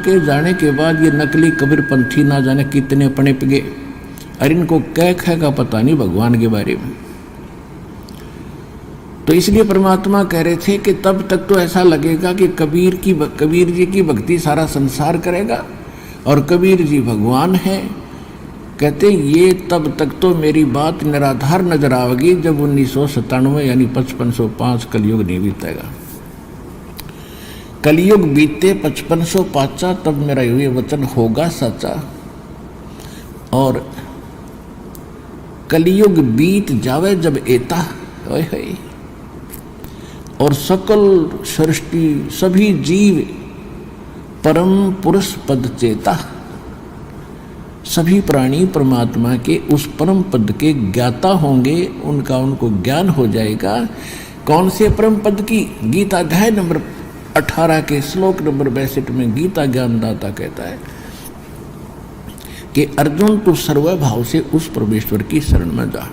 के जाने के बाद ये नकली कबीरपंथी ना जाने कितने पणिप गए, और इनको कह का पता नहीं भगवान के बारे में। तो इसलिए परमात्मा कह रहे थे कि तब तक तो ऐसा लगेगा कि कबीर जी की भक्ति सारा संसार करेगा और कबीर जी भगवान हैं। कहते ये तब तक तो मेरी बात निराधार नजर आएगी जब 1997 यानी 5505 कलयुग नहीं बीतेगा। कलयुग बीते 5505 तब मेरा ये वचन होगा सच्चा, और कलयुग बीत जावे जब एता ओए और सकल सृष्टि सभी जीव परम पुरुष पद चेता, सभी प्राणी परमात्मा के उस परम पद के ज्ञाता होंगे, उनको ज्ञान हो जाएगा। कौन से परम पद की? गीता अध्याय नंबर 18 के श्लोक नंबर 62 में गीता ज्ञानदाता कहता है कि अर्जुन तू सर्वभाव से उस परमेश्वर की शरण में जा,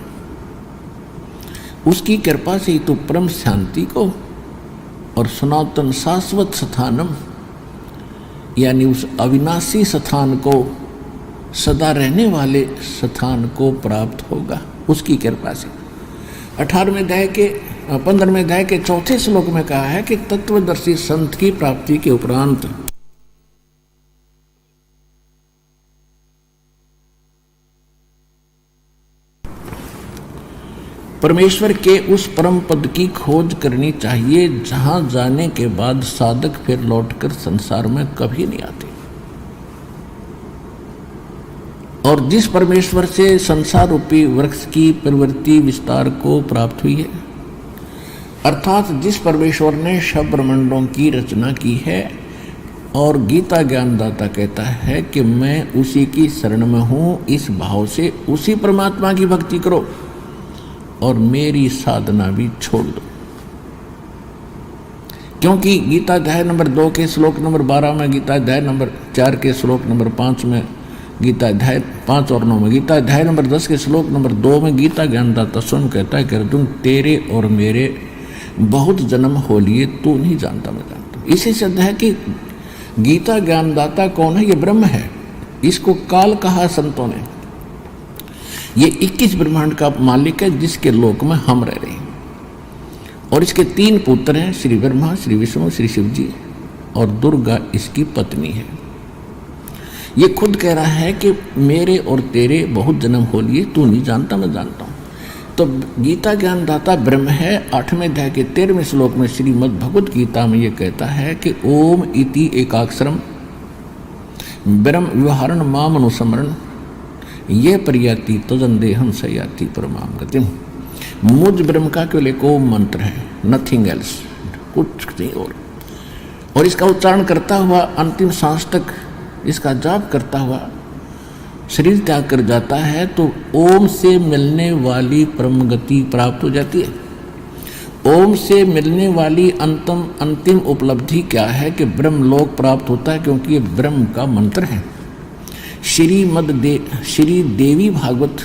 उसकी कृपा से ही तू परम शांति को और सनातन शाश्वत स्थानम यानी उस अविनाशी स्थान को, सदा रहने वाले स्थान को प्राप्त होगा उसकी कृपा से। 15वें अध्याय के चौथे श्लोक में कहा है कि तत्वदर्शी संत की प्राप्ति के उपरांत परमेश्वर के उस परम पद की खोज करनी चाहिए जहां जाने के बाद साधक फिर लौटकर संसार में कभी नहीं आते। और जिस परमेश्वर से संसार रूपी वृक्ष की प्रवृत्ति विस्तार को प्राप्त हुई है, अर्थात जिस परमेश्वर ने सब ब्रह्मांडों की रचना की है, और गीता ज्ञानदाता कहता है कि मैं उसी की शरण में हूं, इस भाव से उसी परमात्मा की भक्ति करो और मेरी साधना भी छोड़ दो। क्योंकि गीता अध्याय नंबर 2 के श्लोक नंबर 12 में, गीता अध्याय नंबर 4 के श्लोक नंबर 5 में, गीता अध्याय 5 और 9 में, गीता अध्याय नंबर 10 के श्लोक नंबर 2 में गीता ज्ञानदाता स्वयं कहता है कि अर्जुन तेरे और मेरे बहुत जन्म हो लिए, तू नहीं जानता मैं जानता हूं। इसी से है कि गीता ज्ञानदाता कौन है? ये ब्रह्म है। इसको काल कहा संतों ने। ये 21 ब्रह्मांड का मालिक है जिसके लोक में हम रह रहे हैं, और इसके 3 पुत्र हैं, श्री ब्रह्मा, श्री विष्णु, श्री शिव जी, और दुर्गा इसकी पत्नी है। ये खुद कह रहा है कि मेरे और तेरे बहुत जन्म हो लिए, तू नहीं जानता मैं जानता हूं। तो गीता ज्ञानदाता ब्रह्म है। 8वें अध्याय के 13वें श्लोक में श्रीमद् भगवद गीता में ये कहता है कि ओम इति एकाक्षरम ब्रह्म व्यवहारण माम अनुस्मरण ये परियाति तजंदेहम सयाति परमाम गतिम। मुझ ब्रह्म का केवल एक ओम मंत्र है, नथिंग एल्स, कुछ नहीं और इसका उच्चारण करता हुआ अंतिम सांस तक इसका जाप करता हुआ शरीर त्याग कर जाता है तो ओम से मिलने वाली परम गति प्राप्त हो जाती है। ओम से मिलने वाली अंतिम उपलब्धि क्या है कि ब्रह्मलोक प्राप्त होता है, क्योंकि ये ब्रह्म का मंत्र है। श्री देवी भागवत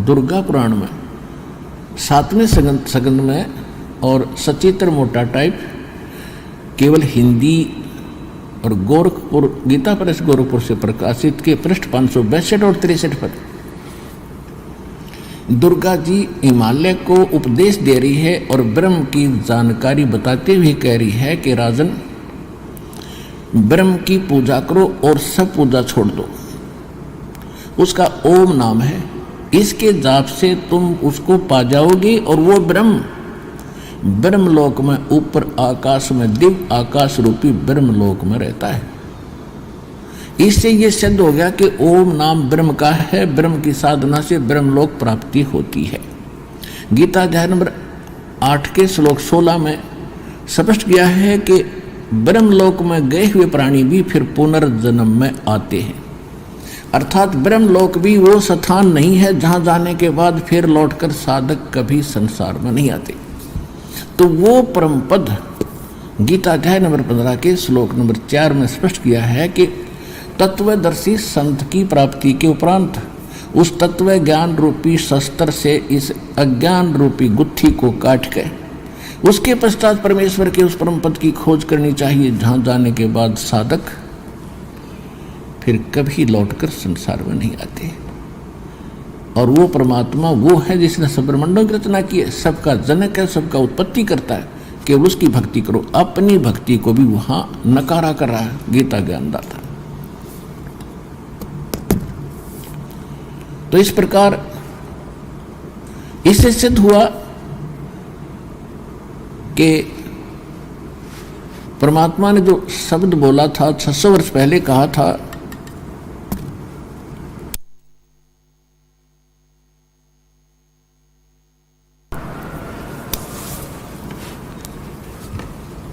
दुर्गा पुराण में 7वें सगंध में और सचित्र मोटा टाइप केवल हिंदी और गोरखपुर गीता प्रेस गोरखपुर से प्रकाशित के पृष्ठ 562 और 63 पर दुर्गा जी हिमालय को उपदेश दे रही है और ब्रह्म की जानकारी बताते हुए कह रही है कि राजन, ब्रह्म की पूजा करो और सब पूजा छोड़ दो। उसका ओम नाम है, इसके जाप से तुम उसको पा जाओगे और वो ब्रह्मलोक में ऊपर आकाश में दिव्य आकाश रूपी ब्रह्मलोक में रहता है। इससे ये सिद्ध हो गया कि ओम नाम ब्रह्म का है, ब्रह्म की साधना से ब्रह्मलोक प्राप्ति होती है। गीता अध्याय नंबर 8 के श्लोक 16 में स्पष्ट किया है कि ब्रह्मलोक में गए हुए प्राणी भी फिर पुनर्जन्म में आते हैं, अर्थात ब्रह्मलोक भी वो स्थान नहीं है जहां जाने के बाद फिर लौटकर साधक कभी संसार में नहीं आते। तो वो परम पद गीता अध्याय नंबर 15 के श्लोक नंबर 4 में स्पष्ट किया है कि तत्वदर्शी संत की प्राप्ति के उपरांत उस तत्व ज्ञान रूपी शस्त्र से इस अज्ञान रूपी गुत्थी को काट के उसके पश्चात परमेश्वर के उस परम पद की खोज करनी चाहिए, जहां जाने के बाद साधक फिर कभी लौटकर संसार में नहीं आते। और वो परमात्मा वो है जिसने सब ब्रह्मांडों की रचना की है, सबका जनक है, सबका उत्पत्ति करता है। केवल उसकी भक्ति करो। अपनी भक्ति को भी वहां नकारा कर रहा है गीता ज्ञानदाता। तो इस प्रकार इससे सिद्ध हुआ कि परमात्मा ने जो शब्द बोला था 600 वर्ष पहले कहा था,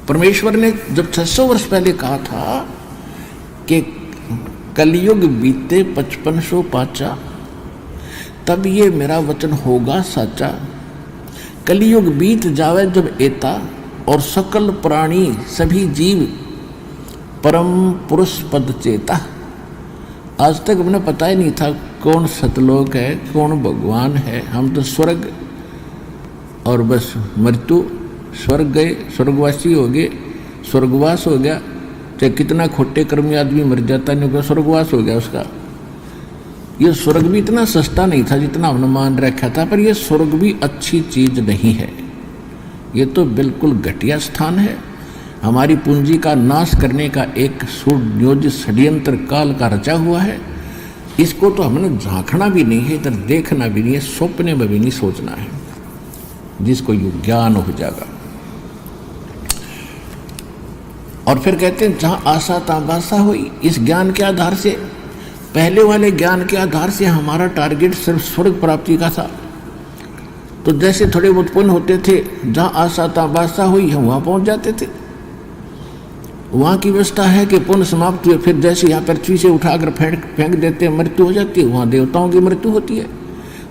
परमेश्वर ने जब 600 वर्ष पहले कहा था कि कलयुग बीते 5500 पाचा, तब ये मेरा वचन होगा साचा। कलयुग बीत जावे जब एता, और सकल प्राणी सभी जीव परम पुरुष पद चेता। आज तक हमने पता ही नहीं था कौन सतलोक है, कौन भगवान है। हम तो स्वर्ग और बस मृत्यु, स्वर्ग गए, स्वर्गवासी हो गए, स्वर्गवास हो गया। चाहे कितना खोटे कर्मी आदमी मर जाता नहीं, होगा स्वर्गवास हो गया उसका। ये स्वर्ग भी इतना सस्ता नहीं था जितना हमने मान रखा था, पर यह स्वर्ग भी अच्छी चीज नहीं है। ये तो बिल्कुल घटिया स्थान है। हमारी पूंजी का नाश करने का एक सुनियोजित षड्यंत्र काल का रचा हुआ है। इसको तो हमने झांकना भी नहीं है, इधर देखना भी नहीं है, सपने में भी नहीं सोचना है, जिसको यू ज्ञान हो जाएगा। और फिर कहते हैं जहां आशा तहां बासा हुई। इस ज्ञान के आधार से, पहले वाले ज्ञान के आधार से हमारा टारगेट सिर्फ स्वर्ग प्राप्ति का था। तो जैसे थोड़े बहुत पुण्य होते थे, जहां आशा तहां बासा हुई, हम वहां पहुंच जाते थे। वहां की व्यवस्था है कि पुण्य समाप्त हुए, फिर जैसे यहाँ पृथ्वी से उठाकर फेंक देते हैं, मृत्यु हो जाती है। वहां देवताओं की मृत्यु होती है,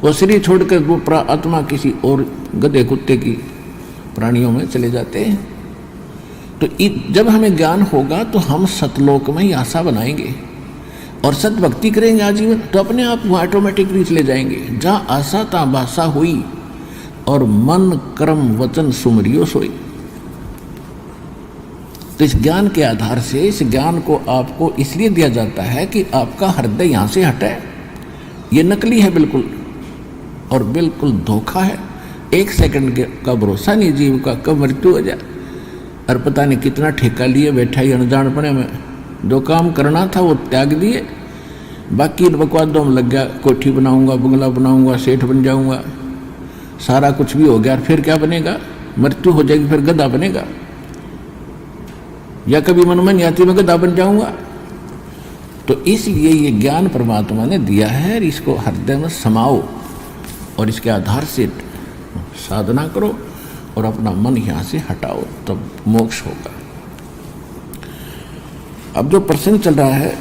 वो शरीर छोड़कर वो आत्मा किसी और गधे कुत्ते की प्राणियों में चले जाते हैं। तो जब हमें ज्ञान होगा तो हम सतलोक में ही आशा बनाएंगे और सत भक्ति करेंगे आजीवन, तो अपने आप वो ऑटोमेटिकली चले जाएंगे। जहाँ आशा तहाँ बासा हुई, और मन कर्म वचन सुमरियो सोई। तो इस ज्ञान के आधार से, इस ज्ञान को आपको इसलिए दिया जाता है कि आपका हृदय यहाँ से हटे। ये नकली है बिल्कुल, और बिल्कुल धोखा है। 1 सेकंड का भरोसा नहीं जीव का, कब मृत्यु हो जाए। और पता नहीं कितना ठेका लिए बैठा ही अनजानपने में, जो काम करना था वो त्याग दिए, बाकी बकवादों में लग गया। कोठी बनाऊंगा, बंगला बनाऊंगा, सेठ बन जाऊंगा, सारा कुछ भी हो गया। फिर क्या बनेगा? मृत्यु हो जाएगी, फिर गधा बनेगा। या कभी मन में नहीं आती मैं गधा बन जाऊंगा। तो इसलिए ये ज्ञान परमात्मा ने दिया है, इसको हृदय में समाओ और इसके आधार से साधना करो और अपना मन यहाँ से हटाओ, तब मोक्ष होगा। अब जो प्रश्न चल रहा है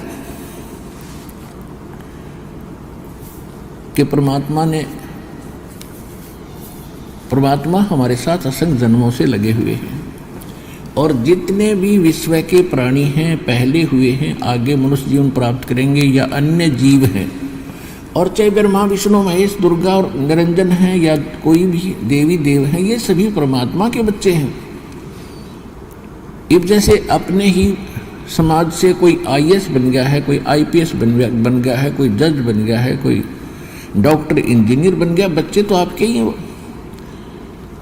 कि परमात्मा हमारे साथ असंख्य जन्मों से लगे हुए हैं, और जितने भी विश्व के प्राणी हैं, पहले हुए हैं, आगे मनुष्य जीवन प्राप्त करेंगे या अन्य जीव हैं, और चाहे ब्रह्मा विष्णु महेश दुर्गा और निरंजन हैं या कोई भी देवी देव हैं, ये सभी परमात्मा के बच्चे हैं। अब जैसे अपने ही समाज से कोई IAS बन गया है, कोई IPS बन गया है, कोई जज बन गया है, कोई डॉक्टर इंजीनियर बन गया, बच्चे तो आपके ही हैं वो।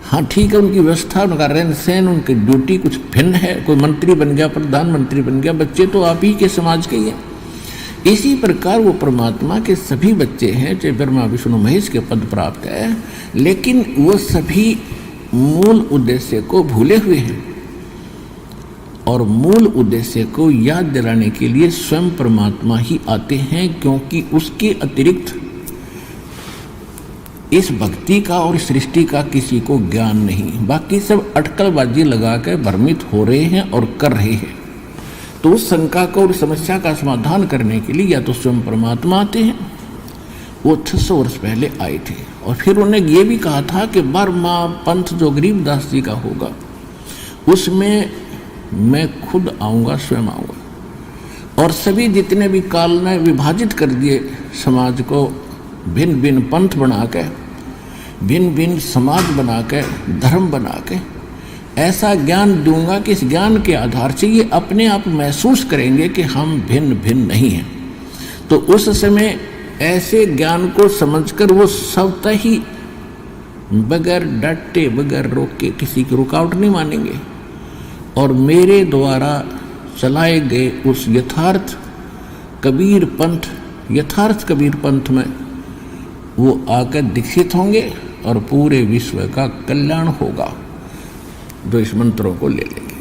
हाँ ठीक है, उनकी व्यवस्था, उनका रहन सहन, उनकी ड्यूटी कुछ भिन्न है। कोई मंत्री बन गया, प्रधानमंत्री बन गया, बच्चे तो आप ही के समाज के ही हैं। इसी प्रकार वो परमात्मा के सभी बच्चे हैं, चाहे ब्रह्मा विष्णु महेश के पद प्राप्त है, लेकिन वो सभी मूल उद्देश्य को भूले हुए हैं। और मूल उद्देश्य को याद दिलाने के लिए स्वयं परमात्मा ही आते हैं, क्योंकि उसके अतिरिक्त इस भक्ति का और सृष्टि का किसी को ज्ञान नहीं। बाकी सब अटकलबाजी लगा कर भ्रमित हो रहे हैं और कर रहे हैं। तो उस शंका को और समस्या का समाधान करने के लिए या तो स्वयं परमात्मा आते हैं। वो 600 वर्ष पहले आए थे, और फिर उन्होंने ये भी कहा था कि 12वां पंथ जो गरीबदास जी का होगा, उसमें मैं खुद आऊँगा, स्वयं आऊँगा। और सभी जितने भी काल ने विभाजित कर दिए समाज को, भिन्न भिन्न पंथ बना के, भिन्न भिन्न समाज बना के, धर्म बना के, ऐसा ज्ञान दूंगा कि इस ज्ञान के आधार से ये अपने आप महसूस करेंगे कि हम भिन्न भिन्न नहीं हैं। तो उस समय ऐसे ज्ञान को समझकर वो स्वतः ही बगैर डटे बगैर रोके किसी की रुकावट नहीं मानेंगे और मेरे द्वारा चलाए गए उस यथार्थ कबीर पंथ में वो आकर दीक्षित होंगे और पूरे विश्व का कल्याण होगा। जो इस मंत्रों को ले लेंगे।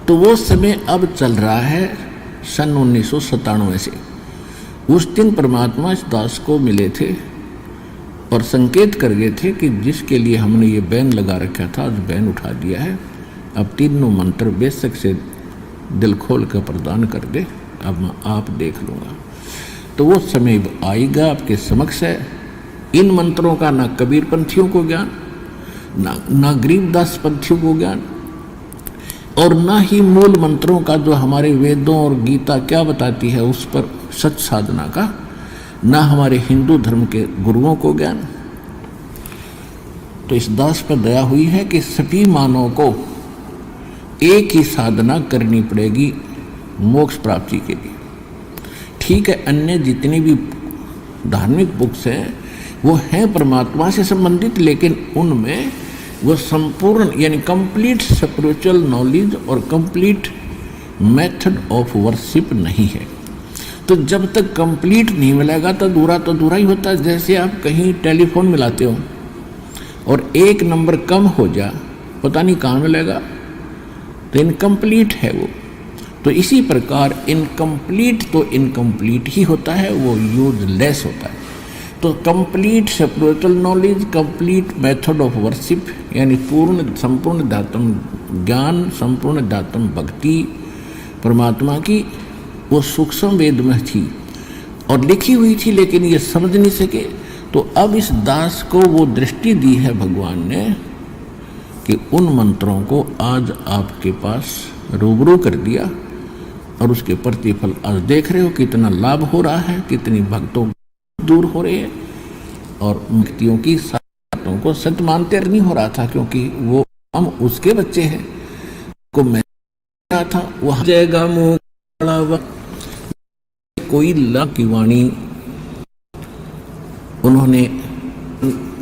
तो वो समय अब चल रहा है सन 1997 से। उस दिन परमात्मा इस दास को मिले थे और संकेत कर गए थे कि जिसके लिए हमने ये बैन लगा रखा था आज बैन उठा दिया है। अब तीनों मंत्र बेशक से दिल खोल कर प्रदान कर दे, अब मैं आप देख लूँगा। तो वो समय आएगा आपके समक्ष है। इन मंत्रों का ना कबीर पंथियों को ज्ञान, ना गरीबदास पंथियों को ज्ञान, और ना ही मूल मंत्रों का जो हमारे वेदों और गीता क्या बताती है उस पर सच साधना का, ना हमारे हिंदू धर्म के गुरुओं को ज्ञान। तो इस दास पर दया हुई है कि सभी मानवों को एक ही साधना करनी पड़ेगी मोक्ष प्राप्ति के लिए। ठीक है, अन्य जितनी भी धार्मिक बुक्स हैं वो हैं परमात्मा से संबंधित, लेकिन उनमें वो संपूर्ण यानी कंप्लीट स्पिरिचुअल नॉलेज और कंप्लीट मेथड ऑफ वर्शिप नहीं है। तो जब तक कंप्लीट नहीं मिलेगा तो अधूरा ही होता है। जैसे आप कहीं टेलीफोन मिलाते हो और एक नंबर कम हो जा, पता नहीं कहाँ मिलेगा, तो इनकम्प्लीट है वो। तो इसी प्रकार इनकम्प्लीट तो इनकम्प्लीट ही होता है, वो यूजलेस होता है। तो complete spiritual knowledge, complete method of worship यानी संपूर्ण अध्यात्म ज्ञान, संपूर्ण अध्यात्म भक्ति परमात्मा की वो सूक्ष्म वेद में थी और लिखी हुई थी, लेकिन ये समझ नहीं सके। तो अब इस दास को वो दृष्टि दी है भगवान ने कि उन मंत्रों को आज आपके पास रूबरू कर दिया और उसके प्रतिफल आज देख रहे हो कितना लाभ हो रहा है, कितनी भक्तों दूर हो रही है और मुक्तियों की बातों को सत्य मानते नहीं हो रहा था, क्योंकि वो हम उसके बच्चे हैं को मैं रहा था वह जाएगा मुँह कोई ला की वाणी उन्होंने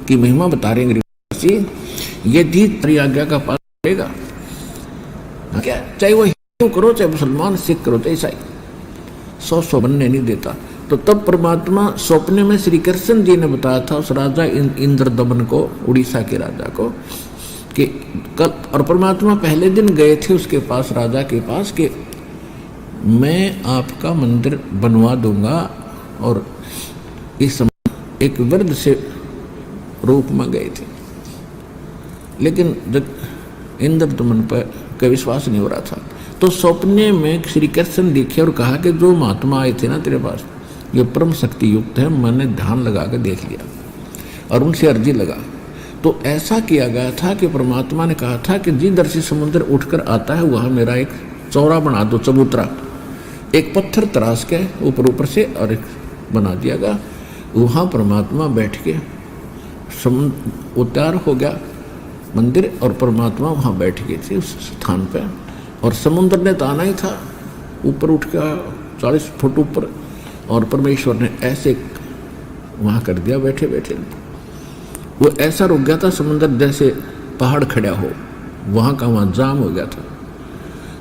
की महिमा बता रहे हैं। ये दीद तेरी आज्ञा का पालन करेगा क्या, चाहे वो हिंदू करो चाहे मुसलमान सिख करो चाहे ईसाई, 100 बनने नहीं देता। तो तब परमात्मा स्वप्ने में श्री कृष्ण जी ने बताया था उस राजा इंद्रदमन को, उड़ीसा के राजा को, कि कल, और परमात्मा पहले दिन गए थे उसके पास, राजा के पास, कि मैं आपका मंदिर बनवा दूंगा। और इस समय एक वृद्ध से रूप में गए थे, लेकिन जब इंद्रदमन पर का विश्वास नहीं हो रहा था। तो सपने में श्री कृष्ण दिखे और कहा कि जो महात्मा आए थे ना तेरे पास, ये परम शक्ति युक्त है, मैंने ध्यान लगा कर देख लिया और उनसे अर्जी लगा। तो ऐसा किया गया था कि परमात्मा ने कहा था कि जिधर से समुद्र उठकर आता है वहाँ मेरा एक चौरा बना दो, चबूतरा, एक पत्थर तराश के ऊपर से और एक बना दिया गया। वहाँ परमात्मा बैठ के समुद्र उतार हो गया मंदिर और परमात्मा वहाँ बैठ गए थे उस स्थान पे, और समुद्र ने तो आना ही था ऊपर उठ के 40 फुट ऊपर, और परमेश्वर ने ऐसे वहाँ कर दिया बैठे बैठे। वो ऐसा रुक गया था समुद्र जैसे पहाड़ खड़ा हो, वहाँ का वहाँ जाम हो गया था।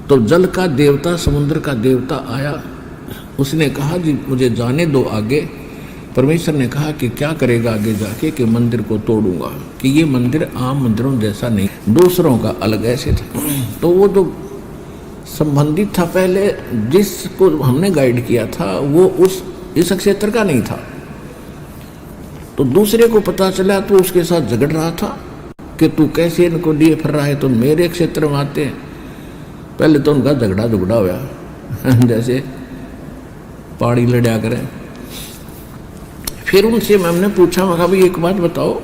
तो जल का देवता, समुद्र का देवता आया, उसने कहा जी मुझे जाने दो आगे। परमेश्वर ने कहा कि क्या करेगा आगे जाके, कि मंदिर को तोड़ूंगा, कि ये मंदिर आम मंदिरों जैसा नहीं, दूसरों का अलग ऐसे था। तो वो जो संबंधित था पहले जिसको हमने गाइड किया था वो इस क्षेत्र का नहीं था। तो दूसरे को पता चला तो उसके साथ झगड़ रहा था कि तू कैसे इनको लिए फिर रहा है, तो मेरे क्षेत्र में आते हैं। पहले तो उनका झगड़ा हुआ जैसे पहाड़ी लड़ा करें। फिर उनसे मैंने पूछा, मैं कहा भाई एक बात बताओ,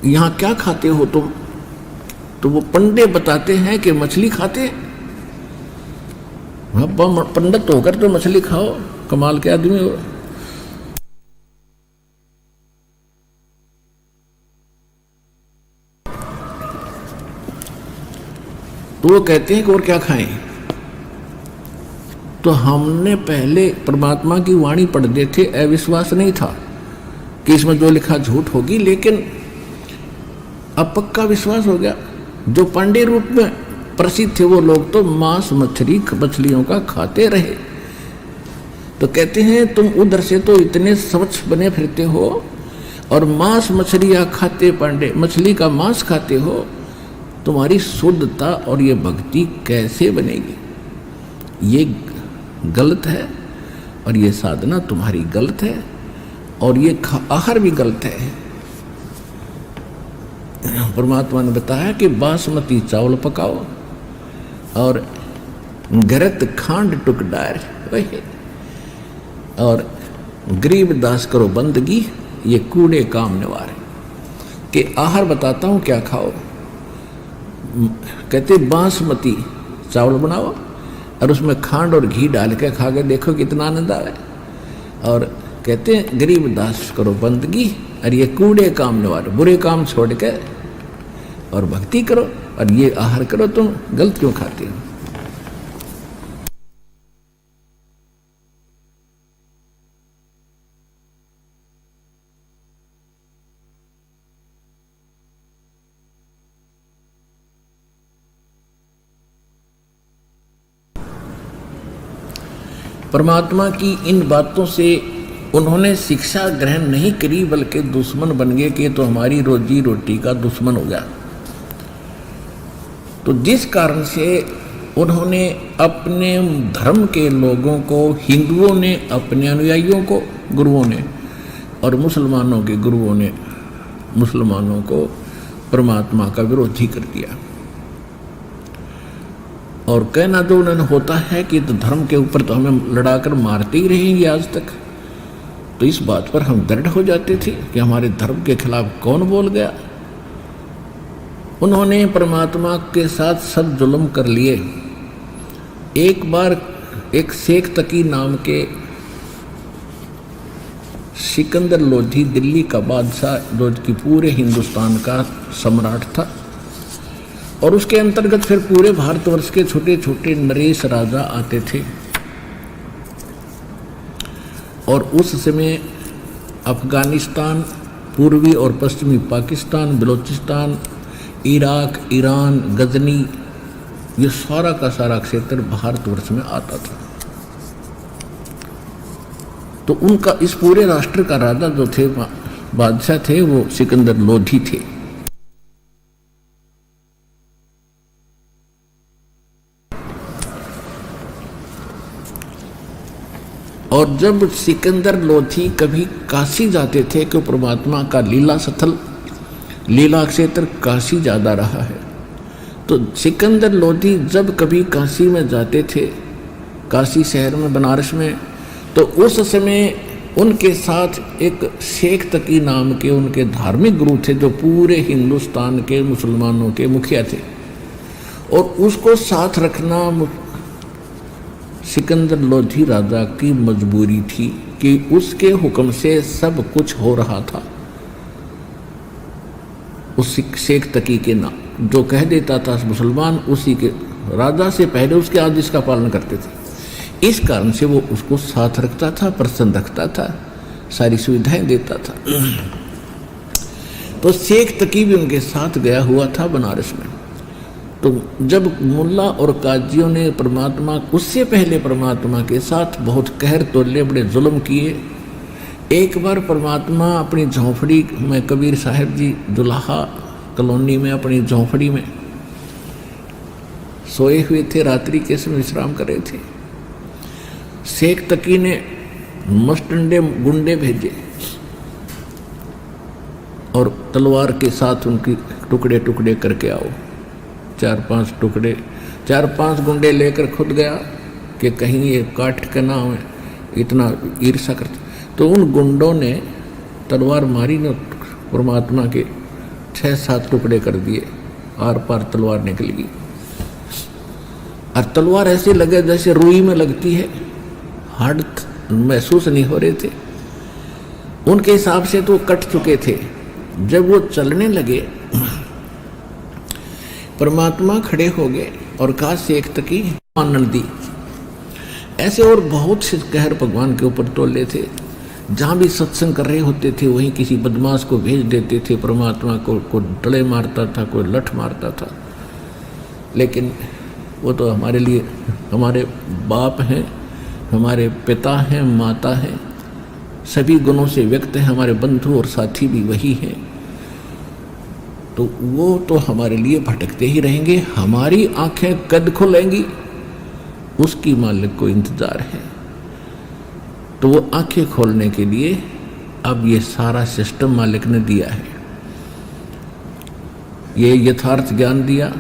यहाँ क्या खाते हो तुम? तो वो पंडित बताते हैं कि मछली खाते। पंडित होकर तो मछली खाओ, कमाल के आदमी हो। तो वो कहते हैं कि और क्या खाएं। तो हमने पहले परमात्मा की वाणी पढ़ दे थे, अविश्वास नहीं था कि इसमें जो लिखा झूठ होगी, लेकिन अब पक्का विश्वास हो गया। जो पांडे रूप में प्रसिद्ध थे वो लोग तो मांस मछलियों का खाते रहे। तो कहते हैं तुम उधर से तो इतने स्वच्छ बने फिरते हो और मांस मछलियां खाते, पांडे मछली का मांस खाते हो, तुम्हारी शुद्धता और ये भक्ति कैसे बनेगी? ये गलत है और ये साधना तुम्हारी गलत है और ये आहार भी गलत है। परमात्मा ने बताया कि बासमती चावल पकाओ और गरत खांड टुक डार और गरीब दास करो बंदगी, ये कूड़े काम निवार के आहार बताता हूँ क्या खाओ। कहते बासमती चावल बनाओ और उसमें खांड और घी डाल के खा के देखो कितना आनंद आवे। और कहते हैं गरीब दास करो बंदगी और ये कूड़े काम निवार, बुरे काम छोड़ के और भक्ति करो और ये आहार करो। तुम गलत क्यों खाते हो? परमात्मा की इन बातों से उन्होंने शिक्षा ग्रहण नहीं करी, बल्कि दुश्मन बन गए कि तो हमारी रोजी रोटी का दुश्मन हो गया। तो जिस कारण से उन्होंने अपने धर्म के लोगों को, हिंदुओं ने अपने अनुयायियों को, गुरुओं ने, और मुसलमानों के गुरुओं ने मुसलमानों को परमात्मा का विरोधी कर दिया। और कहना जो उन्होंने होता है कि तो धर्म के ऊपर तो हमें लड़ाकर मारते ही रहेंगे आज तक। तो इस बात पर हम दृढ़ हो जाते थे कि हमारे धर्म के खिलाफ कौन बोल गया। उन्होंने परमात्मा के साथ सब जुल्म कर लिए। एक बार एक शेख तकी नाम के सिकंदर लोधी, दिल्ली का बादशाह, जो कि पूरे हिंदुस्तान का सम्राट था, और उसके अंतर्गत फिर पूरे भारतवर्ष के छोटे छोटे नरेश राजा आते थे। और उस समय अफगानिस्तान, पूर्वी और पश्चिमी पाकिस्तान, बलूचिस्तान, इराक, ईरान, गजनी, ये सारा का सारा क्षेत्र भारतवर्ष में आता था। तो उनका इस पूरे राष्ट्र का राजा जो थे, बादशाह थे, वो सिकंदर लोधी थे। और जब सिकंदर लोधी कभी काशी जाते थे, कि परमात्मा का लीला स्थल, लीला क्षेत्र काशी ज़्यादा रहा है, तो सिकंदर लोधी जब कभी काशी में जाते थे, काशी शहर में, बनारस में, तो उस समय उनके साथ एक शेख तकी नाम के उनके धार्मिक गुरु थे, जो पूरे हिंदुस्तान के मुसलमानों के मुखिया थे। और उसको साथ रखना सिकंदर लोधी राजा की मजबूरी थी, कि उसके हुक्म से सब कुछ हो रहा था। उस शेख तकी के नाम जो कह देता था मुसलमान, उसी के राजा से पहले उसके आदेश का पालन करते थे। इस कारण से वो उसको साथ रखता था, प्रसन्न रखता था, सारी सुविधाएं देता था। तो शेख तकी भी उनके साथ गया हुआ था बनारस में। तो जब मुल्ला और काजियों ने परमात्मा, उससे पहले परमात्मा के साथ बहुत कहर तोले, बड़े जुल्म किए। एक बार परमात्मा अपनी झोंपड़ी में, कबीर साहब जी जुलाहा कॉलोनी में अपनी झोंपड़ी में सोए हुए थे, रात्रि के समय विश्राम कर रहे थे। शेख तकी ने मस्टंडे गुंडे भेजे और तलवार के साथ उनकी टुकड़े टुकड़े करके आओ। 4-5 टुकड़े, 4-5 गुंडे लेकर खुद गया कि कहीं ये काट के ना हो, इतना ईर्षा करते। तो उन गुंडों ने तलवार मारी, न परमात्मा के 6-7 टुकड़े कर दिए, आर पार तलवार निकल गई। और तलवार ऐसे लगे जैसे रुई में लगती है, हार्ड महसूस नहीं हो रहे थे। उनके हिसाब से तो कट चुके थे। जब वो चलने लगे, परमात्मा खड़े हो गए और कहा शेख तकी मानन दी। ऐसे और बहुत से कहर भगवान के ऊपर तोले थे। जहाँ भी सत्संग कर रहे होते थे वहीं किसी बदमाश को भेज देते थे परमात्मा को, कोई डले मारता था, कोई लठ मारता था। लेकिन वो तो हमारे लिए हमारे बाप हैं, हमारे पिता हैं, माता हैं, सभी गुणों से व्यक्त हैं, हमारे बंधु और साथी भी वही हैं। तो वो तो हमारे लिए भटकते ही रहेंगे। हमारी आंखें कद खुलेंगी उसकी मालिक को इंतजार है। तो वो आंखें खोलने के लिए अब ये सारा सिस्टम मालिक ने दिया है। ये यथार्थ ज्ञान दिया,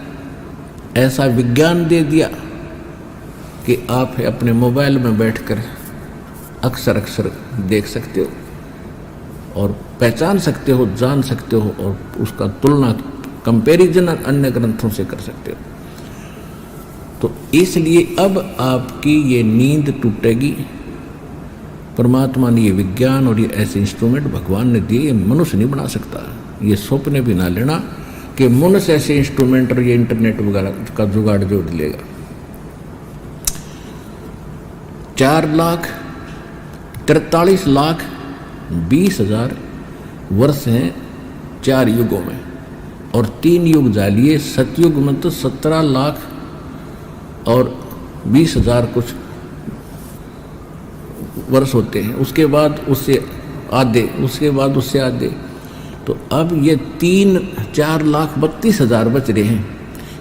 ऐसा विज्ञान दे दिया कि आप अपने मोबाइल में बैठकर अक्सर अक्सर देख सकते हो और पहचान सकते हो, जान सकते हो और उसका तुलना कंपैरिजन अन्य ग्रंथों से कर सकते हो। तो इसलिए अब आपकी ये नींद टूटेगी। परमात्मा ने ये विज्ञान और ये ऐसे इंस्ट्रूमेंट भगवान ने दिए, ये मनुष्य नहीं बना सकता। ये सपने भी ना लेना कि मनुष्य ऐसे इंस्ट्रूमेंट और ये इंटरनेट वगैरह का जुगाड़ जोड़ लेगा। 4,43,20,000 वर्ष हैं 4 युगों में, और 3 युग जालिए। सतयुग में तो 17,20,000 कुछ वर्ष होते हैं। उसके बाद उससे आधे, उसके बाद उससे आधे। तो अब ये 4,32,000 बच रहे हैं,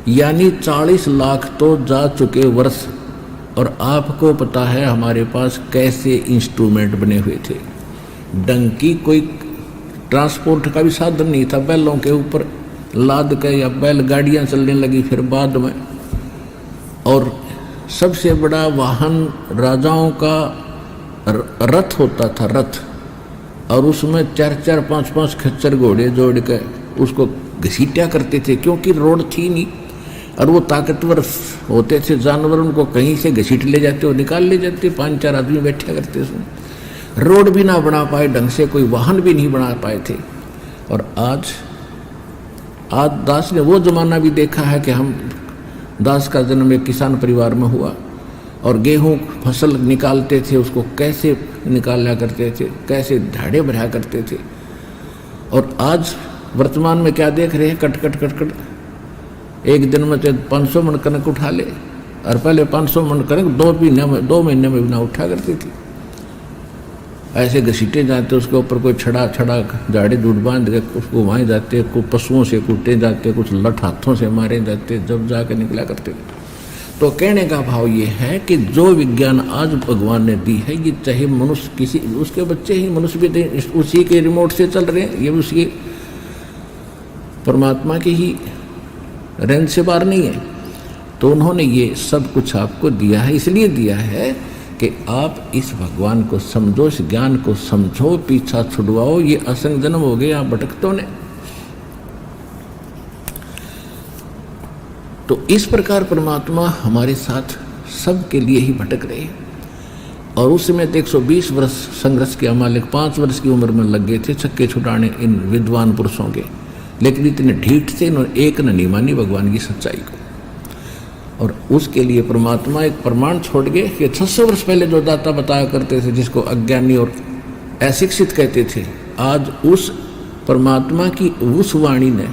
यानी 40 लाख तो जा चुके वर्ष। और आपको पता है हमारे पास कैसे इंस्ट्रूमेंट बने हुए थे। डंकी कोई ट्रांसपोर्ट का भी साधन नहीं था, बैलों के ऊपर लाद के या बैलगाड़ियाँ चलने लगी फिर बाद में। और सबसे बड़ा वाहन राजाओं का रथ होता था, रथ, और उसमें 4-4, 5-5 खच्चर घोड़े जोड़ के उसको घसीटा करते थे, क्योंकि रोड थी नहीं। और वो ताकतवर होते थे जानवर, उनको कहीं से घसीट ले जाते और निकाल ले जाते। 5-4 आदमी बैठा करते उसमें। रोड भी ना बना पाए ढंग से, कोई वाहन भी नहीं बना पाए थे। और आज दास ने वो जमाना भी देखा है कि हम दास का जन्म एक किसान परिवार में हुआ और गेहूं फसल निकालते थे, उसको कैसे निकाला करते थे, कैसे झाड़े भरा करते थे। और आज वर्तमान में क्या देख रहे हैं, कट कट कट कट एक दिन में तो 500 मन कनक उठा ले। और पहले 500 मन कनक 2 महीने में भी ना उठा करती थी। ऐसे घसीटे जाते, उसके ऊपर कोई छड़ा झाड़ी दूध बांध के उसको वहाँ जाते, कुछ पशुओं से कूटे जाते, कुछ लठ हाथों से मारे जाते, जब जाके निकला करते थे। तो कहने का भाव ये है कि जो विज्ञान आज भगवान ने दी है, ये चाहे मनुष्य किसी उसके बच्चे ही मनुष्य भी उसी के रिमोट से चल रहे हैं, ये उसकी परमात्मा की ही रेंज से बाहर नहीं है। तो उन्होंने ये सब कुछ आपको दिया है, इसलिए दिया है कि आप इस भगवान को समझो, इस ज्ञान को समझो, पीछा छुड़वाओ। ये असंग जन्म हो गए आप भटकतों ने। तो इस प्रकार परमात्मा हमारे साथ सबके लिए ही भटक रहे हैं। और उस समय 120 वर्ष संघर्ष के अमालिक 5 वर्ष की उम्र में लग गए थे छक्के छुड़ाने इन विद्वान पुरुषों के। लेकिन इतने ढीठ थे, इन्होंने एक न नहीं मानी भगवान की सच्चाई को। और उसके लिए परमात्मा एक प्रमाण छोड़ गए कि 600 वर्ष पहले जो दाता बताया करते थे, जिसको अज्ञानी और अशिक्षित कहते थे, आज उस परमात्मा की उस वाणी ने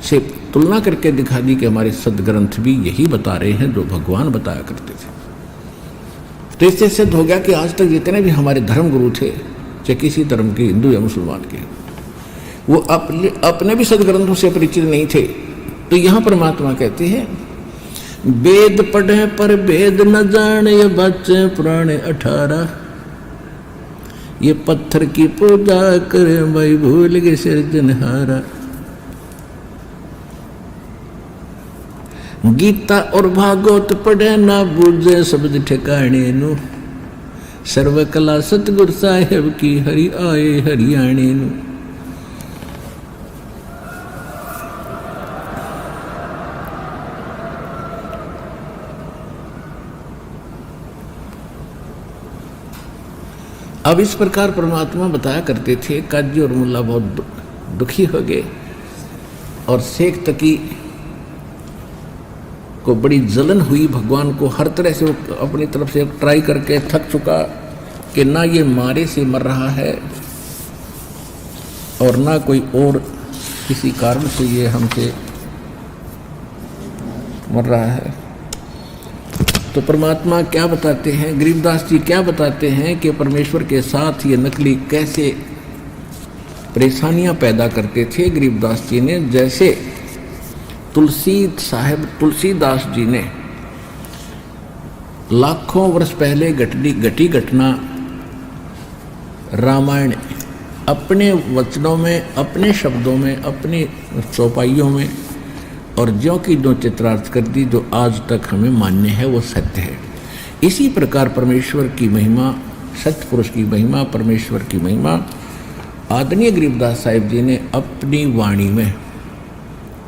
से तुलना करके दिखा दी कि हमारे सदग्रंथ भी यही बता रहे हैं जो भगवान बताया करते थे। तो इससे सिद्ध हो गया कि आज तक जितने भी हमारे धर्म गुरु थे, चाहे किसी धर्म के, हिंदू या मुसलमान के, वो अपने भी सदग्रंथों से परिचित नहीं थे। तो यहाँ परमात्मा कहते हैं, वेद पढ़े पर भेद न जाने, ये बच्चे पुराने 18, ये पत्थर की पूजा करे भाई भूल गए सिरजनहारा। गीता और भागवत पढ़े ना बूझे शब्द ठिकाने नु, सर्व कला सतगुरु साहेब की हरि आए हरियाणे नु। अब इस प्रकार परमात्मा बताया करते थे। काजी और मुल्ला बहुत दुखी हो गए और शेख तकी को बड़ी जलन हुई, भगवान को हर तरह से वो अपनी तरफ से ट्राई करके थक चुका कि ना ये मारे से मर रहा है और ना कोई और किसी कारण से ये हमसे मर रहा है। तो परमात्मा क्या बताते हैं, गरीबदास जी क्या बताते हैं कि परमेश्वर के साथ ये नकली कैसे परेशानियां पैदा करते थे। गरीबदास जी ने, जैसे तुलसीदास जी ने लाखों वर्ष पहले घटी घटना रामायण अपने वचनों में, अपने शब्दों में, अपनी चौपाइयों में और ज्यों की जो चित्रार्थ कर दी, जो आज तक हमें मान्य है वो सत्य है। इसी प्रकार परमेश्वर की महिमा, सत्य पुरुष की महिमा, परमेश्वर की महिमा आदरणीय गरीबदास साहिब जी ने अपनी वाणी में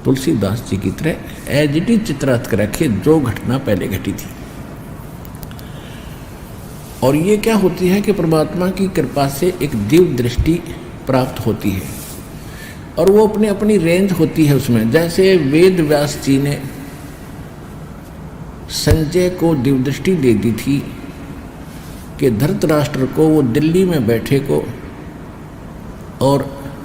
तुलसीदास जी की तरह एज इट इज चित्रार्थ कर रखे, जो घटना पहले घटी थी। और ये क्या होती है कि परमात्मा की कृपा से एक दिव्य दृष्टि प्राप्त होती है और वो अपनी अपनी रेंज होती है उसमें। जैसे वेद व्यास जी ने संजय को दिव्य दृष्टि दे दी थी कि धृतराष्ट्र को, वो दिल्ली में बैठे को और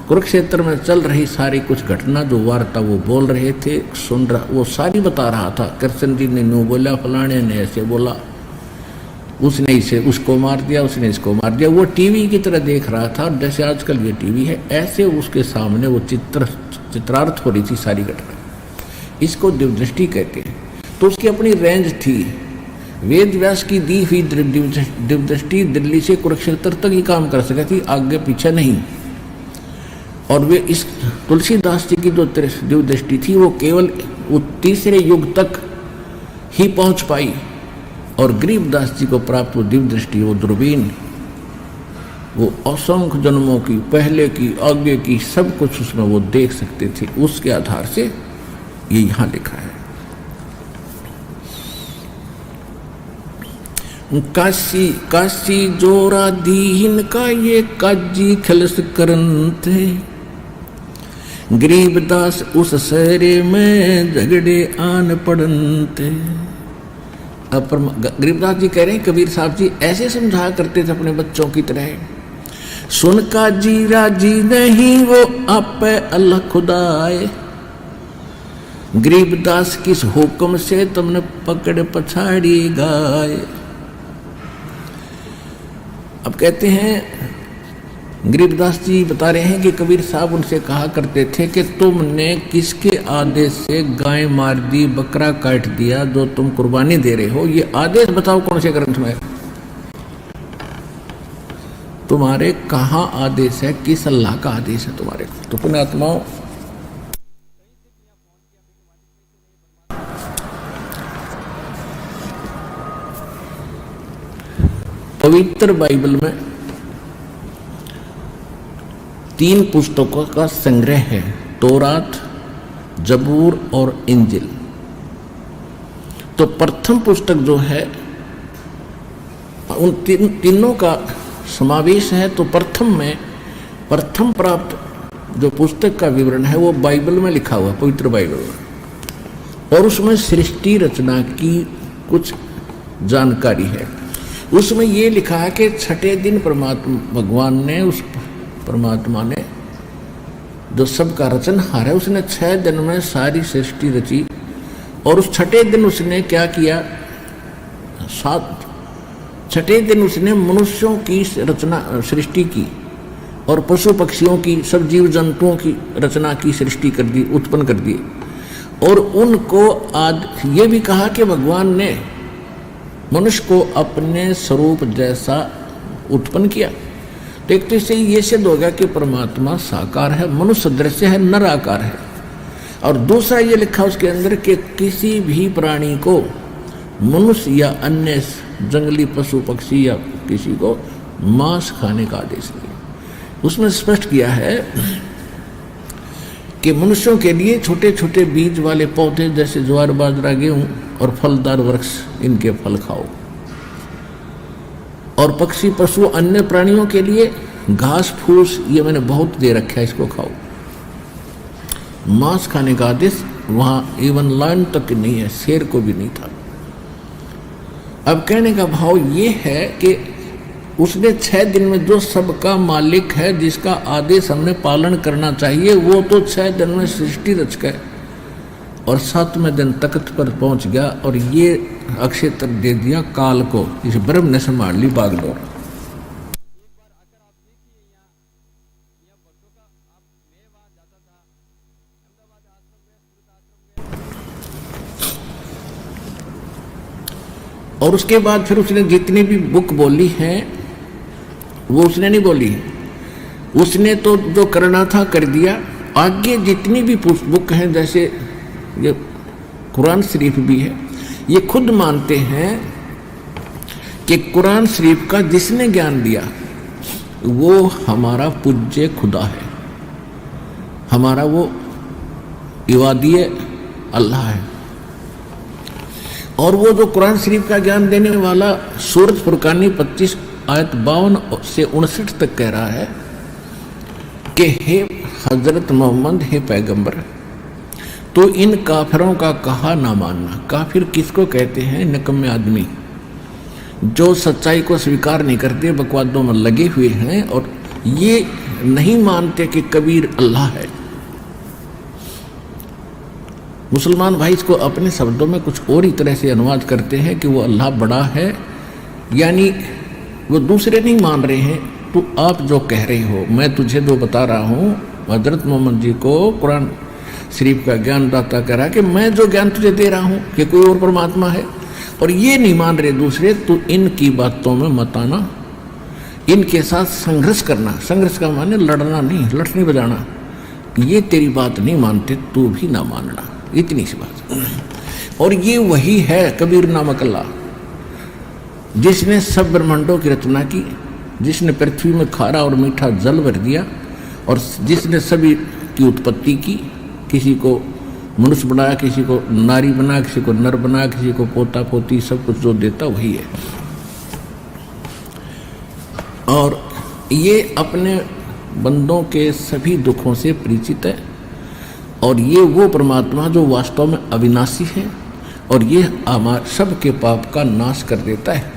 कुरुक्षेत्र में चल रही सारी कुछ घटना जो वार्ता वो बोल रहे थे, सुन रहा, वो सारी बता रहा था। कृष्ण जी ने न्यू बोला, फलाने ने ऐसे बोला, उसने इसे उसको मार दिया, उसने इसको मार दिया। वो टीवी की तरह देख रहा था, जैसे आजकल ये टीवी है, ऐसे उसके सामने वो चित्रार्थ हो रही थी सारी घटना। इसको दिव्य दृष्टि कहते हैं। तो उसकी अपनी रेंज थी। वेद व्यास की दी हुई दिव्य दृष्टि दिल्ली से कुरुक्षेत्र तक ही काम कर सकी थी, आगे पीछे नहीं। और वे इस तुलसीदास जी की जो दिव्य दृष्टि थी वो केवल वो तीसरे युग तक ही पहुंच पाई। और गरीबदास जी को प्राप्त वो दिव्य दृष्टि, वो दूरबीन, वो असंख्य जन्मों की, पहले की, आगे की, सब कुछ उसमें वो देख सकते थे। उसके आधार से ये यहां लिखा है। काशी काशी जोरा दीन का ये काजी खलस करनते, गरीबदास उस सहरे में झगड़े आन पड़नते। अब गरीबदास जी कह रहे हैं, कबीर साहब जी ऐसे समझाया करते थे अपने बच्चों की तरह, सुन का जी राजी नहीं वो आप अल्लाह खुदाए, गरीबदास किस हुक्म से तुमने पकड़ पछाड़ी गाए। अब कहते हैं, गरीबदास जी बता रहे हैं कि कबीर साहब उनसे कहा करते थे कि तुमने किसके आदेश से गाय मार दी, बकरा काट दिया, जो तुम कुर्बानी दे रहे हो, ये आदेश बताओ कौन से ग्रंथ में, तुम्हारे कहाँ आदेश है, किस अल्लाह का आदेश है तुम्हारे। तो पुण्यात्माओं, पवित्र बाइबल में 3 पुस्तकों का संग्रह है, तौरात, जबूर और इंजिल। तो प्रथम पुस्तक जो है उन तीनों का समावेश है। तो प्रथम में प्रथम प्राप्त जो पुस्तक का विवरण है वो बाइबल में लिखा हुआ, पवित्र बाइबल में, और उसमें सृष्टि रचना की कुछ जानकारी है। उसमें ये लिखा है कि छठे दिन भगवान ने, उस परमात्मा ने जो सबका रचनहार है, उसने 6 दिन में सारी सृष्टि रची। और उस छठे दिन उसने क्या किया, छठे दिन उसने मनुष्यों की रचना सृष्टि की और पशु पक्षियों की, सब जीव जंतुओं की रचना की, सृष्टि कर दी, उत्पन्न कर दी। और उनको ये भी कहा कि भगवान ने मनुष्य को अपने स्वरूप जैसा उत्पन्न किया। तो एक तो इससे ये सिद्ध हो गया कि परमात्मा साकार है, मनुष्य दृश्य है, नर आकार है। और दूसरा ये लिखा उसके अंदर कि किसी भी प्राणी को, मनुष्य या अन्य जंगली पशु पक्षी या किसी को मांस खाने का आदेश नहीं। उसमें स्पष्ट किया है कि मनुष्यों के लिए छोटे छोटे बीज वाले पौधे जैसे ज्वार बाजरा गेहूं और फलदार वृक्ष, इनके फल खाओ। और पक्षी पशु अन्य प्राणियों के लिए घास फूस, ये मैंने बहुत दे रखा है, इसको खाओ। मांस खाने का आदेश वहां इवन लाइन तक नहीं है, शेर को भी नहीं था। अब कहने का भाव ये है कि उसने 6 दिन में जो सबका मालिक है, जिसका आदेश हमने पालन करना चाहिए, वो तो 6 दिन में सृष्टि रच गए और 7वें दिन तख्त पर पहुंच गया और ये अक्षेत्र दे दिया काल को। इस ब्रह्म ने संभाल ली बागडोर। और उसके बाद फिर उसने जितनी भी बुक बोली हैं वो उसने नहीं बोली, उसने तो जो करना था कर दिया। आगे जितनी भी बुक हैं, जैसे ये कुरान शरीफ भी है, ये खुद मानते हैं कि कुरान शरीफ का जिसने ज्ञान दिया वो हमारा पूज्य खुदा है, हमारा वो इबादी अल्लाह है। और वो जो कुरान शरीफ का ज्ञान देने वाला सूरत फुरकानी 25 आयत 52 से 59 तक कह रहा है कि हे हजरत मोहम्मद, हे पैगंबर, तो इन काफिरों का कहा ना मानना। काफिर किसको कहते हैं? निकम्मे आदमी जो सच्चाई को स्वीकार नहीं करते, बकवादों में लगे हुए हैं और ये नहीं मानते कि कबीर अल्लाह है। मुसलमान भाई इसको अपने शब्दों में कुछ और ही तरह से अनुवाद करते हैं कि वो अल्लाह बड़ा है, यानी वो दूसरे नहीं मान रहे हैं। तो आप जो कह रहे हो, मैं तुझे जो बता रहा हूँ, हजरत मोहम्मद जी को कुरान शरीफ का ज्ञान दाता कह रहा कि मैं जो ज्ञान तुझे दे रहा हूँ कि कोई और परमात्मा है, और ये नहीं मान रहे दूसरे, तो इनकी बातों में मत आना, इनके साथ संघर्ष करना। संघर्ष का माने लड़ना नहीं, लठ नहीं बजाना। ये तेरी बात नहीं मानते, तू भी ना मानना, इतनी सी बात। और ये वही है कबीर नामक अल्लाह, जिसने सब ब्रह्मांडों की रचना की, जिसने पृथ्वी में खारा और मीठा जल भर दिया, और जिसने सभी की उत्पत्ति की। किसी को मनुष्य बनाया, किसी को नारी बनाया, किसी को नर बनाया, किसी को पोता पोती, सब कुछ जो देता वही है। और ये अपने बंदों के सभी दुखों से परिचित है, और ये वो परमात्मा जो वास्तव में अविनाशी है, और ये हमारे सब के पाप का नाश कर देता है।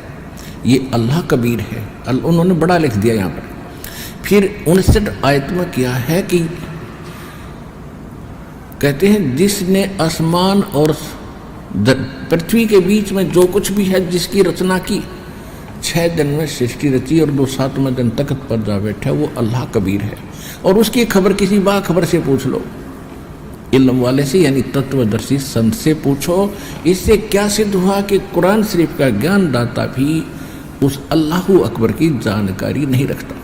ये अल्लाह कबीर है। उन्होंने बड़ा लिख दिया यहाँ पर। फिर 59 आयत में किया है कि कहते हैं जिसने आसमान और पृथ्वी के बीच में जो कुछ भी है, जिसकी रचना की, 6 दिन में सृष्टि रची और वो 7वें दिन तख्त पर जा बैठा, वो अल्लाह कबीर है। और उसकी खबर किसी बाखबर से पूछ लो, इल्म वाले से, यानी तत्वदर्शी संत से पूछो। इससे क्या सिद्ध हुआ कि कुरान शरीफ का ज्ञान दाता भी उस अल्लाहु अकबर की जानकारी नहीं रखता,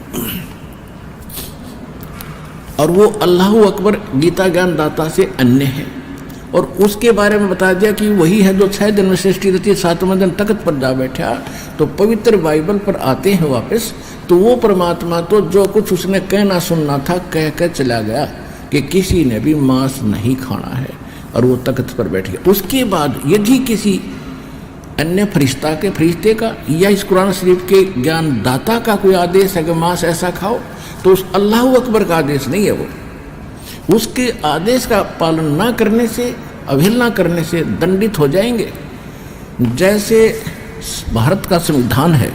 और वो अल्लाहु अकबर गीता ज्ञान दाता से अन्य है। और उसके बारे में बता दिया कि वही है जो 6 दिन में सृष्टि रची, 7वें दिन तख्त पर जा बैठा। तो पवित्र बाइबल पर आते हैं वापस, तो वो परमात्मा तो जो कुछ उसने कहना सुनना था कह कर चला गया कि किसी ने भी मांस नहीं खाना है, और वो तख्त पर बैठ गया। उसके बाद यदि किसी अन्य फरिश्ते का या इस कुरान शरीफ के ज्ञान दाता का कोई आदेश है कि मांस ऐसा खाओ, तो उस अल्लाह अकबर का आदेश नहीं है। वो उसके आदेश का पालन ना करने से, अवहेलना करने से दंडित हो जाएंगे। जैसे भारत का संविधान है,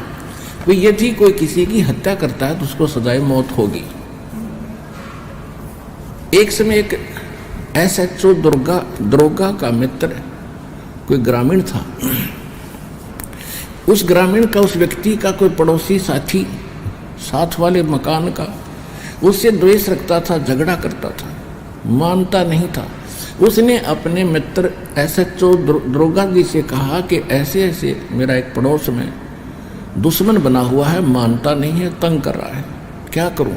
तो यदि कोई किसी की हत्या करता है तो उसको सजाए मौत होगी। एक समय एक SHO दरोगा का मित्र कोई ग्रामीण था। उस ग्रामीण का, उस व्यक्ति का कोई पड़ोसी साथी, साथ वाले मकान का, उससे द्वेष रखता था, झगड़ा करता था, मानता नहीं था। उसने अपने मित्र SHO दरोगा जी से कहा कि ऐसे ऐसे मेरा एक पड़ोस में दुश्मन बना हुआ है, मानता नहीं है, तंग कर रहा है, क्या करूं?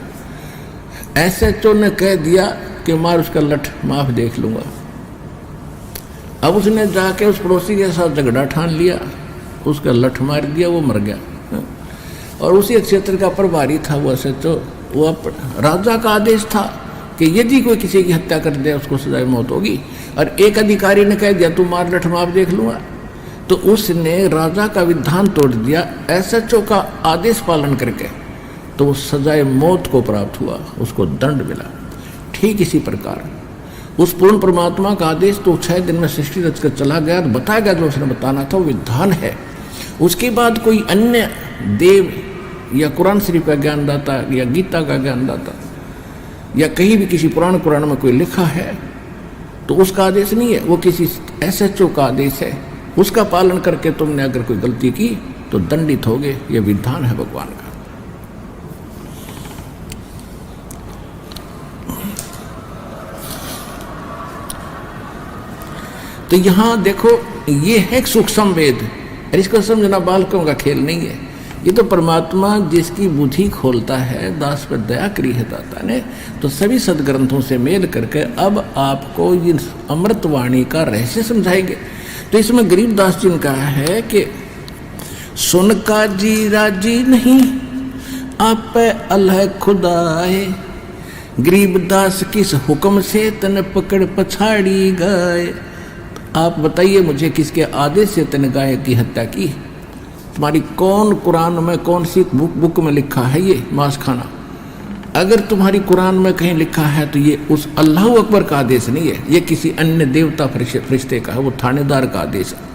SHO ने कह दिया कि मार उसका लठ, माफ देख लूंगा। अब उसने जाके उस पड़ोसी के साथ झगड़ा ठान लिया, उसका लठ मार दिया, वो मर गया। और उसी क्षेत्र का प्रभारी था वो SHO। वो राजा का आदेश था कि यदि कोई किसी की हत्या कर दे उसको सजाए मौत होगी, और एक अधिकारी ने कह दिया तू मार, लठ मार देख लूंगा। तो उसने राजा का विधान तोड़ दिया, SHO का आदेश पालन करके, तो वो सजाए मौत को प्राप्त हुआ, उसको दंड मिला। ठीक इसी प्रकार उस पूर्ण परमात्मा का आदेश तो 6 दिन में सृष्टि रच कर चला गया, तो बताया गया जो उसने बताना था वो विधान है। उसके बाद कोई अन्य देव या कुरान शरीफ का ज्ञान दाता या गीता का ज्ञान दाता या कहीं भी किसी पुराण में कोई लिखा है तो उसका आदेश नहीं है, वो किसी SHO का आदेश है। उसका पालन करके तुमने अगर कोई गलती की तो दंडित होगे, ये विधान है भगवान का। तो यहां देखो ये है सूक्ष्म वेद, इसको समझना बालकों का खेल नहीं है। ये तो परमात्मा जिसकी बुद्धि खोलता है, दास पर दया करी है दाता ने, तो सभी सदग्रंथों से मेल करके अब आपको ये अमृतवाणी का रहस्य समझाएंगे। तो इसमें गरीबदास जी ने कहा है कि सुन का जी राजी नहीं आप अल्लाह खुदाए, गरीबदास किस हुक्म से तन पकड़ पछाड़ी गए। आप बताइए मुझे किसके आदेश से तन गाय की हत्या की? तुम्हारी कौन कुरान में कौन सी बुक में लिखा है ये मांस खाना? अगर तुम्हारी कुरान में कहीं लिखा है तो ये उस अल्लाह अकबर का आदेश नहीं है, ये किसी अन्य देवता फरिश्ते का है, वो थानेदार का आदेश है।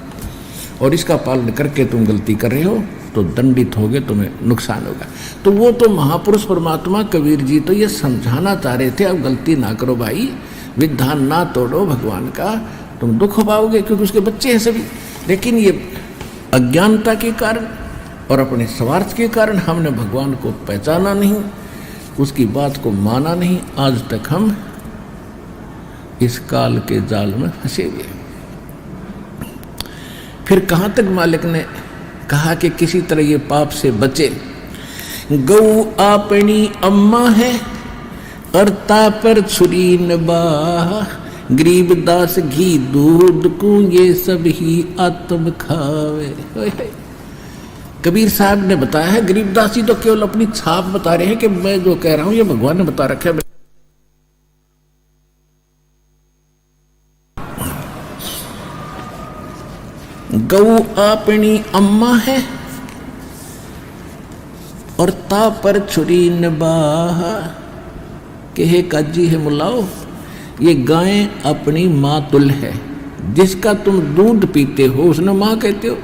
और इसका पालन करके तुम गलती कर रहे हो तो दंडित होगे, तुम्हें नुकसान होगा। तो वो तो महापुरुष परमात्मा कबीर जी तो ये समझाना चाह रहे थे, अब गलती ना करो भाई, विधान ना तोड़ो भगवान का, तुम दुख पाओगे, क्योंकि उसके बच्चे हैं सभी। लेकिन ये अज्ञानता के कारण और अपने स्वार्थ के कारण हमने भगवान को पहचाना नहीं, उसकी बात को माना नहीं। आज तक हम इस काल के जाल में फंसे हुए। फिर कहाँ तक मालिक ने कहा कि किसी तरह ये पाप से बचे। गौ अपनी अम्मा है अर्ता पर छुरी नबाह, गरीबदास घी दूध को ये सब ही आत्म खावे। कबीर साहब ने बताया है, गरीबदास जी तो केवल अपनी छाप बता रहे हैं कि मैं जो कह रहा हूं ये भगवान ने बता रखा है। गौ अपनी अम्मा है और ता पर छुरी नबाह, के हे काजी है मुलाओ, ये गायें अपनी माँ तुल्य है। जिसका तुम दूध पीते हो उसने माँ कहते हो,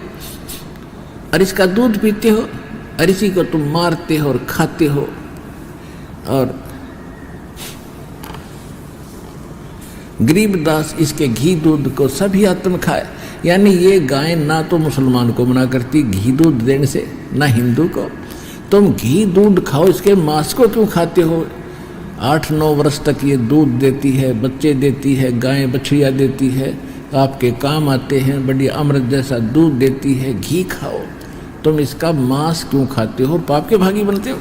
और इसका दूध पीते हो, और इसी को तुम मारते हो और खाते हो। और गरीबदास इसके घी दूध को सभी आत्म खाए। यानी ये गाय ना तो मुसलमान को मना करती घी दूध देने से, ना हिंदू को। तुम घी दूध खाओ, इसके मांस को क्यों खाते हो? 8-9 वर्ष तक ये दूध देती है, बच्चे देती है, गाय बछड़ियाँ देती है, आपके काम आते हैं, बड़ी अमृत जैसा दूध देती है। घी खाओ, तुम इसका मांस क्यों खाते हो? पाप के भागी बनते हो।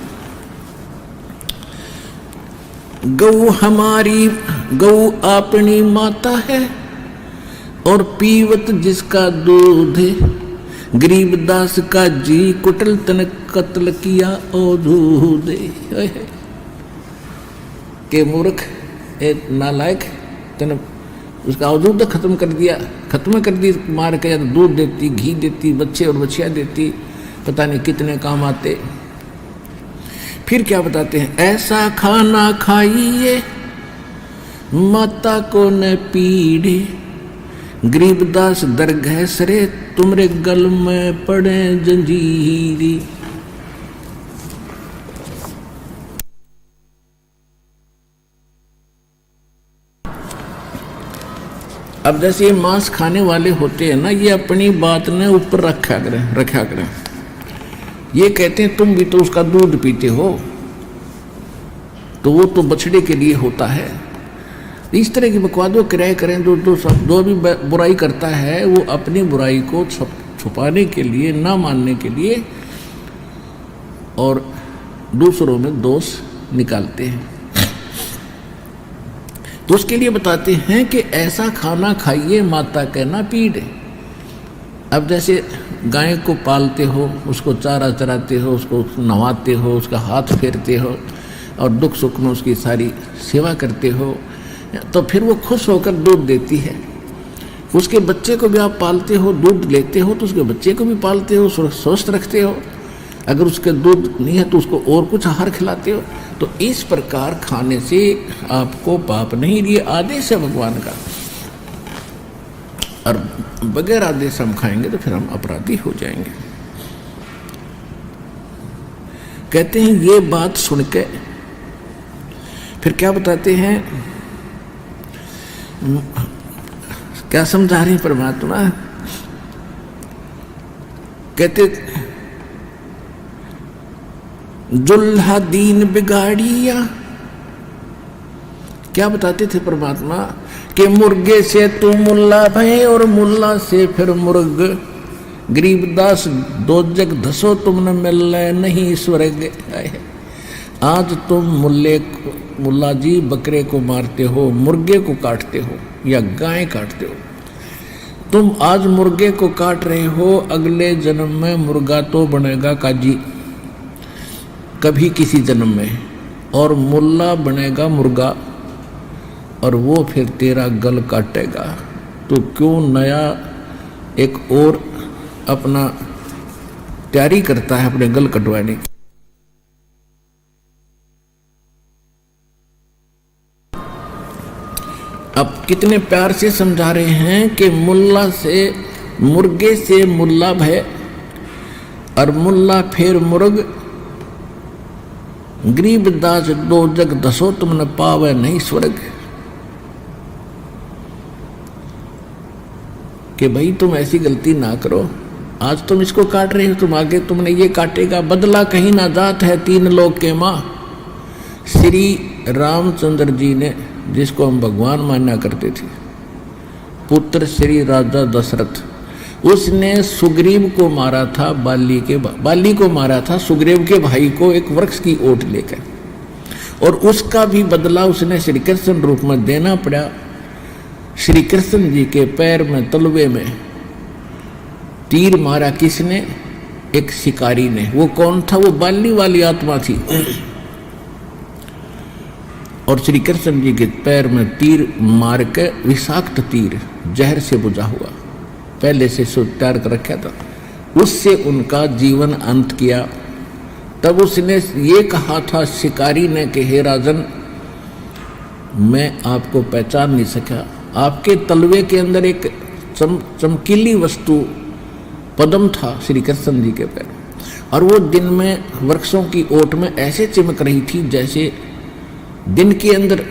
गौ हमारी, गौ अपनी माता है और पीवत जिसका दूध है, गरीबदास का जी कुटल तन कत्ल किया ओ दूध के मूर्ख, एक नालायक, तन उसका अवधूत खत्म कर दिया, खत्म कर दी मार के। दूध देती, घी देती, बच्चे और बच्चियाँ देती, पता नहीं कितने काम आते। फिर क्या बताते हैं, ऐसा खाना खाइए माता को न पीड़े, गरीबदास दरगह सरे तुमरे गल में पड़े जंजीरी। अब जैसे ये मांस खाने वाले होते हैं ना, ये अपनी बात ने ऊपर रखा करें। ये कहते हैं तुम भी तो उसका दूध पीते हो, तो वो तो बछड़े के लिए होता है। इस तरह की बकवादों किराए करें। जो भी बुराई करता है वो अपनी बुराई को छुपाने के लिए, ना मानने के लिए, और दूसरों में दोष निकालते हैं। तो उसके लिए बताते हैं कि ऐसा खाना खाइए माता के ना पीड़े। अब जैसे गाय को पालते हो, उसको चारा चराते हो, उसको नहवाते हो, उसका हाथ फेरते हो और दुख सुख में उसकी सारी सेवा करते हो, तो फिर वो खुश होकर दूध देती है। उसके बच्चे को भी आप पालते हो, दूध लेते हो, तो उसके बच्चे को भी पालते हो, स्वस्थ रखते हो। अगर उसके दूध नहीं है तो उसको और कुछ आहार खिलाते हो। तो इस प्रकार खाने से आपको पाप नहीं, ये आदेश है भगवान का। और बगैर आदेश हम खाएंगे तो फिर हम अपराधी हो जाएंगे। कहते हैं ये बात सुन के फिर क्या बताते हैं, क्या समझा रहे हैं परमात्मा। कहते जुल्हा दीन बिगाड़िया, क्या बताते थे परमात्मा कि मुर्गे से तू मुल्ला भय और मुल्ला से फिर मुर्ग, गरीबदास दो जग धसो तुमने मिल नहीं स्वर्ग। आज तुम मुल्ला जी बकरे को मारते हो, मुर्गे को काटते हो या गाय काटते हो। तुम आज मुर्गे को काट रहे हो, अगले जन्म में मुर्गा तो बनेगा काजी कभी किसी जन्म में, और मुल्ला बनेगा मुर्गा और वो फिर तेरा गल काटेगा। तो क्यों नया एक और अपना तैयारी करता है अपने गल कटवाने की। अब कितने प्यार से समझा रहे हैं कि मुल्ला से मुर्गे से मुल्ला भय और मुल्ला फिर मुर्ग, गरीबदास दो जग दसो तुमने पावे नहीं स्वर्ग। कि भाई तुम ऐसी गलती ना करो, आज तुम इसको काट रहे हो, तुम आगे तुमने ये काटेगा, बदला कहीं ना जात है तीन लोग के माँ। श्री रामचंद्र जी ने, जिसको हम भगवान माना करते थे, पुत्र श्री राजा दशरथ, उसने सुग्रीव को मारा था, बाली को मारा था सुग्रीव के भाई को एक वृक्ष की ओट लेकर, और उसका भी बदला उसने श्री कृष्ण रूप में देना पड़ा। श्री कृष्ण जी के पैर में तलवे में तीर मारा किसने? एक शिकारी ने। वो कौन था? वो बाली वाली आत्मा थी। और श्री कृष्ण जी के पैर में तीर मार के, विषाक्त तीर जहर से बुझा हुआ, पहले से तैयार कर रखा था, उससे उनका जीवन अंत किया। तब उसने ये कहा था शिकारी ने कि हे राजन, मैं आपको पहचान नहीं सका, आपके तलवे के अंदर एक चमकीली वस्तु पद्म था श्री कृष्ण जी के पैर, और वो दिन में वृक्षों की ओट में ऐसे चिमक रही थी जैसे दिन के अंदर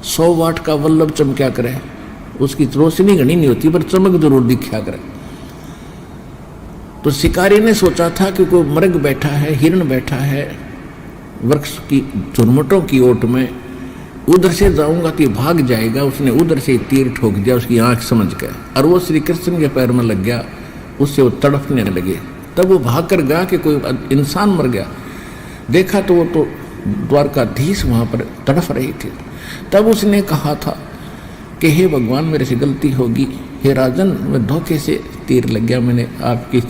100 वाट का बल्ब चमका करे। उसकी रोशनी घनी नहीं होती पर चमक जरूर दिखा करे। तो शिकारी ने सोचा था कि कोई मृग बैठा है, हिरण बैठा है वृक्ष की झुरमुटों की ओट में, उधर से जाऊंगा तो भाग जाएगा। उसने उधर से तीर ठोक दिया उसकी आंख समझ कर, और वो श्री कृष्ण के पैर में लग गया, उससे वो तड़पने लगे। तब वो भाग कर गया कि कोई इंसान मर गया, देखा तो वो तो द्वारकाधीश वहां पर तड़प रही थी। तब उसने कहा था कि हे भगवान, मेरे से गलती होगी, हे राजन, मैं धोखे से तीर लग गया, मैंने आपकी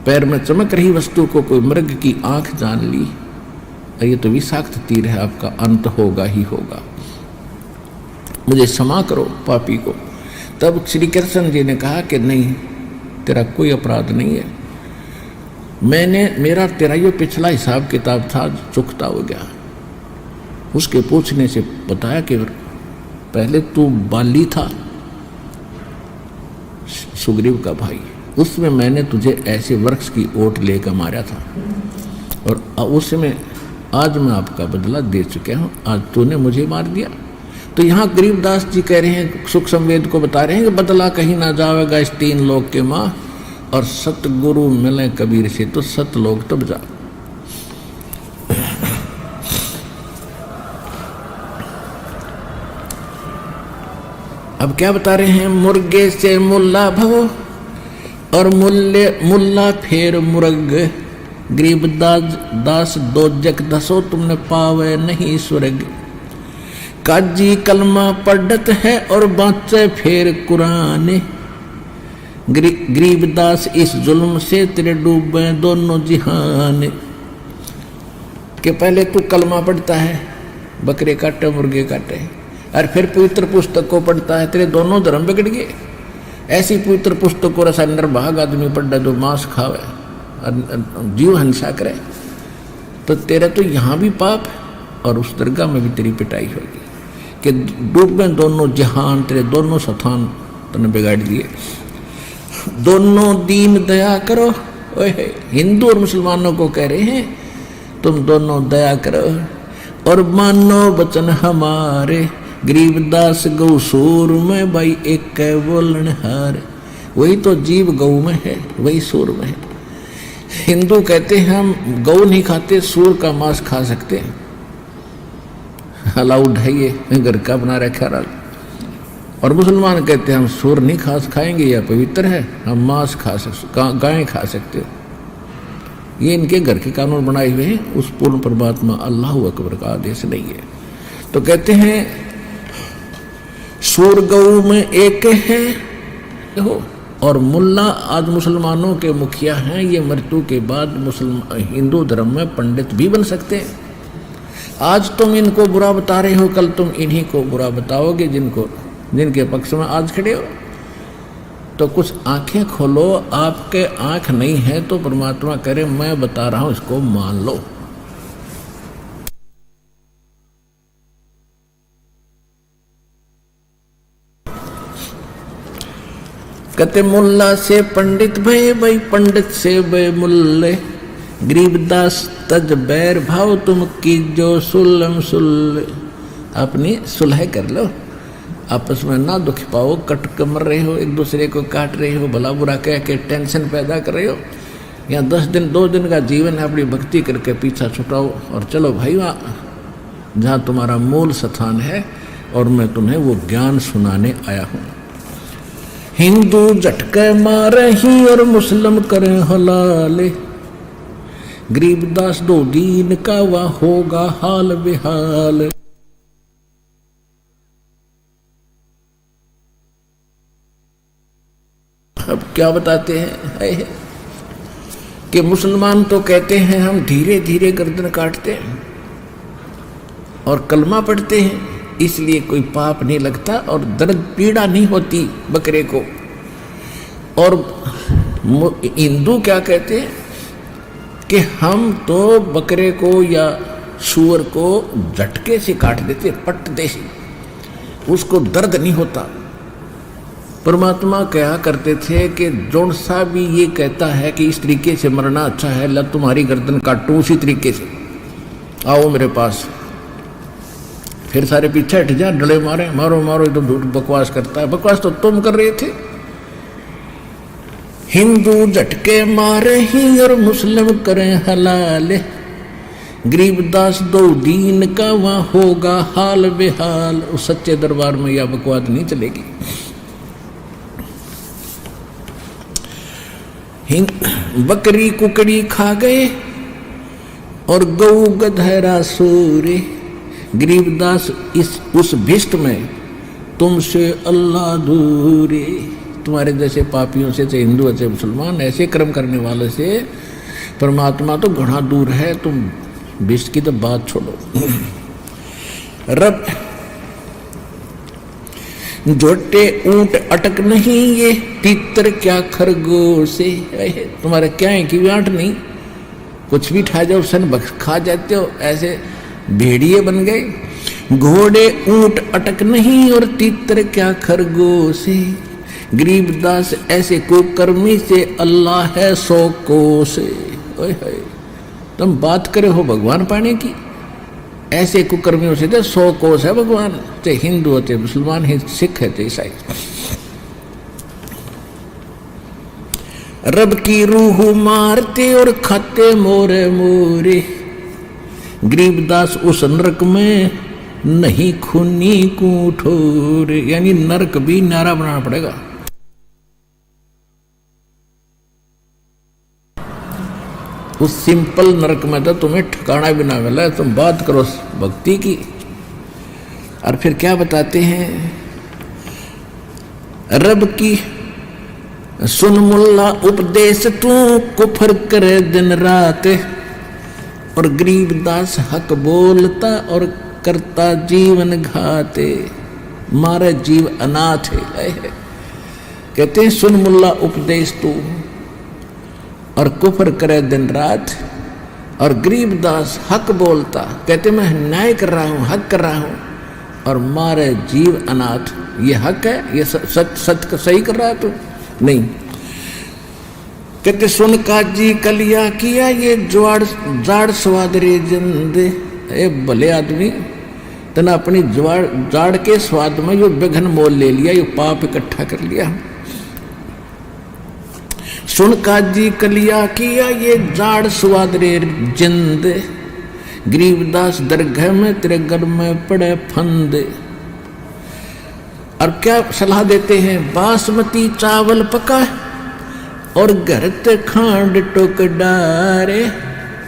पैर में चमक रही वस्तु को कोई मृग की आंख जान ली, और ये तो विषाक्त तीर है, आपका अंत होगा ही होगा, मुझे क्षमा करो पापी को। तब श्री कृष्ण जी ने कहा कि नहीं, तेरा कोई अपराध नहीं है, मेरा तेरा ये पिछला हिसाब किताब था चुकता हो गया। उसके पूछने से बताया कि पहले तू बाली था, सुग्रीव का भाई, उसमें मैंने तुझे ऐसे वृक्ष की ओट लेकर मारा था, और उसमें आज मैं आपका बदला दे चुका हूं, आज तूने मुझे मार दिया। तो यहाँ गरीबदास जी कह रहे हैं, सुख संवेद को बता रहे हैं कि बदला कहीं ना जाएगा इस तीन लोग के माँ, और सतगुरु मिले कबीर से तो सत लोग तब जा। अब क्या बता रहे हैं? मुर्गे से मुल्ला भव और मुल्ला फेर मुर्ग, गरीबदास दो जग दसो तुमने पावे नहीं स्वर्ग। काजी कलमा पढ़त है और बाँचे फेर कुरान, गरीबदास इस जुल्म से तेरे डूबे दोनों जिहान। के पहले तू कलमा पढ़ता है, बकरे काटे मुर्गे काटे, और फिर पवित्र पुस्तक को पढ़ता है, तेरे दोनों धर्म बिगड़ गए। ऐसी पवित्र पुस्तक को रसा निर्भाग आदमी पढ़ा जो मांस खावे और जीव हिंसा करे, तो तेरा तो यहाँ भी पाप और उस दरगाह में भी तेरी पिटाई होगी कि डूबे दोनों जहान, तेरे दोनों स्थान तूने बिगाड़ दिए। दोनों दीन दया करो। ओए हिंदू और मुसलमानों को कह रहे हैं तुम दोनों दया करो और मानो वचन हमारे। गरीबदास गौ सूर में भाई एक कै बोलन हार। वही तो जीव गौ में है, वही सूर में है। हिंदू कहते हैं हम गौ नहीं खाते, सूर का मांस खा सकते हैं, अलाउड है, ये घर का बना रखा है। और मुसलमान कहते हैं हम सूर नहीं खाएंगे, यह पवित्र है, हम मांस खा सकते, गाय खा सकते। ये इनके घर के कानून बनाए हुए हैं, उस पूर्ण परमात्मा अल्लाह अकबर का आदेश नहीं है। तो कहते हैं सूर गौ में एक है। देखो, और मुल्ला आज मुसलमानों के मुखिया हैं, ये मृत्यु के बाद हिंदू धर्म में पंडित भी बन सकते हैं। आज तुम इनको बुरा बता रहे हो, कल तुम इन्हीं को बुरा बताओगे जिनके पक्ष में आज खड़े हो। तो कुछ आंखें खोलो, आपके आंख नहीं है तो परमात्मा करे मैं बता रहा हूं, इसको मान लो। कहते मुल्ला से पंडित भय, भाई पंडित से भय मुल्ले। गरीबदास तज बैर भाव तुम की जो सुलम सुल। अपनी सुलह कर लो, आपस में ना दुख पाओ। कट के मर रहे हो, एक दूसरे को काट रहे हो, भला बुरा कह के टेंशन पैदा कर रहे हो। या 10 दिन 2 दिन का जीवन है, अपनी भक्ति करके पीछा छुटाओ और चलो भाई वहाँ जहाँ तुम्हारा मूल स्थान है, और मैं तुम्हें वो ज्ञान सुनाने आया हूँ। हिंदू झटके मारे ही और मुस्लिम करे हलाले। गरीबदास 2 दीन का वह होगा हाल बेहाल। अब क्या बताते हैं कि मुसलमान तो कहते हैं हम धीरे धीरे गर्दन काटते हैं और कलमा पढ़ते हैं, इसलिए कोई पाप नहीं लगता और दर्द पीड़ा नहीं होती बकरे को। और हिंदू क्या कहते हैं कि हम तो बकरे को या सूअर को झटके से काट देते, पट देते, उसको दर्द नहीं होता। परमात्मा कहा करते थे कि जोन सा भी ये कहता है कि इस तरीके से मरना अच्छा है, ला तुम्हारी गर्दन काटूं उसी तरीके से, आओ मेरे पास। फिर सारे पीछे हट जा, डले मारे, मारो मारो, एकदम झूठ बकवास करता है। बकवास तो तुम कर रहे थे। हिंदू झटके मारे ही और मुस्लिम करें हलाल। गरीबदास 2 दीन का वहां होगा हाल बेहाल। उस सच्चे दरबार में यह बकवास नहीं चलेगी। बकरी कुकड़ी खा गए और गऊ गधेरा सूरे। गरीबदास उस भिष्ट में तुमसे अल्लाह दूरे। तुम्हारे जैसे पापियों से, चाहे हिंदू चाहे मुसलमान, ऐसे कर्म करने वाले से परमात्मा तो घना दूर है। तुम भिष्ट की तो बात छोड़ो। रब जोटे ऊंट अटक नहीं, ये तीतर क्या खरगोश से। तुम्हारे क्या है कि आंट नहीं, कुछ भी ठा जाओ सन खा जाते हो, ऐसे भेड़िए बन गए। घोड़े ऊंट अटक नहीं और तीतर क्या खरगोश से। गरीबदास ऐसे कुकर्मी से अल्लाह है 100 कोस। तुम बात करे हो भगवान पाने की, ऐसे कुकर्मियों से तो 100 कोस है भगवान। चाहे हिंदू होते, मुसलमान है, सिख है, ईसाई। रब की रूह मारते और खाते मोरे मोरे। गरीबदास उस नरक में नहीं खूनी कूठोरे, यानी नरक भी नारा बनाना पड़ेगा। उस सिंपल नरक में तो तुम्हें ठिकाना भी ना मिला। तुम बात करो भक्ति की। और फिर क्या बताते हैं, रब की सुन मुल्ला उपदेश तू कुफर करे दिन रात। और गरीबदास हक बोलता और करता जीवन घाते। मारे जीव अनाथ है। कहते हैं सुन मुल्ला उपदेश तू और कुफर करे दिन रात। और गरीबदास हक बोलता, कहते मैं न्याय कर रहा हूँ, हक कर रहा हूँ, और मारे जीव अनाथ। ये हक है, ये सत्य सही कर रहा है तो नहीं। कहते सुन काजी कलिया किया ये जाड़ स्वाद रे जिंदे। ए भले आदमी, तना अपनी जाड़ के स्वाद में यो बेघन मोल ले लिया, यो पाप इकट्ठा कर लिया। सुन काजी कलिया किया ये जाड़ स्वाद रे जिंदे। गरीबदास दरगाह में तेरे घर में पड़े फंदे। और क्या सलाह देते हैं, बासमती चावल पका और घर ते खांड टोक डारे।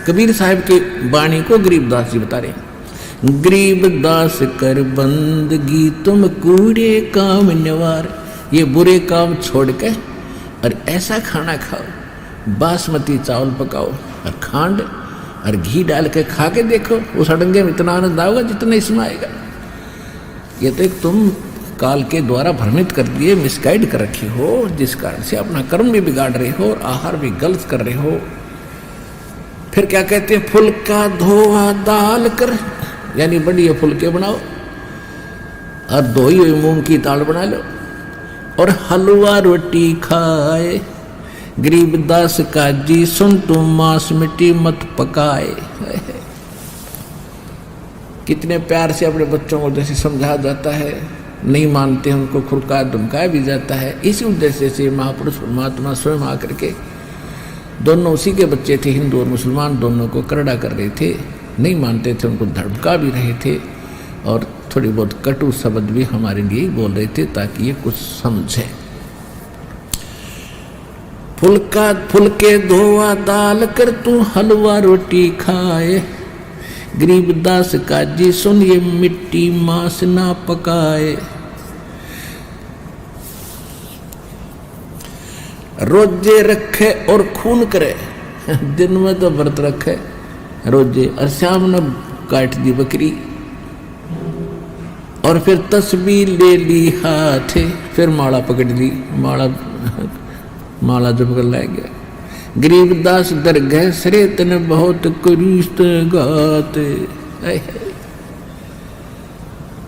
कबीर साहब की वाणी को गरीबदास जी बता रहे। गरीबदास कर बंदगी तुम कूड़े काम निवार। ये बुरे काम छोड़ के और ऐसा खाना खाओ, बासमती चावल पकाओ और खांड और घी डाल के खा के देखो, उस अड़ंगे में इतना आनंद आएगा जितना इसमें आएगा। ये तो तुम काल के द्वारा भ्रमित कर दिए, मिसगाइड कर रखे हो, जिस कारण से अपना कर्म भी बिगाड़ रहे हो और आहार भी गलत कर रहे हो। फिर क्या कहते हैं, फुल्का धोआ दाल कर, यानी बढ़िया फुलके बनाओ और धोई हुई मूंग की दाल बना लो और हलवा रोटी खाए। गरीबदास काजी सुन तुम मांस मिट्टी मत पकाए। कितने प्यार से अपने बच्चों को जैसे समझाया जाता है, नहीं मानते उनको खुरका धमकाया भी जाता है। इसी उद्देश्य से महापुरुष परमात्मा स्वयं आकर के, दोनों उसी के बच्चे थे, हिंदू और मुसलमान दोनों को करड़ा कर रहे थे, नहीं मानते थे, उनको धमका भी रहे थे और थोड़ी बहुत कटु शब्द भी हमारे लिए बोल रहे थे ताकि ये कुछ समझे। फुलके धोआ दाल कर तू हलवा रोटी खाए। गरीबदास काजी सुन ये मिट्टी मांस ना पकाए। रोजे रखे और खून करे। दिन में तो व्रत रखे रोजे और शाम न काट दी बकरी और फिर तस्बीह ले ली हाथे, फिर माला पकड़ ली, माला जब कर ला गया। गरीबदास दरगाह सरे तन बहुत कुरिश्त गाते।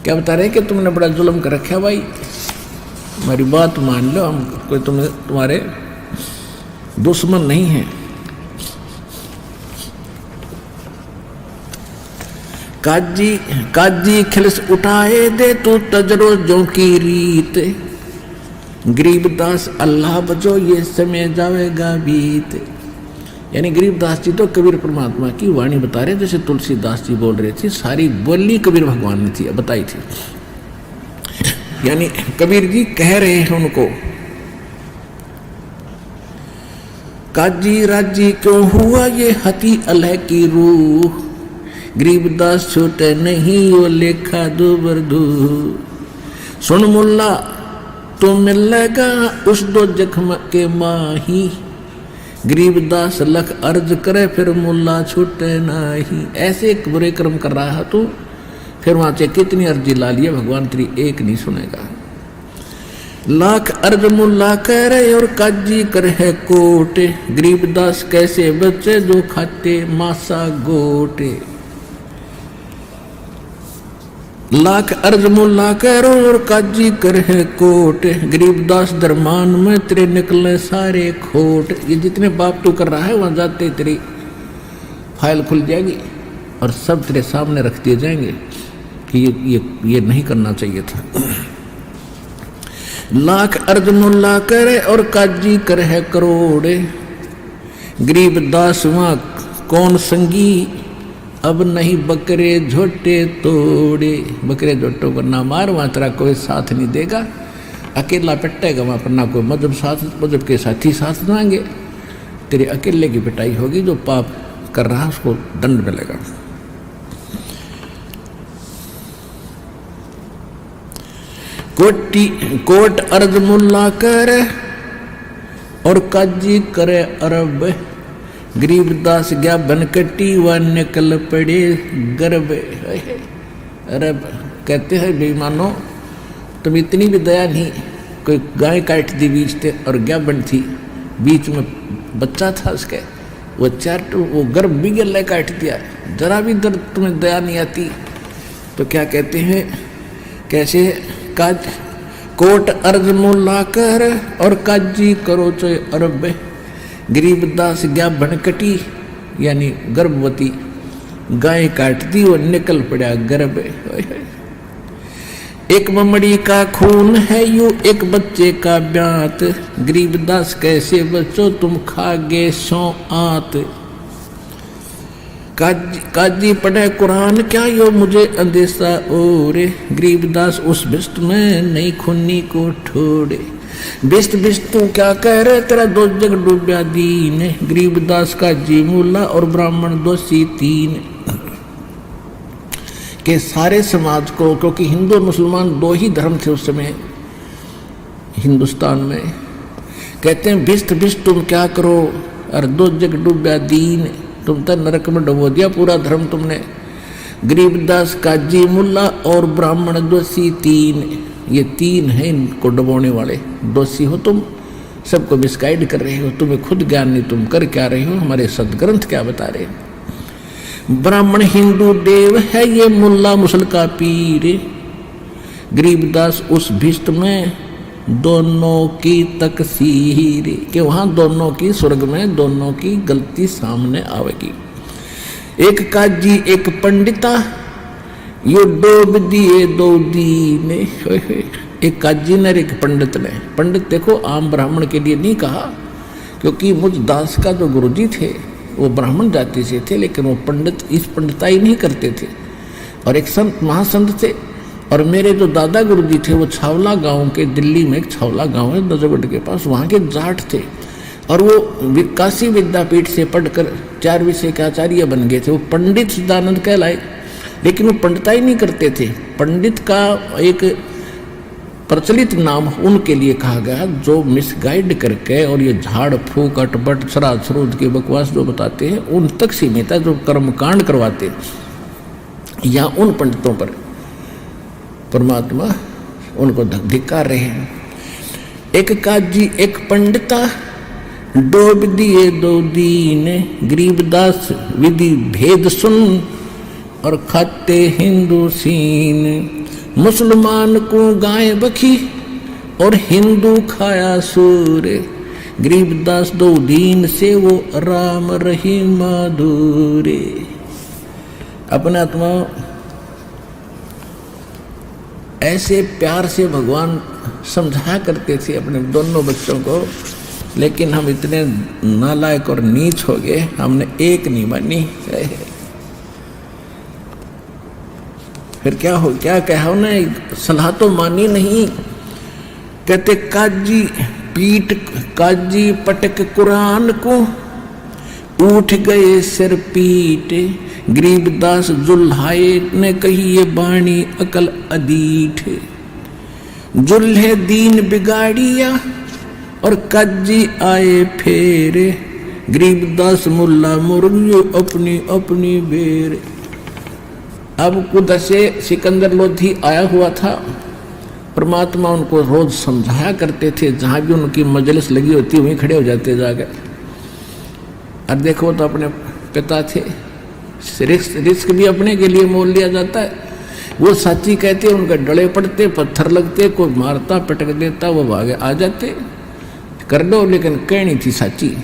क्या बता रहे कि तुमने बड़ा जुल्म कर रखा भाई, हमारी बात मान लो, हम कोई तुम्हारे दुश्मन नहीं है। काजी खिलस उठाए दे तू तजरो जो की रीत। गरीबदास अल्लाह बचो ये समय जावेगा बीत। यानी गरीबदास जी तो कबीर परमात्मा की वाणी बता रहे, जैसे तुलसीदास जी बोल रहे थे, सारी बोली कबीर भगवान ने थी बताई थी। यानी कबीर जी कह रहे हैं उनको, काजी राजी क्यों हुआ ये हती अलह की रूह। गरीबदास छोटे नहीं वो लेखा दो बरदू। सुन मुल्ला तो मिलेगा उस दो जख्म के माही। गरीबदास लख अर्ज करे फिर मुल्ला छूटे नाही। ऐसे एक बुरे कर्म कर रहा है तू, फिर वहां से कितनी अर्जी ला लिया, भगवान तेरी एक नहीं सुनेगा। लाख अर्ज मुल्ला करे और काजी करे कोटे। गरीबदास कैसे बच्चे जो खाते मासा गोटे। लाख अर्ज मुल्ला करो और काजी करे कोट। गरीबदास दरमान में तेरे निकले सारे खोट। ये जितने पाप तू कर रहा है वहां जाते तेरी फाइल खुल जाएगी और सब तेरे सामने रख दिए जाएंगे कि ये नहीं करना चाहिए था। लाख अर्ज मुल्ला करे और काजी करे करोड़े। गरीबदास वहां कौन संगी अब नहीं बकरे झोटे तोड़े। बकरे झोटों को ना मार, वहां तेरा कोई साथ नहीं देगा, अकेला पिटेगा वहां पर, ना कोई मजहब के साथी साथ देंगे, तेरे अकेले की पिटाई होगी। जो पाप कर रहा उसको दंड मिलेगा। कोट अर्ज मुल्ला करे और काजी करे अरब। गरीबदास गया बनकटी व निकल पड़े गर्भ। अरब कहते हैं बेईमानो, तुम इतनी भी दया नहीं, कोई गाय काट दी बीच थे और क्या बन थी, बीच में बच्चा था उसके, वो वो गर्भ भी गले काट दिया, जरा भी दर्द तुम्हें दया नहीं आती। तो क्या कहते हैं, कैसे काज कोट अर्ज मुल्ला कर और काजी करो चो अरब। गरीबदास गया भनकटी यानी गर्भवती, गाय काट दी और निकल पड़ा गर्भ। एक ममड़ी का खून है यू एक बच्चे का ब्यात, गरीबदास कैसे बच्चों तुम खागे सो आत। काजी पढ़े कुरान क्या यो मुझे अंदेशा ओरे, गरीबदास उस बिस्ट में नहीं खूनी को ठोड़े। बिस्ट बिस्ट तू क्या कह रहे तेरा दो जग डूबया दीन, गरीबदास का जी मुल्ला और ब्राह्मण दोषी तीन। के सारे समाज को, क्योंकि हिंदू और मुसलमान दो ही धर्म थे उस समय हिंदुस्तान में, कहते हैं बिस्ट बिस्ट तुम क्या करो और दो जग डूबया दीन, तुम तो नरक में डुबो दिया पूरा धर्म तुमने। गरीबदास काजी मुल्ला और ब्राह्मण दोषी तीन, ये तीन हैं इनको डुबोने वाले। दोषी हो तुम, सबको मिसगाइड कर रहे हो, तुम्हें खुद ज्ञान नहीं, तुम कर क्या रहे हो, हमारे सदग्रंथ क्या बता रहे हैं। ब्राह्मण हिंदू देव है ये मुल्ला मुसल का पीर, गरीबदास उस भिष्ट में दोनों की तकसीर, कि वहां दोनों की स्वर्ग में दोनों की गलती सामने आवेगी। एक काजी एक पंडिता यो डूब दिए दो दीन। एक काजी ने एक पंडित ने, पंडित देखो आम ब्राह्मण के लिए नहीं कहा, क्योंकि मुझ दास का जो गुरुजी थे वो ब्राह्मण जाति से थे, लेकिन वो पंडित इस पंडिताई नहीं करते थे और एक संत महासंत थे। और मेरे जो दादा गुरुजी थे वो छावला गांव के, दिल्ली में एक छावला गांव है नजरगढ़ के पास, वहाँ के जाट थे और वो काशी विद्यापीठ से पढ़कर 4 विषय के आचार्य बन गए थे। वो पंडित सदानंद कहलाए, लेकिन वो पंडिताई नहीं करते थे। पंडित का एक प्रचलित नाम उनके लिए कहा गया जो मिसगाइड करके और ये झाड़ फूक अटपट श्राद्ध श्रुद्ध की बकवास जो बताते हैं उन तक सीमित है, जो कर्मकांड करवाते या उन पंडितों पर परमात्मा उनको धिक्कार रहे हैं। एक काजी एक पंडिता डूब दिए दो दीन, गरीबदास विधि भेद सुन और खाते हिंदू सीन। मुसलमान को गाय बखी और हिंदू खाया सूर, गरीबदास दो दीन से वो राम रही माधुरे। अपने आत्मा ऐसे प्यार से भगवान समझाया करते थे अपने दोनों बच्चों को, लेकिन हम इतने नालायक और नीच हो गए, हमने एक नहीं मानी। फिर क्या कहा उन्हें, सलाह तो मानी नहीं। कहते काजी पटक कुरान को उठ गए सिर पीट, गरीबदास जुल्हाए ने कही ये बाणी अकल अदीठ। जुल्हे दीन बिगाड़िया और काजी आए फेरे, गरीबदास मुल्ला मुर्गियो अपनी अपनी बेर। अब कुछ से सिकंदर लोधी आया हुआ था, परमात्मा उनको रोज समझाया करते थे, जहां भी उनकी मजलिस लगी होती वहीं खड़े हो जाते जाकर। और देखो तो अपने पिता थे, रिस्क भी अपने के लिए मोल लिया जाता है। वो साची कहते उनके डले पड़ते, पत्थर लगते, कोई मारता पटक देता, वो भागे आ जाते, कर दो, लेकिन कहनी थी साची।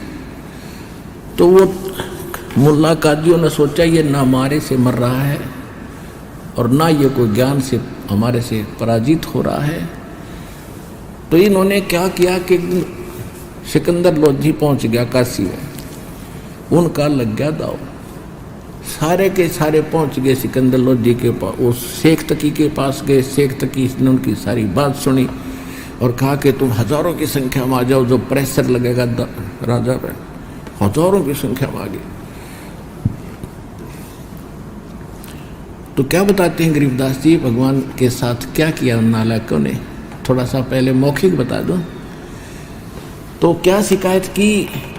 तो वो मुल्ला काजियों ने सोचा ये ना मारे से मर रहा है और ना ये कोई ज्ञान से हमारे से पराजित हो रहा है। तो इन्होंने क्या किया कि सिकंदर लोधी पहुंच गया काशी में, उनका लग गया दाव। सारे के सारे पहुंच गए सिकंदर लोधी के पास, वो शेख तकी के पास गए। शेख तकी ने उनकी सारी बात सुनी और कहा कि तुम हजारों की संख्या में आ जाओ, जो प्रेशर लगेगा राजा पे। हजारों की संख्या में आ गई। तो क्या बताते हैं गरीबदास जी भगवान के साथ क्या किया उन नालायकों ने, थोड़ा सा पहले मौखिक बता दो। तो क्या शिकायत की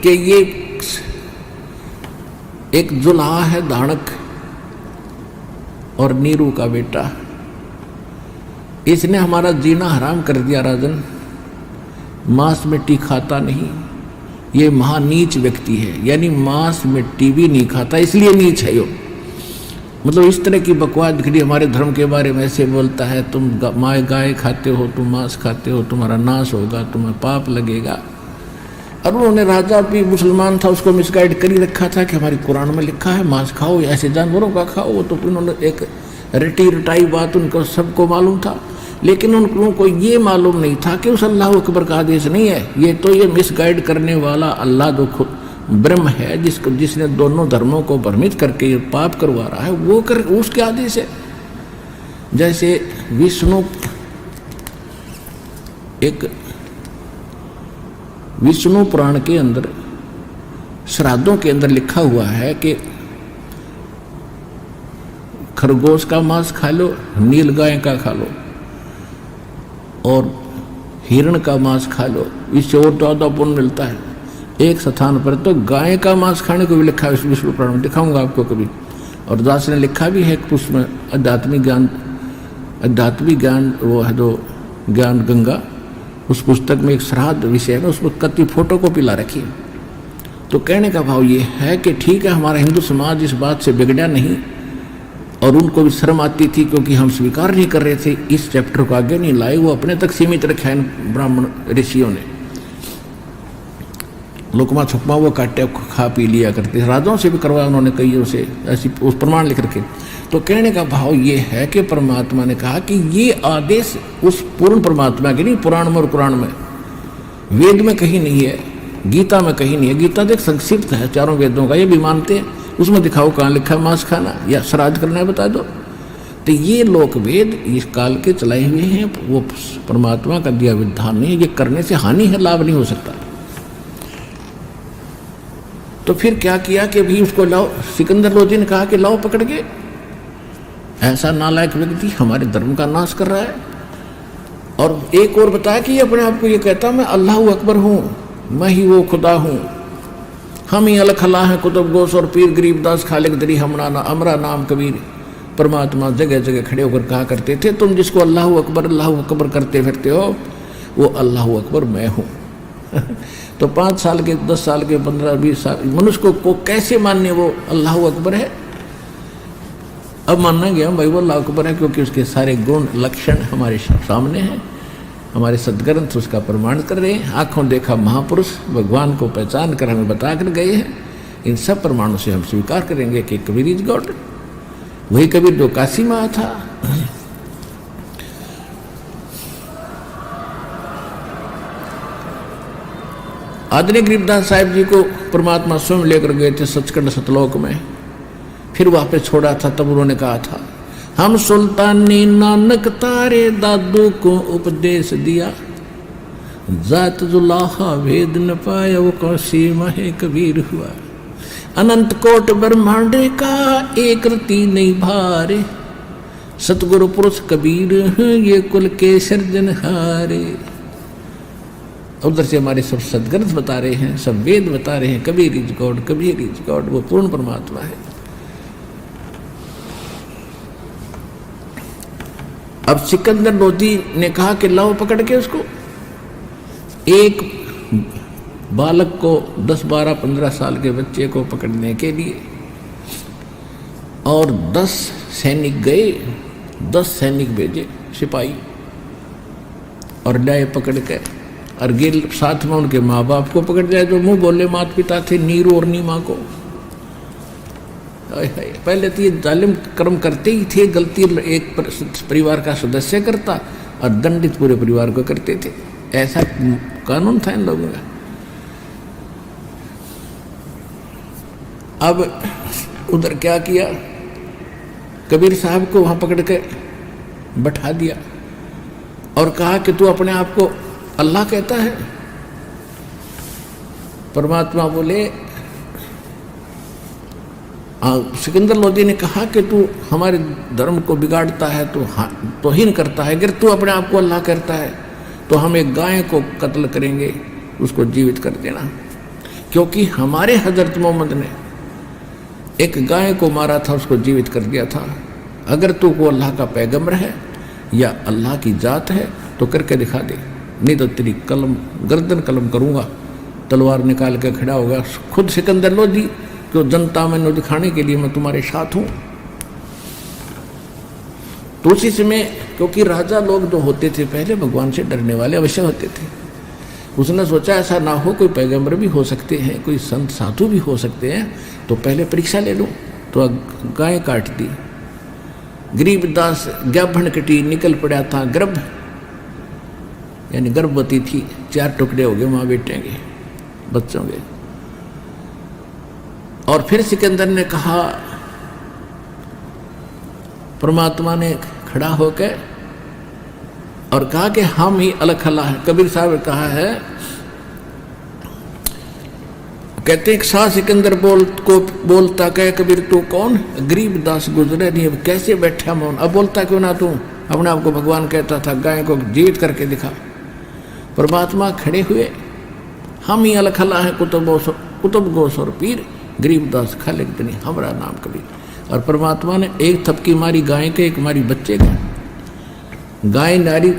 कि ये एक जुल्हा है धाणक और नीरू का बेटा, इसने हमारा जीना हराम कर दिया राजन। मांस मिट्टी खाता नहीं, ये महानीच व्यक्ति है, यानी मांस मिट्टी भी नहीं खाता इसलिए नीच है यो। मतलब इस तरह की बकवास दिखड़ी हमारे धर्म के बारे में ऐसे बोलता है, तुम गाय खाते हो, तुम मांस खाते हो, तुम्हारा नाश होगा, तुम्हें पाप लगेगा। और उन्होंने राजा भी मुसलमान था, उसको मिसगाइड कर ही रखा था कि हमारी कुरान में लिखा है मांस खाओ, ऐसे जानवरों का खाओ। वो तो उन्होंने एक रटी रटाई बात उनको सबको मालूम था, लेकिन उन लोगों को ये मालूम नहीं था कि उस अल्लाह अकबर का आदेश नहीं है, ये तो ये मिसगाइड करने वाला अल्लाह जो खुद ब्रह्म है, जिसने दोनों धर्मों को भ्रमित करके ये पाप करवा रहा है, वो कर उसके आदेश है। जैसे विष्णु पुराण के अंदर श्राद्धों के अंदर लिखा हुआ है कि खरगोश का मांस खा लो, नील गाय का खा लो, और हिरण का मांस खा लो, इससे और ज्यादा पुण्य मिलता है। एक स्थान पर तो गाय का मांस खाने को भी लिखा है, विष्णु पुराण में दिखाऊंगा आपको कभी। और दास ने लिखा भी है उसमें आध्यात्मिक ज्ञान वो है जो ज्ञान गंगा, उस पुस्तक में एक श्राद्ध विषय में उसमें कति फोटो कॉपी ला रखी है। तो कहने का भाव ये है कि ठीक है, हमारा हिंदू समाज इस बात से बिगड़ा नहीं, और उनको भी शर्म आती थी क्योंकि हम स्वीकार नहीं कर रहे थे, इस चैप्टर को आगे नहीं लाए, वो अपने तक सीमित रखा है ब्राह्मण ऋषियों ने। लुकमा छुपमा वो काटे खा पी लिया करते, राजाओं से भी करवाया उन्होंने कईयों से, ऐसी उस प्रमाण लिख रखे। तो कहने का भाव ये है कि परमात्मा ने कहा कि ये आदेश उस पूर्ण परमात्मा के नहीं, पुराण में और कुरान में, वेद में कहीं नहीं है, गीता में कहीं नहीं है। गीता देख संक्षिप्त है चारों वेदों का, ये भी मानते हैं, उसमें दिखाओ कहाँ लिखा है मांस खाना या श्राद्ध करना है, बता दो। तो ये लोक वेद इस काल के चलाए हुए हैं, वो परमात्मा का दिया विधान नहीं है, ये करने से हानि है, लाभ नहीं हो सकता। तो फिर क्या किया कि भी उसको लाओ, सिकंदर लोधी ने कहा कि लाओ पकड़ के, ऐसा नालायक व्यक्ति हमारे धर्म का नाश कर रहा है। और एक और बताया कि ये अपने आप को ये कहता मैं अल्लाह अकबर हूँ, मैं ही वो खुदा हूँ, हम ही अलखला हैं, कुतुब गोस और पीर गरीबदास खालिक दरी हमरा नाम कबीर। परमात्मा जगह जगह खड़े होकर कहा करते थे, तुम जिसको अल्लाह अकबर करते फिरते हो, वो अल्लाह अकबर मैं हूँ। तो 5 साल के, 10 साल के, 15, 20 साल मनुष्य को कैसे मानने वो अल्लाह अकबर है? अब मानना गया भाई वो अल्लाह अकबर है, क्योंकि उसके सारे गुण लक्षण हमारे सामने हैं, हमारे सदग्रंथ उसका प्रमाण कर रहे हैं। आंखों देखा महापुरुष भगवान को पहचान कर हमें बता कर गए हैं। इन सब प्रमाणों से हम स्वीकार करेंगे कि कबीर इज गॉड। वही कबीर जो काशी में आया था। आदरणीय गरीबदास साहिब जी को परमात्मा स्वयं लेकर गए थे सचखंड सतलोक में, फिर वहां पे छोड़ा था, तब उन्होंने कहा था हम सुल्तानी नानक तारे दादू को उपदेश दिया, जात जुलाहा वेद न पाया वो कौशी महे कबीर हुआ, अनंत कोट ब्रह्मांडे का एक रति नहीं भारे, सतगुरु पुरुष कबीर ये कुल के सर्जनहारे। उधर से हमारे सब सदग्रंथ बता रहे हैं, सब वेद बता रहे हैं, Kabir is God, Kabir is God, वो पूर्ण परमात्मा है। अब सिकंदर लोधी ने कहा कि लाओ पकड़ के उसको। एक बालक को 10, 12, 15 साल के बच्चे को पकड़ने के लिए, और 10 सैनिक गए, 10 सैनिक भेजे सिपाही, और लाए पकड़ के, और गिल साथ में उनके माँ बाप को पकड़ जाए, जो मुंह बोले माता पिता थे नीरू और नीमा को। पहले तो ये जालिम कर्म करते ही थे, गलती एक परिवार का सदस्य करता और दंडित पूरे परिवार को करते थे, ऐसा कानून था इन लोगों का। अब उधर क्या किया, कबीर साहब को वहां पकड़ के बैठा दिया और कहा कि तू अपने आप को अल्लाह कहता है। परमात्मा बोले, सिकंदर लोधी ने कहा कि तू हमारे धर्म को बिगाड़ता है, तू तौहीन करता है, अगर तू अपने आप को अल्लाह करता है तो हम एक गाय को कत्ल करेंगे, उसको जीवित कर देना, क्योंकि हमारे हजरत मोहम्मद ने एक गाय को मारा था, उसको जीवित कर दिया था। अगर तू को अल्लाह का पैगंबर है या अल्लाह की जात है तो करके दिखा दे, नहीं तो तेरी कलम गर्दन कलम करूँगा तलवार निकाल के खड़ा हो गया खुद सिकंदर लोधी, तो जनता में दिखाने के लिए मैं तुम्हारे साथ हूं। तो उसी समय क्योंकि राजा लोग जो होते थे पहले भगवान से डरने वाले अवश्य होते थे, उसने सोचा ऐसा ना हो, कोई पैगंबर भी हो सकते हैं, कोई संत साधु भी हो सकते हैं, तो पहले परीक्षा ले लूं। तो गाय काट दी। गरीबदास ग्याभण कटी निकल पड़ा था गर्भ, यानी गर्भवती थी, 4 टुकड़े हो गए माँ बेटे के बच्चों के। और फिर सिकंदर ने कहा, परमात्मा ने खड़ा होकर और कहा कि हम ही अलग खला है। कबीर साहब ने कहा है, कहते एक शाह सिकंदर बोलता कहे कबीर तू कौन, गरीबदास गुजरे नहीं, अब कैसे बैठा मौन, अब बोलता क्यों ना तू, अपने आप को भगवान कहता था, गाय को जीवित करके दिखा। परमात्मा खड़े हुए, हम ही अलग खला है, कुतुब गोस और पीर, गरीबदास खालिक बनी हमारा नाम कबीर। और परमात्मा ने एक थपकी मारी गाय के, एक मारी बच्चे का। गाय नारी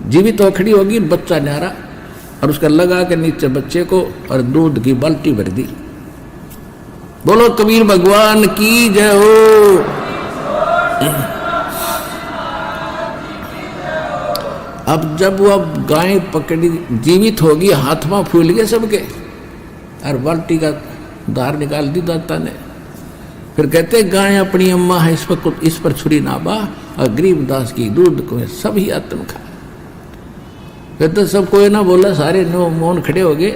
जीवित तो खड़ी होगी, बच्चा न्यारा, और उसका लगा के नीचे बच्चे को और दूध की बाल्टी भर दी। बोलो कबीर भगवान की जय हो। अब जब वो गाय पकड़ी जीवित होगी, हाथ में फूल गए सबके, और बाल्टी का धार निकाल दी दाता ने। फिर कहते गाय अपनी अम्मा है, इस पर छुरी ना बा, और गरीबदास की दूध को सभी आत्म खा। फिर तो सब कोई ना बोला, सारे नो मौन खड़े हो गए,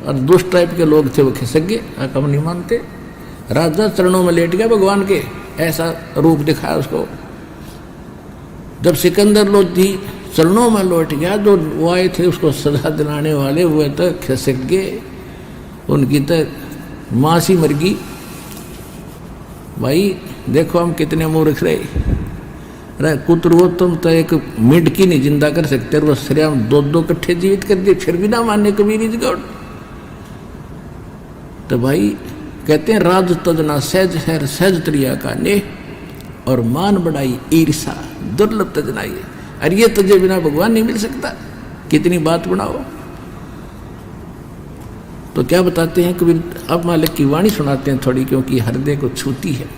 और दुष्ट टाइप के लोग थे वो खिसक गए, कम नहीं मानते। राजा चरणों में लेट गया भगवान के, ऐसा रूप दिखाया उसको। जब सिकंदर लोधी चरणों में लौट गया, जो वो आए थे उसको सजा दिलाने वाले, वो तो खिसक गए, उनकी तो माँ सी मर गई। भाई देखो हम कितने मूर्ख रहे, कुतरो तुम तो एक मिनट की नहीं जिंदा कर सकते, वो श्रेयाम 2-2 कट्ठे जीवित कर दिए, फिर भी ना माने कबीर जी गौड़। तो भाई कहते हैं राज तजना सहज है सहज त्रिया का ने, और मान बढ़ाई ईर्षा दुर्लभ तजनाई। अरे ये तुझे बिना भगवान नहीं मिल सकता, कितनी बात बनाओ। तो क्या बताते हैं कबीर, अब मालिक की वाणी सुनाते हैं थोड़ी, क्योंकि हृदय को छूती है।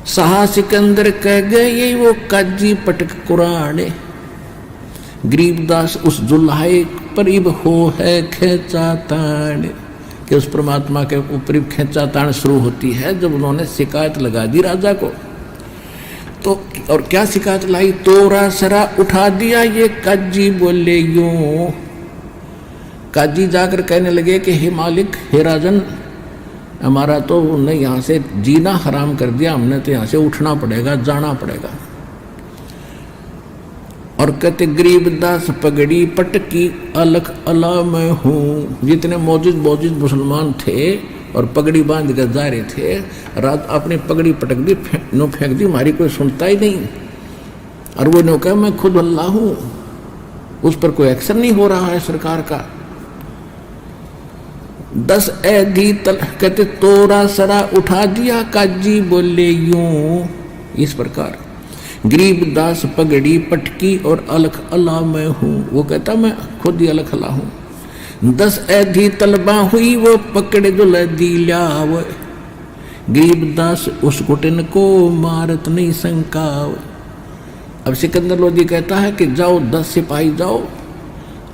शाह सिकंदर कह गए वो काजी पटक कुराने, गरीबदास उस जुल्हाए पर इब हो है खेचा तान। कि उस परमात्मा के ऊपर खेचा तान शुरू होती है जब उन्होंने शिकायत लगा दी राजा को। तो और क्या शिकायत लाई, तोरा सरा उठा दिया ये काजी बोले यूं। काजी जाकर कहने लगे कि हे मालिक, हे राजन, हमारा तो उन्हें यहाँ से जीना हराम कर दिया, हमने तो यहाँ से उठना पड़ेगा, जाना पड़ेगा। और कहते गरीबदास पगड़ी पटकी अलख अला मैं हूँ। जितने मौजूद मुसलमान थे और पगड़ी बांध कर जा रहे थे, रात अपनी पगड़ी पटक दी, नो फेंक दी, हमारी कोई सुनता ही नहीं। और वो नो कहा मैं खुद अल्लाह हूँ, उस पर कोई एक्शन नहीं हो रहा है सरकार का। 10 ऐधी तल कहते तोरा सरा उठा दिया काजी बोले यूं। इस प्रकार गरीबदास पगड़ी पटकी और अलख अला मैं हूँ, वो कहता मैं खुद ही अलख अला हूँ। 10 ऐधी तलबा हुई वो पकड़े जो लदी ल्याव। गरीबदास उस घुटन को मारत नहीं संकाव। अब सिकंदर लोधी कहता है कि जाओ 10 सिपाही जाओ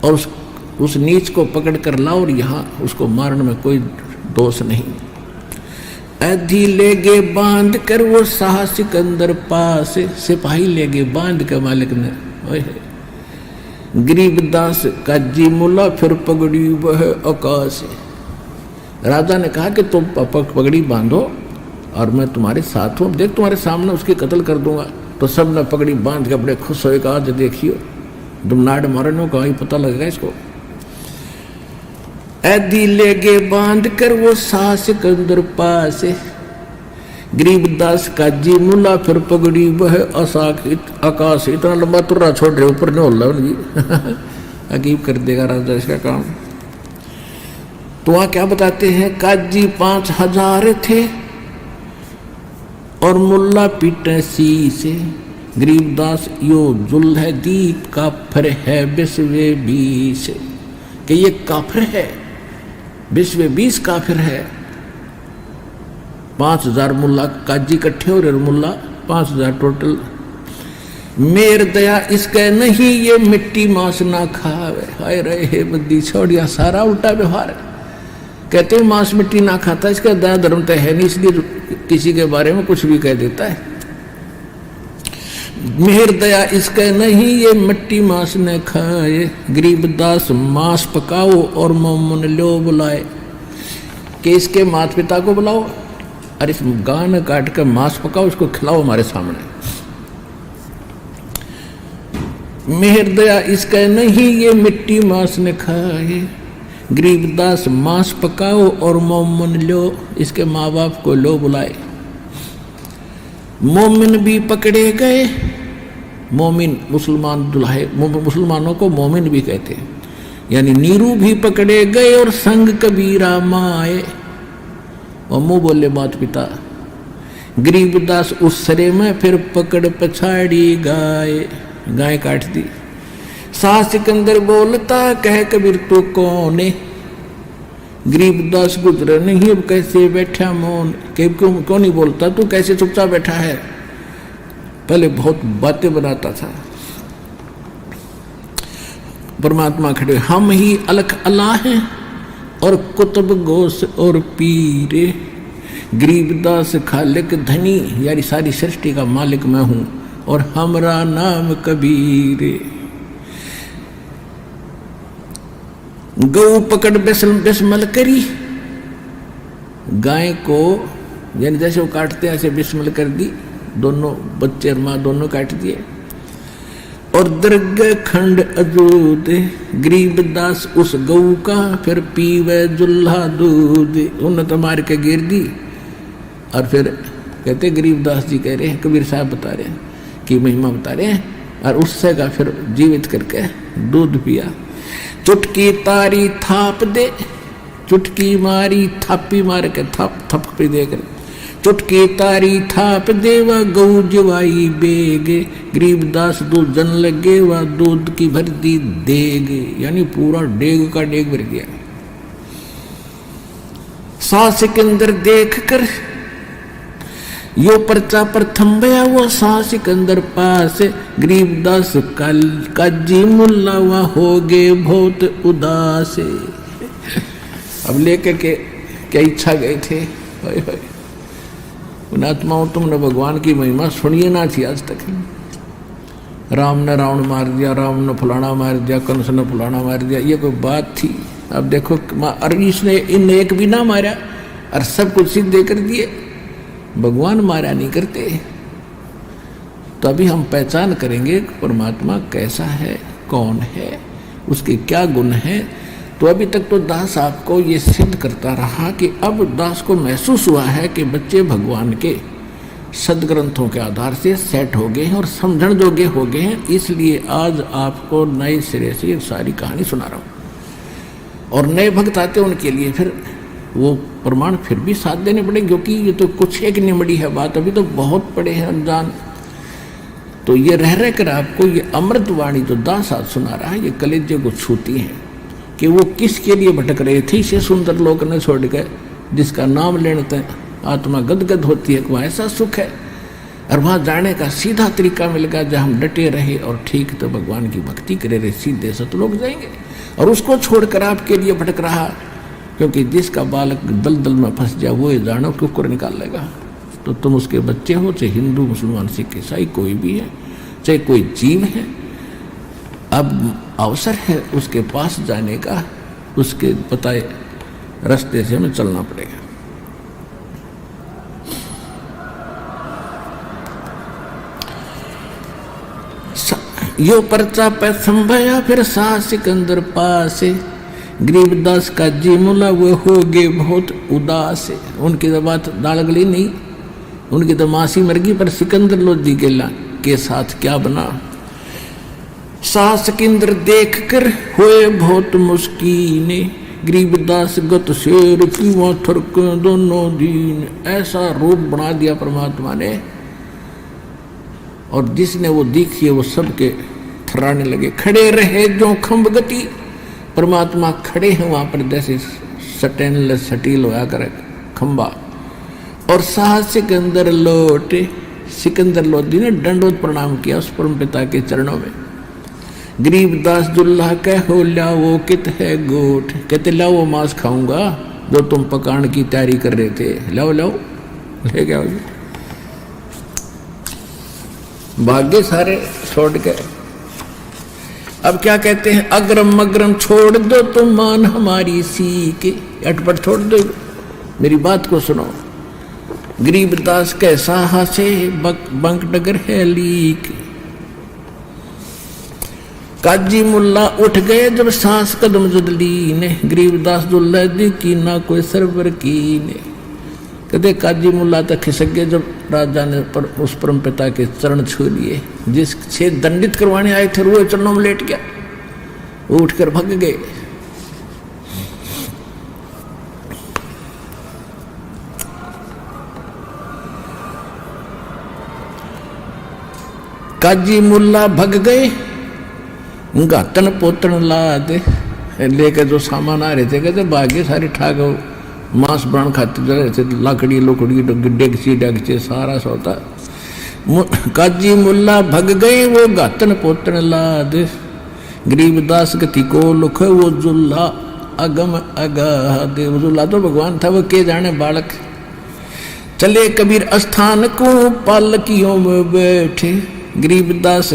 और उस नीच को पकड़ कर लाओ, और यहाँ उसको मारने में कोई दोष नहीं। ऐधी ले गए बांध कर वो शाह सिकंदर पास, सिपाही ले गए बांध के मालिक ने। गरीबदास काजी मुला फिर पगड़ी वह आकाश। राजा ने कहा कि तुम पगड़ी बांधो और मैं तुम्हारे साथ हूँ, देख तुम्हारे सामने उसकी कत्ल कर दूंगा। तो सब ने पगड़ी बांध के बड़े खुश होए, आज देखियो तुम नाड़ मारने का ही पता लगेगा इसको। ऐदी ले गए बांध कर वो शाह सिकंदर पास, गरीबदास काजी मुला फिर पगड़ी वह आकाश। इतना लंबा तुर्रा छोड़ रहे, ऊपर नहीं हो रहा अजीब कर देगा राजा इसका काम। तो वहां क्या बताते हैं, काजी 5000 थे और मुल्ला पीटे शीशे। गरीबदास यो जुल है दीप का फर है बिस्वे 20। कि ये काफिर है, विश्व 20 काफिर है। 5000 मुल्ला काजी इकट्ठे हो रहे, मुल्ला 5000 टोटल। मेर दया इसके नहीं ये मिट्टी मांस ना खावे। हाय रे हे बद्दी छोड़िया, सारा उल्टा व्यवहार है। कहते हैं मांस मिट्टी ना खाता, इसका दया धर्म तो है नहीं, इसलिए किसी के बारे में कुछ भी कह देता है। मेहर दया इसके नहीं ये मिट्टी मांस न खाए, गरीबदास मांस पकाओ और मोमन लो बुलाए। कि इसके माता पिता को बुलाओ और इस गाय में काट कर मांस पकाओ, इसको खिलाओ हमारे सामने। मेहर दया इसका नहीं ये मिट्टी मांस न खाए, गरीबदास मांस पकाओ और मोमन लो, इसके माँ बाप को लो बुलाए। मोमिन भी पकड़े गए, मोमिन मुसलमान दुल्हे, मुसलमानों को मोमिन भी कहते हैं, यानी नीरू भी पकड़े गए और संग कबीरा माए। और मुंह बोले माता पिता। गरीबदास उस सरे में फिर पकड़ पछाड़ी गाय, गाय काट दी। शाह सिकंदर बोलता कह कबीर तू कौन है, गरीबदास गुजर नहीं अब कैसे बैठा मौन। क्यों नहीं बोलता, तू कैसे चुपचाप बैठा है। पहले बहुत बातें बनाता था। परमात्मा खड़े, हम ही अलख अल्लाह हैं और कुतुब गोस और पीरे। गरीबदास खालिक धनी, यानी सारी सृष्टि का मालिक मैं हूं और हमरा नाम कबीर। गौ पकड़ बिस्मल करी, गाय को यानी जैसे वो काटते हैं ऐसे बिस्मल कर दी, दोनों बच्चे और माँ दोनों काट दिए। और दर्ग खंड अजूद, गरीबदास उस गऊ का फिर पीवे जुल्हा दूध। उन्हें तो मार के गिर दी। और फिर कहते गरीबदास जी कह रहे हैं, कबीर साहब बता रहे हैं कि महिमा बता रहे हैं, और उससे का फिर जीवित करके दूध पिया। चुटकी तारी थाप दे, चुटकी मारी थापी मार के थप थप पे देकर, चुटकी तारी थाप दे व गऊ जवाई बेगे। गरीबदास दूध जन लगे व दूध की भर दी देग, यानी पूरा डेग का डेग भर गया। शाह सिकंदर देख कर यो पर्चा पर थम्बया हुआ, शाह सिकंदर पास गरीबदास काजी मुल्ला वह हो गए बहुत उदास। अब लेकर के क्या इच्छा गए थे। उन आत्माओं, तुमने भगवान की महिमा सुनिए ना थी आज तक। राम ने रावण मार दिया, राम ने फलाना मार दिया, कंस ने फलाना मार दिया, ये कोई बात थी। अब देखो, और इसने इन एक भी ना मारा और सब कुछ सिद्ध कर दिए। भगवान मारा नहीं करते। तो अभी हम पहचान करेंगे परमात्मा कैसा है, कौन है, उसके क्या गुण है। तो अभी तक तो दास आपको ये सिद्ध करता रहा कि अब दास को महसूस हुआ है कि बच्चे भगवान के सदग्रंथों के आधार से सेट हो गए हैं और समझण जोगे हो गए हैं। इसलिए आज आपको नए सिरे से ये सारी कहानी सुना रहा हूँ। और नए भक्त आते हैं उनके लिए फिर वो प्रमाण फिर भी साथ देने पड़ेंगे, क्योंकि ये तो कुछ एक निमड़ी है बात, अभी तो बहुत पड़े हैं अनजान। तो ये रह कर आपको ये अमृत वाणी जो दास आज सुना रहा है, ये कलेजे को छूती है कि वो किसके लिए भटक रहे थे। इसे सुंदर लोक ने छोड़ गए, जिसका नाम लेने तक आत्मा गदगद होती है, वहाँ ऐसा सुख है। और वहाँ जाने का सीधा तरीका मिल गया, जहाँ हम डटे रहे और ठीक तो भगवान की भक्ति करे रहे, सीधे सतलोक जाएंगे। और उसको छोड़कर आपके लिए भटक रहा, क्योंकि जिसका बालक दलदल में फंस जाए वो ये जानो कुकर निकाल लेगा। तो तुम उसके बच्चे हो, चाहे हिंदू मुसलमान सिख ईसाई कोई भी है, चाहे कोई जीव है, अब अवसर है उसके पास जाने का, उसके बताए रास्ते से हमें चलना पड़ेगा। यो पर्चा पे संभया फिर शाह सिकंदर पास, गरीबदास का जी मुला वो हो गए बहुत उदास। उनकी तो बात दालगली नहीं, उनकी तो मासी मर गई, पर सिकंदर लोधी के साथ क्या बना। शाह सिकंदर देख कर हुए बहुत मुस्कीने, गरीबदास गत शेर की वहाँ थरक दोनों दीन। ऐसा रूप बना दिया परमात्मा ने, और जिसने वो देखी वो सबके थराने लगे। खड़े रहे जो खम्ब गति, परमात्मा खड़े हैं वहां पर जैसे स्टेनलेस स्टील होया करे खंबा, और साहस्य के अंदर लौटे सिकंदर लोधी ने दंडोत प्रणाम किया उस परम पिता के चरणों में। गरीबदास दुल्हा कहो लाओ कित है गोठ, कहते लाओ वो मांस खाऊंगा जो तुम पकाने की तैयारी कर रहे थे, लाओ लाओ ले गया। भाग्य सारे छोड़ के अब क्या कहते हैं, अग्रम मग्रम छोड़ दो तुम मान हमारी सीख, अटपट छोड़ दो, मेरी बात को सुनो। गरीबदास कैसा हासे बंक डगर है लीक, काजी मुल्ला उठ गए जब सांस कदम जुदली ने, गरीबदास दुल्ला दी की ना कोई सरवर की ने। कहते काजी मुल्ला तक खिसक गए जब राजा ने पर उस परम पिता के चरण छू लिए, जिससे दंडित करवाने आए थे वो चरणों में लेट गया, उठ कर भाग गए। काजी मुल्ला भग गए, गातन पोतन लाद लेकर जो सामान आ रहे थे, कहते भाग्य सारे ठाक मांस बन खाते जा रहे थे, लकड़ी लुकड़ी डेगची डेगचे सारा सोता। काजी मुल्ला भग गए वो गातन पोतन लाद, गरीबदास गति को लुख वो जुल्ला अगम अगाध, वो जुल्ला तो भगवान था, वो के जाने बालक। चले कबीर स्थान को पालकियों में बैठे, गरीबदास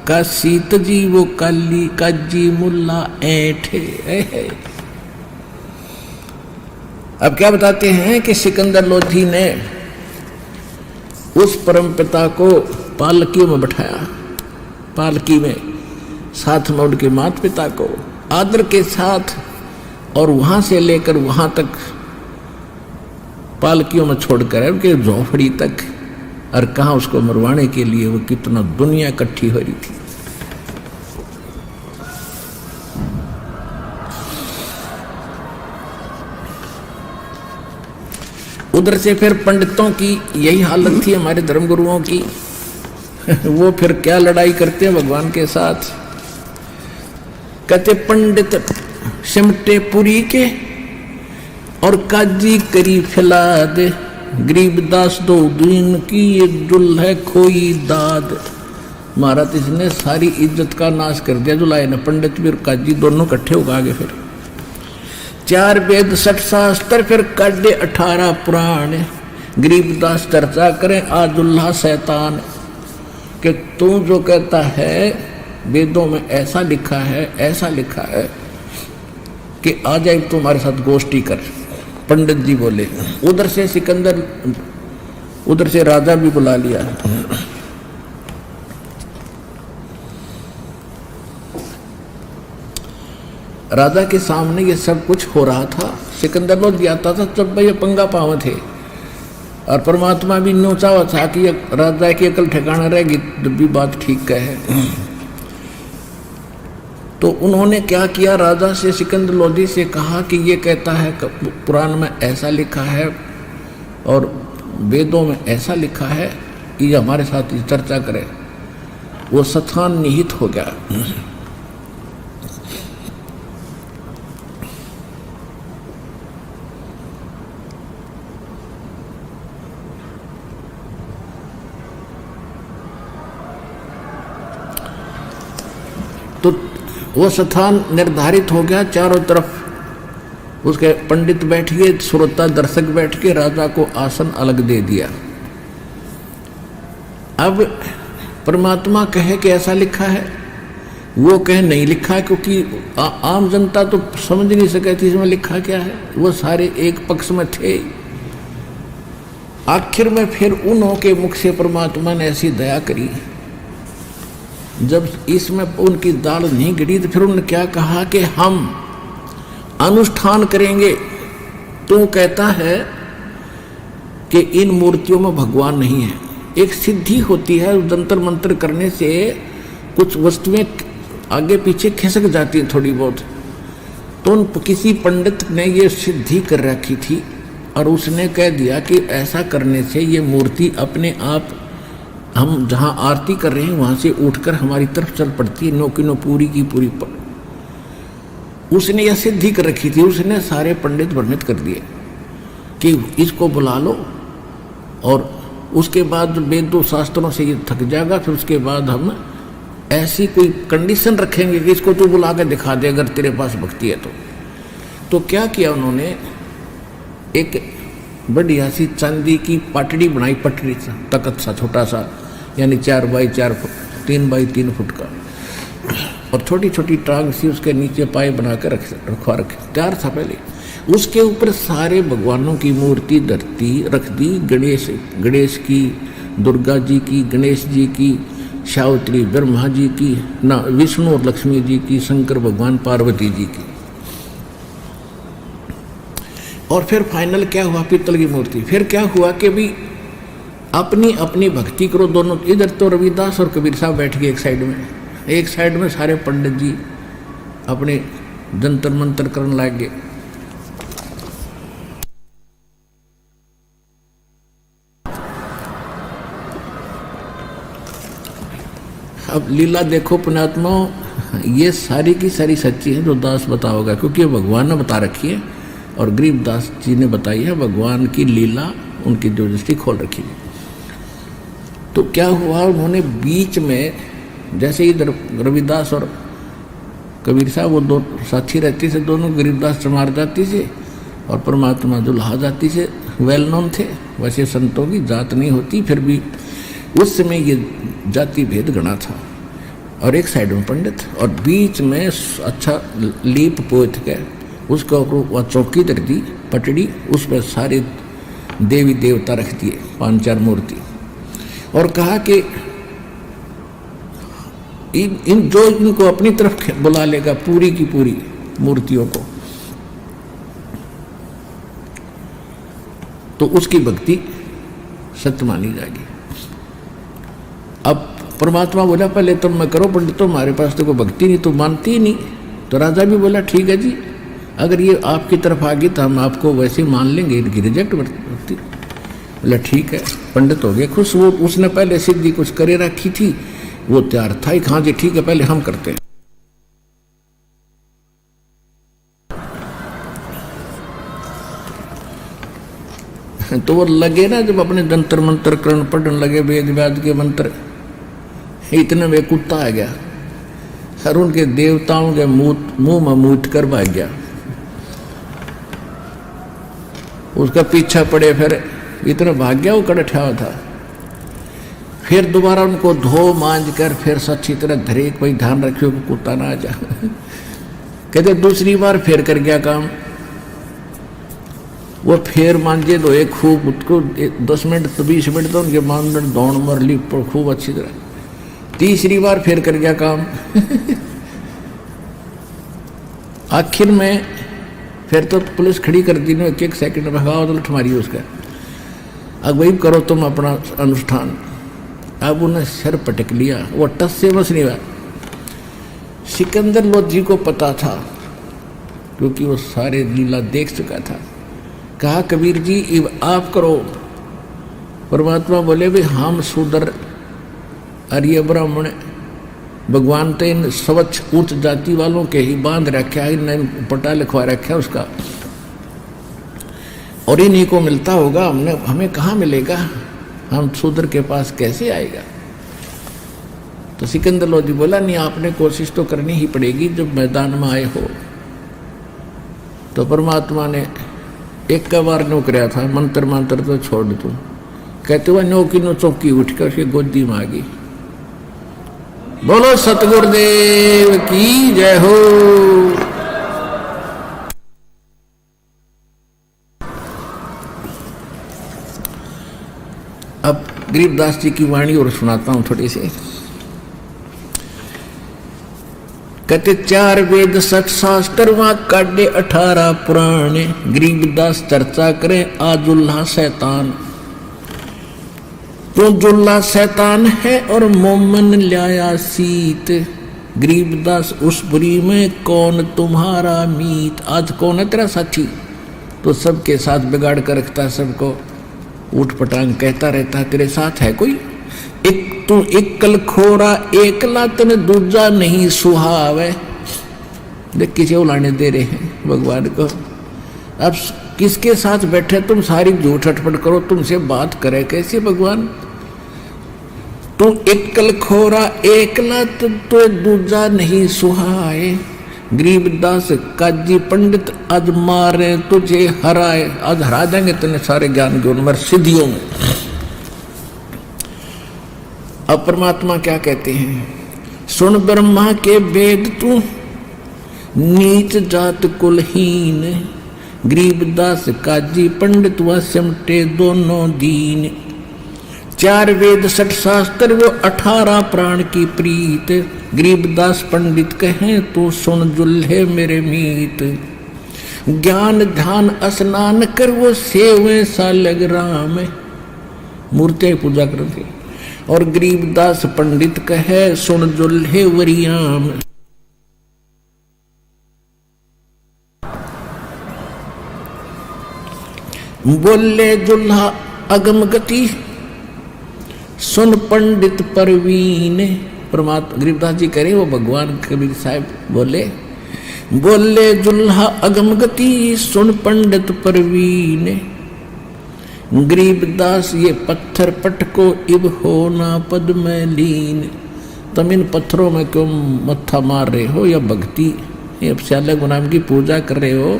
का सीत जी वो काली काजी मुल्ला ऐठे। अब क्या बताते हैं कि सिकंदर लोधी ने उस परम पिता को पालकियों में बैठाया, पालकी में साथ में उनके माता पिता को आदर के साथ, और वहां से लेकर वहां तक पालकियों में छोड़कर उनके झोपड़ी तक, और कहा उसको मरवाने के लिए वो कितना दुनिया इकट्ठी हो रही थी। उधर से फिर पंडितों की यही हालत थी, हमारे धर्मगुरुओं की। वो फिर क्या लड़ाई करते हैं भगवान के साथ। कहते पंडित सिमटे पुरी के और काजी करी फिलाद, गरीबदास दो दिन की ये दुल है खोई दाद। महाराज इसने सारी इज्जत का नाश कर दिया, जुलाए ने पंडित भी और काजी दोनों इकट्ठे हो गए। फिर 4 वेद 60 शास्त्र फिर काढ़े 18 पुराण, गरीबदास चर्चा करें आजुल्ला शैतान, कि तू जो कहता है वेदों में ऐसा लिखा है, ऐसा लिखा है कि आ जाए तुम्हारे साथ गोष्ठी कर। पंडित जी बोले। उधर से सिकंदर, उधर से राजा भी बुला लिया। राजा के सामने ये सब कुछ हो रहा था। सिकंदर लोग आता था जब भाई पंगा पाव थे, और परमात्मा भी नोचा हुआ था कि राजा की अकल ठिकाना रहेगी जब भी बात ठीक कहे। तो उन्होंने क्या किया, राजा से सिकंदर लोधी से कहा कि ये कहता है पुराण में ऐसा लिखा है और वेदों में ऐसा लिखा है कि हमारे साथ चर्चा करे। वो स्थान निहित हो गया। तो वो स्थान निर्धारित हो गया। चारों तरफ उसके पंडित बैठ गए, श्रोता दर्शक बैठ के राजा को आसन अलग दे दिया। अब परमात्मा कहे कि ऐसा लिखा है, वो कहे नहीं लिखा है, क्योंकि आम जनता तो समझ नहीं सके थी इसमें लिखा क्या है। वो सारे एक पक्ष में थे। आखिर में फिर उन्हों के मुख से परमात्मा ने ऐसी दया करी, जब इसमें उनकी दाल नहीं गिरी तो फिर उन्होंने क्या कहा कि हम अनुष्ठान करेंगे। तो कहता है कि इन मूर्तियों में भगवान नहीं है। एक सिद्धि होती है, जंतर मंत्र करने से कुछ वस्तुएं आगे पीछे खिसक जाती हैं थोड़ी बहुत। तो किसी पंडित ने ये सिद्धि कर रखी थी और उसने कह दिया कि ऐसा करने से ये मूर्ति अपने आप, हम जहाँ आरती कर रहे हैं वहाँ से उठकर हमारी तरफ चल पड़ती है, नो की नो पूरी की पूरी। उसने यह सिद्धि कर रखी थी, उसने सारे पंडित भ्रमित कर दिए कि इसको बुला लो और उसके बाद वेदों शास्त्रों से ये थक जाएगा, फिर उसके बाद हम ऐसी कोई कंडीशन रखेंगे कि इसको तू बुला के दिखा दे अगर तेरे पास भक्ति है तो क्या किया उन्होंने, एक बढ़िया सी चांदी की पाटड़ी बनाई, पटरी तकत सा छोटा सा, यानी 4 बाई 4 फुट 3 बाई 3 फुट का, और छोटी छोटी टांग सी उसके नीचे पाए बना कर रखवा रखे, तैयार था पहले। उसके ऊपर सारे भगवानों की मूर्ति रख दी, गणेश की, दुर्गा जी की, गणेश जी की, सावित्री ब्रह्मा जी की, ना विष्णु और लक्ष्मी जी की, शंकर भगवान पार्वती जी की। और फिर फाइनल क्या हुआ, पीतल की मूर्ति। फिर क्या हुआ कि भी अपनी अपनी भक्ति करो दोनों। इधर तो रविदास और कबीर साहब बैठ गए एक साइड में सारे पंडित जी अपने जंतर मंतर करने लग गए। अब लीला देखो पुण्यात्मा, ये सारी की सारी सच्ची है जो दास बताओगा, क्योंकि भगवान ने बता रखी है और गरीबदास जी ने बताई है, भगवान की लीला उनकी जो दृष्टि खोल रखी है। तो क्या हुआ, उन्होंने बीच में, जैसे इधर रविदास और कबीर साहब वो दो साथी रहती से, दोनों गरीबदास चमार जाती से और परमात्मा दुल्हा जाती से वेल नोन थे। वैसे संतों की जात नहीं होती, फिर भी उस समय ये जाति भेद गणा था। और एक साइड में पंडित और बीच में अच्छा लीप पोत के उसका वह चौकी रख दी पटड़ी, उसमें सारे देवी देवता रख दिए 5-4 मूर्ति, और कहा कि इन जो इनको अपनी तरफ बुला लेगा पूरी की पूरी मूर्तियों को, तो उसकी भक्ति सत्य मानी जाएगी। अब परमात्मा बोला पहले तुम मैं करो पंडित, तो हमारे पास तो कोई भक्ति नहीं, तो मानती ही नहीं। तो राजा भी बोला ठीक है जी, अगर ये आपकी तरफ आ गई तो हम आपको वैसे ही मान लेंगे, इनकी रिजेक्ट भक्ति। बोला ठीक है, पंडित हो गया खुश। वो उसने पहले सिद्धि कुछ करे रखी थी, वो तैयार था ही, हाँ जी ठीक है पहले हम करते हैं। तो वो लगे ना, जब अपने जंतर मंत्र करण पढ़ने लगे वेद व्याद के मंत्र, इतने में कुत्ता आ गया और उनके देवताओं के मुंह में मूत कर भाग गया। उसका पीछा पड़े, फिर इतना भाग गया वो कड़ठा हुआ था। फिर दोबारा उनको धो मांझ कर फिर सच्ची तरह धरे, कोई ध्यान रखियो कि कुत्ता ना आ जा। कहते दूसरी बार फिर कर गया काम, वो फिर मांझे धोए खूब, उसको 10 मिनट तो 20 मिनट तो उनके मांझ दौड़ मर ली खूब अच्छी तरह। तीसरी बार फिर कर गया काम। आखिर में फिर तो पुलिस खड़ी कर दी, एक सेकंड भगाओ तो लठ मारी उसका, अब वही करो तुम अपना अनुष्ठान। अब उन्हें सिर पटक लिया, वो टस से बस नहीं हुआ। सिकंदर लोधी को पता था, क्योंकि वो सारे लीला देख चुका था। कहा कबीर जी आप करो। परमात्मा बोले भाई हम शूद्र आर्य ब्राह्मण, भगवान तो इन स्वच्छ उच्च जाति वालों के ही बांध रखा है, इन पटा लिखवा रखा है उसका, और इन्हीं को मिलता होगा, हमें कहाँ मिलेगा, हम शूद्र के पास कैसे आएगा। तो सिकंदर लोधी बोला नहीं, आपने कोशिश तो करनी ही पड़ेगी जब मैदान में आए हो। तो परमात्मा ने एक का बार नो कराया था, मंत्र मंत्र तो छोड़ दो, कहते हुए नो की नो चौकी उठ कर उसकी गोदी में आ गई। बोलो सतगुरुदेव की जय हो। अब गरीबदास जी की वाणी और सुनाता हूं थोड़ी सी। कहते 4 वेद 60 शास्त्र वहां काटे 18 पुराण, गरीबदास चर्चा करें आजुल्ला शैतान। तो जुल्ला शैतान है और मोमन लाया सीत, गरीबदास उस बुरी में कौन तुम्हारा मीत। आज कौन है तेरा साथी, तो सबके साथ बिगाड़ कर रखता है, सबको ऊट पटांग कहता रहता है, तेरे साथ है कोई। एक तू एक कल खोरा एक लातन दूजा नहीं सुहावे, देख किसे उलाने दे रहे हैं भगवान को। अब किसके साथ बैठे तुम, सारी झूठ अटपट करो, तुमसे बात करे कैसे भगवान। तू एकल खोरा एकला तो दूजा नहीं सुहाए, गरीबदास काजी पंडित आज मारे तुझे हराए। आज हरा देंगे तेने सारे ज्ञान के उनमें सिद्धियों में। अब परमात्मा क्या कहते हैं, सुन ब्रह्मा के वेद तू नीच जात कुलहीन, गरीबदास काजी पंडित व सिमटे दोनों दीन। 4 वेद 60 शास्त्र वो 18 प्राण की प्रीत, गरीबदास पंडित कहें तो सुन जुल्हे मेरे मीत। ज्ञान ध्यान स्नान कर वो सेवे सालग राम, मूर्ति पूजा करते। और गरीबदास पंडित कहे सुन जुल्हे वरियाम। बोले जुल्हा अगम गति सुन पंडित परवीन। परमात्मा गरीबदास जी कह रहे वो भगवान कबीर साहब बोले, बोले जुल्हा अगम गति सुन पंडित परवीन। गरीबदास ये पत्थर पटको इब होना पद में लीन। तुम इन पत्थरों में क्यों मत्था मार रहे हो, या भक्ति श्यालक नाम की पूजा कर रहे हो,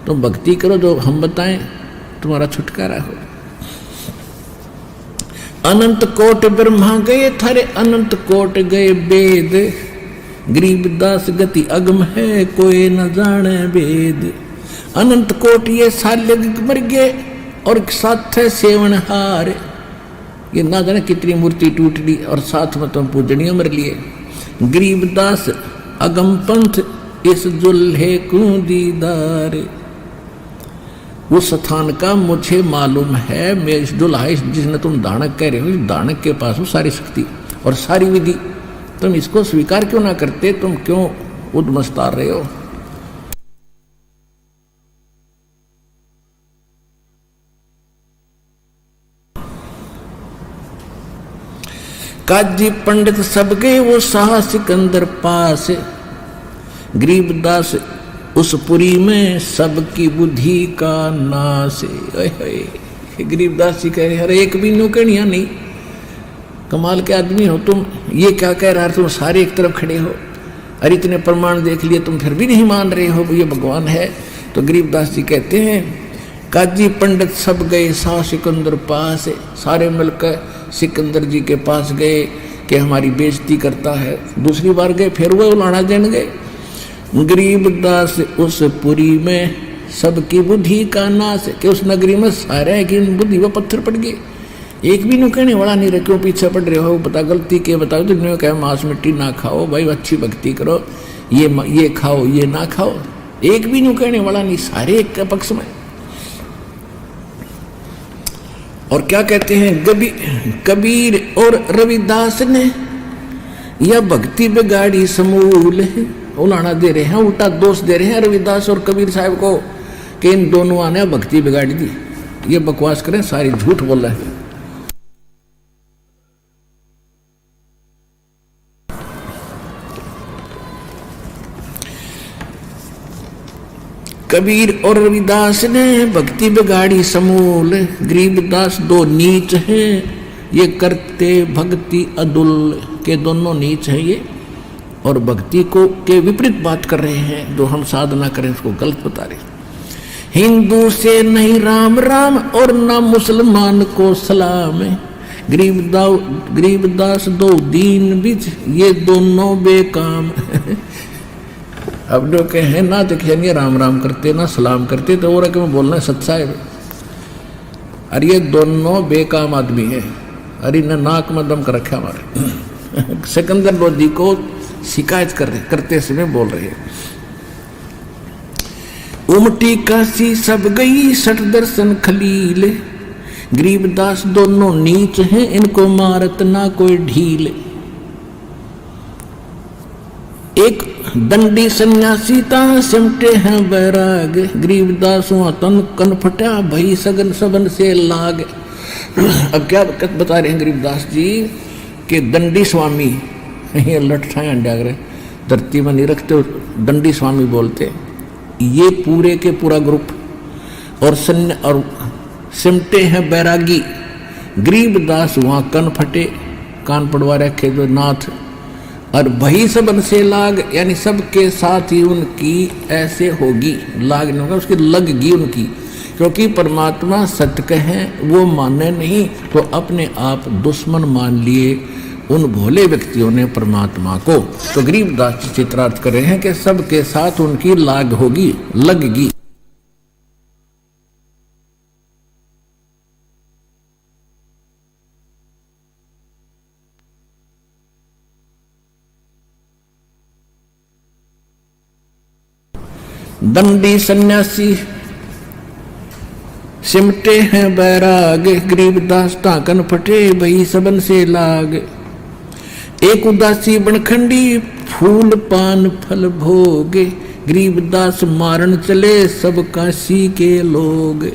तुम भक्ति करो जो हम बताएं, तुम्हारा छुटकारा हो। अनंत कोट ब्रह्मा गए थारे अनंत कोट गए वेद, गरीबदास गति अगम है कोई न जाने वेद। अनंत कोट ये साल्य मर गए और साथ है सेवनहार, ये ना जाने कितनी मूर्ति टूट ली और साथ में तुम पूजनीय मर लिए। गरीबदास अगम पंथ इस जुल्हे को दीदार। उस स्थान का मुझे मालूम है, मैं इस दुल्हा जिसने तुम दानक कह रहे हो, इस दानक के पास हो सारी शक्ति और सारी विधि। तुम इसको स्वीकार क्यों ना करते, तुम क्यों उद्मस्तार रहे हो। काजी पंडित सब गए वो शाह सिकंदर पास, गरीबदास उस पुरी में सबकी बुद्धि का नाश। गरीबदास जी कह रहे अरे एक भी नौकरियां नहीं, कमाल के आदमी हो तुम, ये क्या कह रहा है, तुम सारे एक तरफ खड़े हो, अरे इतने प्रमाण देख लिए तुम फिर भी नहीं मान रहे हो ये भगवान है। तो गरीबदास जी कहते हैं काजी पंडित सब गए शाह सिकंदर पास, सारे मिलकर सिकंदर जी के पास गए कि हमारी बेइज्जती करता है। दूसरी बार गए फिर वो उलाना देने गए। गरीबदास उस पुरी में सबकी बुद्धि का नाश, कि उस नगरी में सारे की बुद्धि वो पत्थर पड़ गए, एक भी नु कहने वाला नहीं रहे क्यों पीछे पड़ रहे हो, बता गलती के बताओ। तो कहे मांस मिट्टी ना खाओ भाई, अच्छी भक्ति करो, ये खाओ ये ना खाओ, एक भी नु कहने वाला नहीं, सारे एक के पक्ष में। और क्या कहते हैं कबीर और रविदास ने यह भक्ति बिगाड़ी समूल है। उलाना दे रहे हैं, उल्टा दोष दे रहे हैं रविदास और कबीर साहब को कि इन दोनों ने भक्ति बिगाड़ी दी। ये बकवास करें, सारी झूठ बोल रहे हैं। कबीर और रविदास ने भक्ति बिगाड़ी समूल, गरीबदास दो नीच हैं, ये करते भक्ति अदुल, के दोनों नीच हैं ये, और भक्ति को के विपरीत बात कर रहे हैं, जो हम साधना करें उसको गलत बता रहे। हिंदू से नहीं राम राम और ना मुसलमान को सलाम, गरीबदास दो दीन बीच ये दोनों बेकाम। अब जो कहे ना तो कहेंगे राम राम करते ना सलाम करते, तो और में बोलना सच्चा है। अरे ये दोनों बेकाम आदमी है, अरे न नाक में दम कर रखा हमारे। सिकंदर लोधी को शिकायत करते समय बोल रहे हैं। उमटी काशी सब गई सठ दर्शन खलील, गरीबदास दोनों नीच हैं इनको मारत ना कोई ढील। एक दंडी सन्यासी ता सिमटे हैं बैराग, गरीबदास तन कन फटा भई सगन सबन से लाग। अब क्या बता रहे हैं गरीबदास जी कि दंडी स्वामी ये लठ ठाए अंडा धरती में नहीं रखते, दंडी स्वामी बोलते, ये पूरे के पूरा ग्रुप और सिमटे हैं बैरागी। गरीबदास वहां कन फटे, कान पड़वा रखे जो नाथ, और वही सबन से लाग, यानी सबके साथ ही उनकी ऐसे होगी, लाग नहीं होगा, उसकी लगगी उनकी, क्योंकि परमात्मा सत्य है, वो माने नहीं तो अपने आप दुश्मन मान लिए उन भोले व्यक्तियों ने परमात्मा को। तो गरीबदास जी चित्रार्थ कर रहे हैं कि सबके साथ उनकी लाग होगी, लगगी। दंडी सन्यासी सिमटे हैं बैराग, गरीबदास ताकन फटे वही सबन से लाग। एक उदासी बनखंडी फूल पान फल भोगे, गरीबदास मारन चले सब काशी के लोग।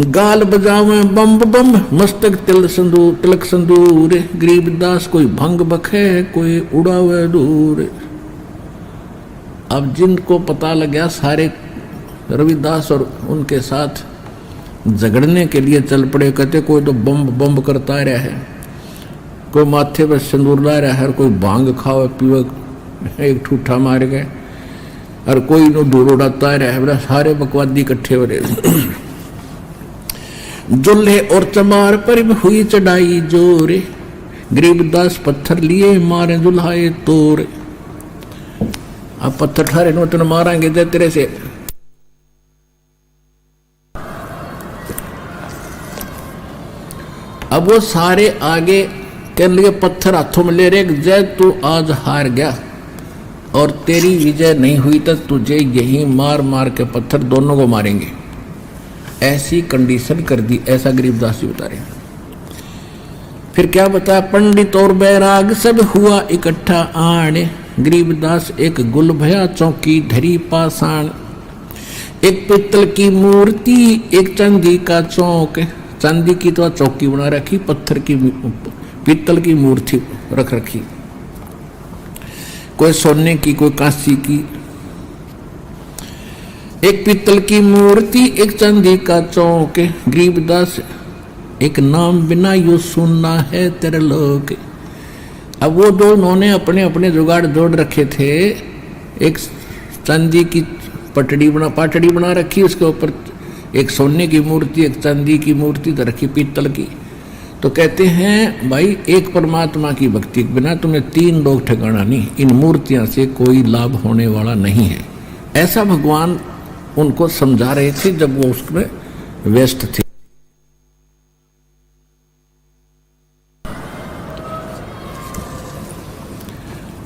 गाल बजावे बम बम मस्तक तिलक संदूर, गरीबदास कोई भंग बखे कोई उड़ावे दूर। अब जिनको पता लग गया सारे रविदास और उनके साथ झगड़ने के लिए चल पड़े, कहते कोई तो बम बम करता रहा है, कोई माथे पर सिंदूर ला रहा है, कोई भांग खाओ पीवे एक ठूठा मार गए, और कोई नो दूर उड़ाता रहा है। बड़ा सारे बकवादी इकट्ठे हो रहे। जुल्हे और चमार पर हुई चढ़ाई जोरे, गरीबदास पत्थर लिए मारे जुल्हाए तोरे। अब पत्थर ठारे नो तुम मारेंगे दे तेरे से। अब वो सारे आगे कहने लगे, पत्थर हाथों में ले रहे, जय तू आज हार गया और तेरी विजय नहीं हुई तो तुझे यही मार मार के पत्थर दोनों को मारेंगे। ऐसी कंडीशन कर दी, ऐसा गरीबदास जी बता रहे हैं। फिर क्या बताया, पंडित और बैराग सब हुआ इकट्ठा आने, गरीबदास एक गुल भया चौकी धरी पाषाण। एक पित्तल की मूर्ति एक चांदी का चौक, चांदी की तो चौकी बना रखी, पत्थर की पित्तल की मूर्ति रख रखी, कोई सोने की कोई कांसी की। एक पित्तल की मूर्ति एक चांदी का चौक, गरीबदास एक नाम बिना यू सुनना है तेरे लोग। अब वो दो उन्होंने अपने अपने जुगाड़ जोड़ रखे थे, एक चांदी की पाटड़ी बना रखी, उसके ऊपर एक सोने की मूर्ति एक चांदी की मूर्ति तो रखी पीतल की। तो कहते हैं भाई एक परमात्मा की भक्ति के बिना तुम्हें तीन लोग ठिकाना नहीं, इन मूर्तियां से कोई लाभ होने वाला नहीं है। ऐसा भगवान उनको समझा रहे थे जब वो उसमें व्यस्त थे।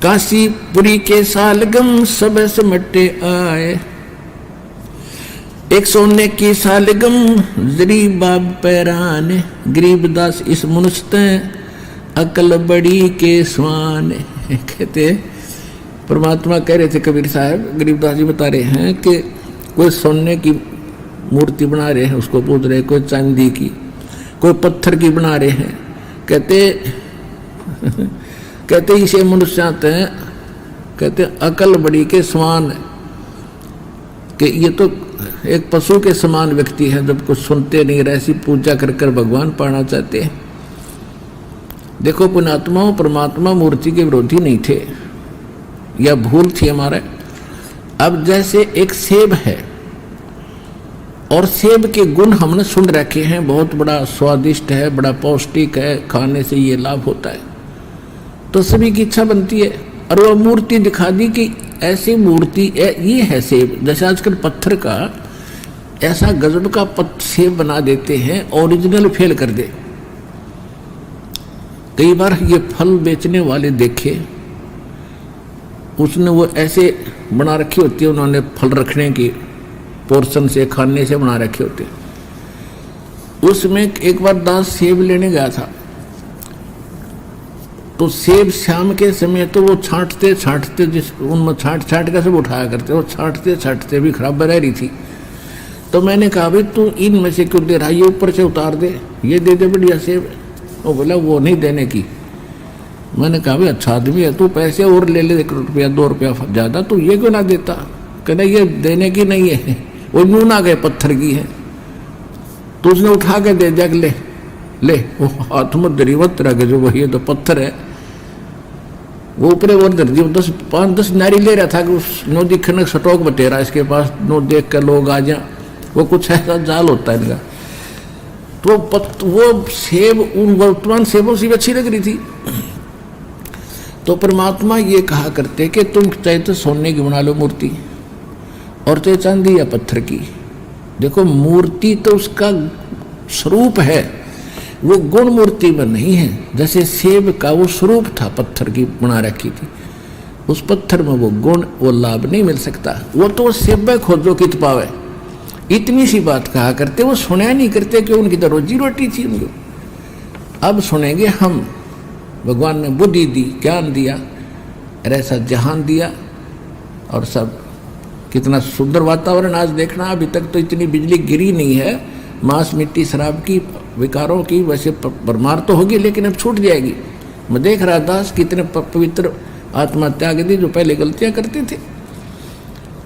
काशीपुरी के सालगम सब समटे आए, एक सोने की सालगम जरी बाब पैरान, गरीबदास इस मुनस्ते अकल बड़ी के स्वान। कहते परमात्मा कह रहे थे कबीर साहब, गरीबदास जी बता रहे हैं कि कोई सोने की मूर्ति बना रहे हैं उसको पूज रहे, कोई चांदी की, कोई पत्थर की बना रहे हैं। कहते इसे मनुष्य आते हैं, कहते अकल बड़ी के समान, कि ये तो एक पशु के समान व्यक्ति है, जब कुछ सुनते नहीं रहे, ऐसी पूजा कर कर भगवान पाना चाहते हैं। देखो पुण्यात्माओं, परमात्मा मूर्ति के विरोधी नहीं थे, यह भूल थी हमारे। अब जैसे एक सेब है और सेब के गुण हमने सुन रखे हैं, बहुत बड़ा स्वादिष्ट है, बड़ा पौष्टिक है, खाने से ये लाभ होता है, तो सभी की इच्छा बनती है। और वह मूर्ति दिखा दी कि ऐसी मूर्ति ये है सेब, जैसे आजकल पत्थर का ऐसा गजब का सेब बना देते हैं, ओरिजिनल फेल कर दे। कई बार ये फल बेचने वाले देखे, उसने वो ऐसे बना रखी होती है, उन्होंने फल रखने की पोर्शन से खाने से बना रखे होते। उसमें एक बार दास सेब लेने गया था, तो सेब शाम के समय तो वो छांटते छांटते जिस उनमें छांट के सब उठाया करते, वो छांटते छांटते भी खराब रह रही थी। तो मैंने कहा भाई तू इनमें से क्यों दे रहा है, ये ऊपर से उतार दे, ये दे दे बढ़िया सेब। वो बोला वो नहीं देने की, मैंने कहा भाई अच्छा आदमी है तू, पैसे और ले ले 1 रुपया 2 रुपया ज़्यादा, तू ये क्यों ना देता? कहना ये देने की नहीं है, वो नून आ गए पत्थर की है, तो उसने उठा के दे दिया, ले ले, वो हाथ में दरीवत रह गए जो वही है तो पत्थर है, वो ऊपरे और दर दी। 5-10 नारी ले रहा था कि उस नो दिखने स्टॉक बटेरा इसके पास, नो देख कर लोग आ जाए, वो कुछ ऐसा जाल होता है इनका। तो वो सेब उन वर्तमान सेबों से भी अच्छी लग रही थी। तो परमात्मा ये कहा करते कि तुम चाहे तो सोने की बना लो मूर्ति, और चाहे चांदी या पत्थर की। देखो मूर्ति तो उसका स्वरूप है, वो गुण मूर्ति में नहीं है। जैसे सेब का वो स्वरूप था, पत्थर की बना रखी थी, उस पत्थर में वो गुण वो लाभ नहीं मिल सकता। वो तो सेब खोजो कित पावे, इतनी सी बात कहा करते, वो सुना नहीं करते कि उनकी तो रोजी रोटी थी उनको। अब सुनेंगे हम, भगवान ने बुद्धि दी, ज्ञान दिया, ऐसा जहान दिया, और सब कितना सुंदर वातावरण आज देखना। अभी तक तो इतनी बिजली गिरी नहीं है, मांस मिट्टी शराब की विकारों की वैसे भरमार तो होगी, लेकिन अब छूट जाएगी। मैं देख रहा दास कितने पवित्र आत्मा त्याग दी जो पहले गलतियां करते थे।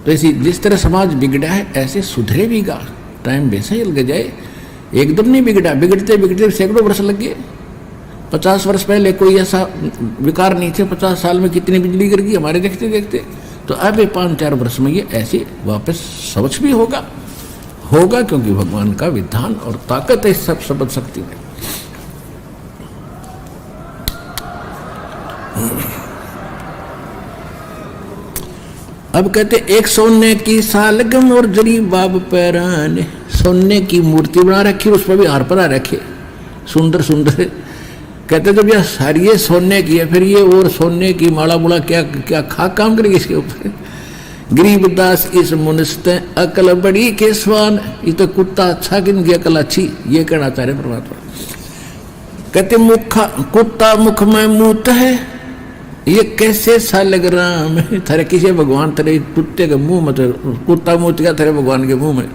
तो इसी जिस तरह समाज बिगड़ा है ऐसे सुधरे भी गा, टाइम वैसे ही लग जाए, एकदम नहीं बिगड़ा, बिगड़ते बिगड़ते सैकड़ों वर्ष लग गए। 50 वर्ष पहले कोई ऐसा विकार नहीं थे, 50 साल में कितनी बिजली गिर गई हमारे देखते देखते। तो अब 5-4 वर्ष में ये ऐसे वापस समझ भी होगा, क्योंकि भगवान का विधान और ताकत है सब समझ शक्ति में। अब कहते एक सोने की सालगम और जरी बाब पैरान, सोने की मूर्ति बना रखी, उस पर भी हार परा रखे सुंदर सुंदर। कहते जब यह सारी सोने की है, फिर ये और सोने की माला मुला क्या क्या खा काम करेगी इसके ऊपर। गरीबदास इस मुनिस्त अकल बड़ी के स्वान, ये तो कुत्ता अच्छा कि इनकी अकल अच्छी, ये कहना चाह रहे परमात्मा। कहते कुत्ता मुख में मूत है, ये कैसे सा लग राम है। थारे किसी भगवान तेरे कुत्ते के मुंह में, कुत्ता मूत गया तेरे भगवान के मुंह में।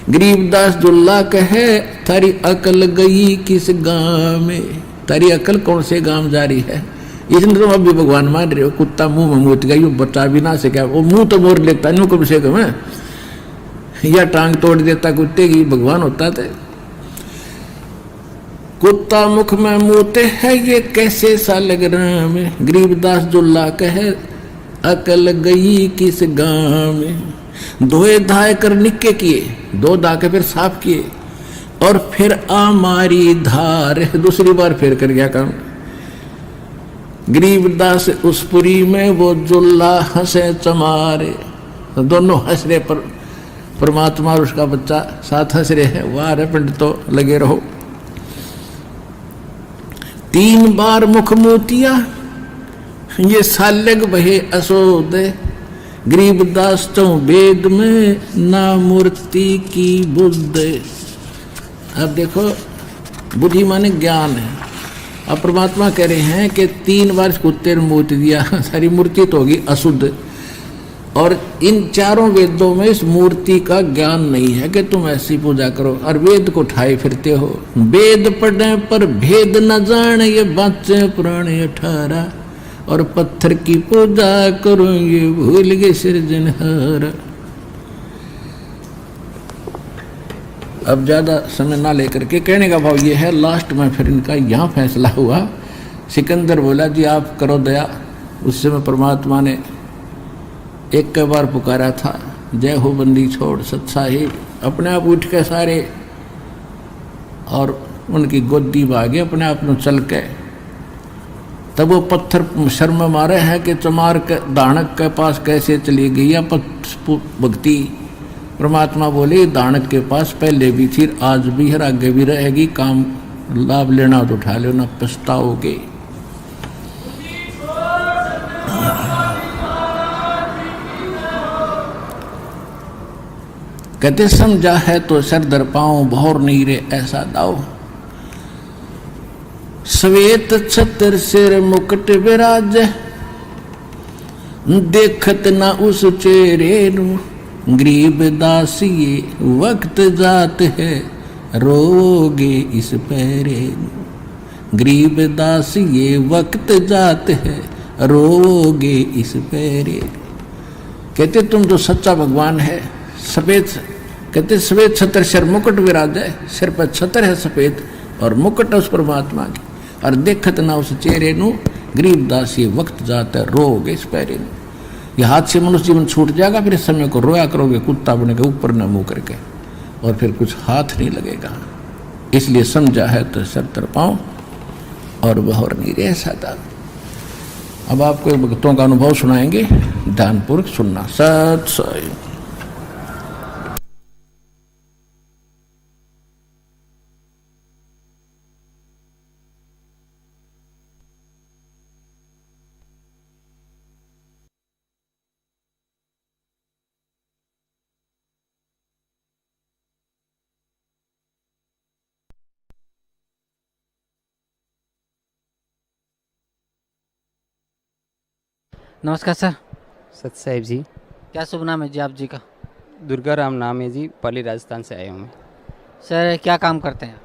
गरीबदास दुल्ला कहे थारी अकल गई किस गांव में, तारी अकल कौन से गांव जा रही है। इसने तुम अभी भगवान मान रहे हो, कुत्ता मुंह में मूत गया, यू बचा भी ना सके, वो मुंह तो मोड़ लेता नु कम से कम, या टांग तोड़ देता कुत्ते की, भगवान होता थे। कुत्ता मुख में मूते है, ये कैसे सा लग रहा में। गरीबदास दुल्ला कहे अकल गई किस गांव में। धोए धाए कर निक्के किए, 2 दाके फिर साफ किए, और फिर आमारी धार, दूसरी बार फिर कर गया काम। गरीबदास उस पुरी में वो जुल्ला हंसे चमारे, तो दोनों हंस रहे, पर परमात्मा और उसका बच्चा साथ हंस रहे हैं। वाह रे पंडित तो लगे रहो। 3 बार मुख मोतिया, ये सालग बहे असोद। गरीबदास तो वेद में ना मूर्ति की बुद्ध। अब देखो बुद्धि माने ज्ञान है। अब परमात्मा कह रहे हैं कि 3 बार कुत्ते ने मूर्ति दिया, सारी मूर्ति तो होगी अशुद्ध। और इन 4 वेदों में इस मूर्ति का ज्ञान नहीं है कि तुम ऐसी पूजा करो, और वेद को उठाए फिरते हो। वेद पढ़े पर भेद न जाने, ये बाचे पुराने 18, और पत्थर की पूजा करो ये भूल गए सृजनहारा। अब ज़्यादा समय ना लेकर के कहने का भाव ये है, लास्ट में फिर इनका यहाँ फैसला हुआ। सिकंदर बोला जी आप करो दया। उस समय परमात्मा ने एक बार पुकारा था, जय हो बंदी छोड़ सत्साहिब। अपने आप उठ के सारे और उनकी गोदी भागे अपने आप में चल के। तब वो पत्थर शर्म मारे हैं कि चमार के दानक के पास कैसे चली गई या भक्ति। परमात्मा बोले दानक के पास पहले भी थी, आज भी है, आगे भी रहेगी। काम लाभ लेना तो उठा लो, ना पछताओगे। कहते समझा है तो सर दर पाओ, भौर नहीं रे ऐसा दाओ। श्वेत छत्र सिर मुकुट विराज, देखत ना उस चेहरे नु। गरीब दास ये वक्त जात है, रोगे इस पैरे नु। गरीबदास ये वक्त जाते हैं रोगे इस पैरे। कहते तुम जो सच्चा भगवान है, सफेद, कहते सफेद छत्र सिर मुकुट विराज है, सिर पर छत्र है सफेद और मुकुट उस परमात्मा की, और देखत ना उस चेहरे नु गरीबदास ये वक्त जाता है रोगे इस पैरे नु। ये हाथ से मनुष्य जीवन छूट जाएगा, फिर इस समय को रोया करोगे कुत्ता बने के ऊपर न मुंह करके, और फिर कुछ हाथ नहीं लगेगा। इसलिए समझा है तो सर तर पाओ और बहर नहीं रह सकता। अब आपको भक्तों का अनुभव सुनाएंगे, ध्यानपूर्वक सुनना। सत साई। नमस्कार सर। सत साहिब जी। क्या शुभ नाम है जी आप जी का? दुर्गा राम नाम है जी, पाली राजस्थान से आया हूँ मैं। सर क्या काम करते हैं?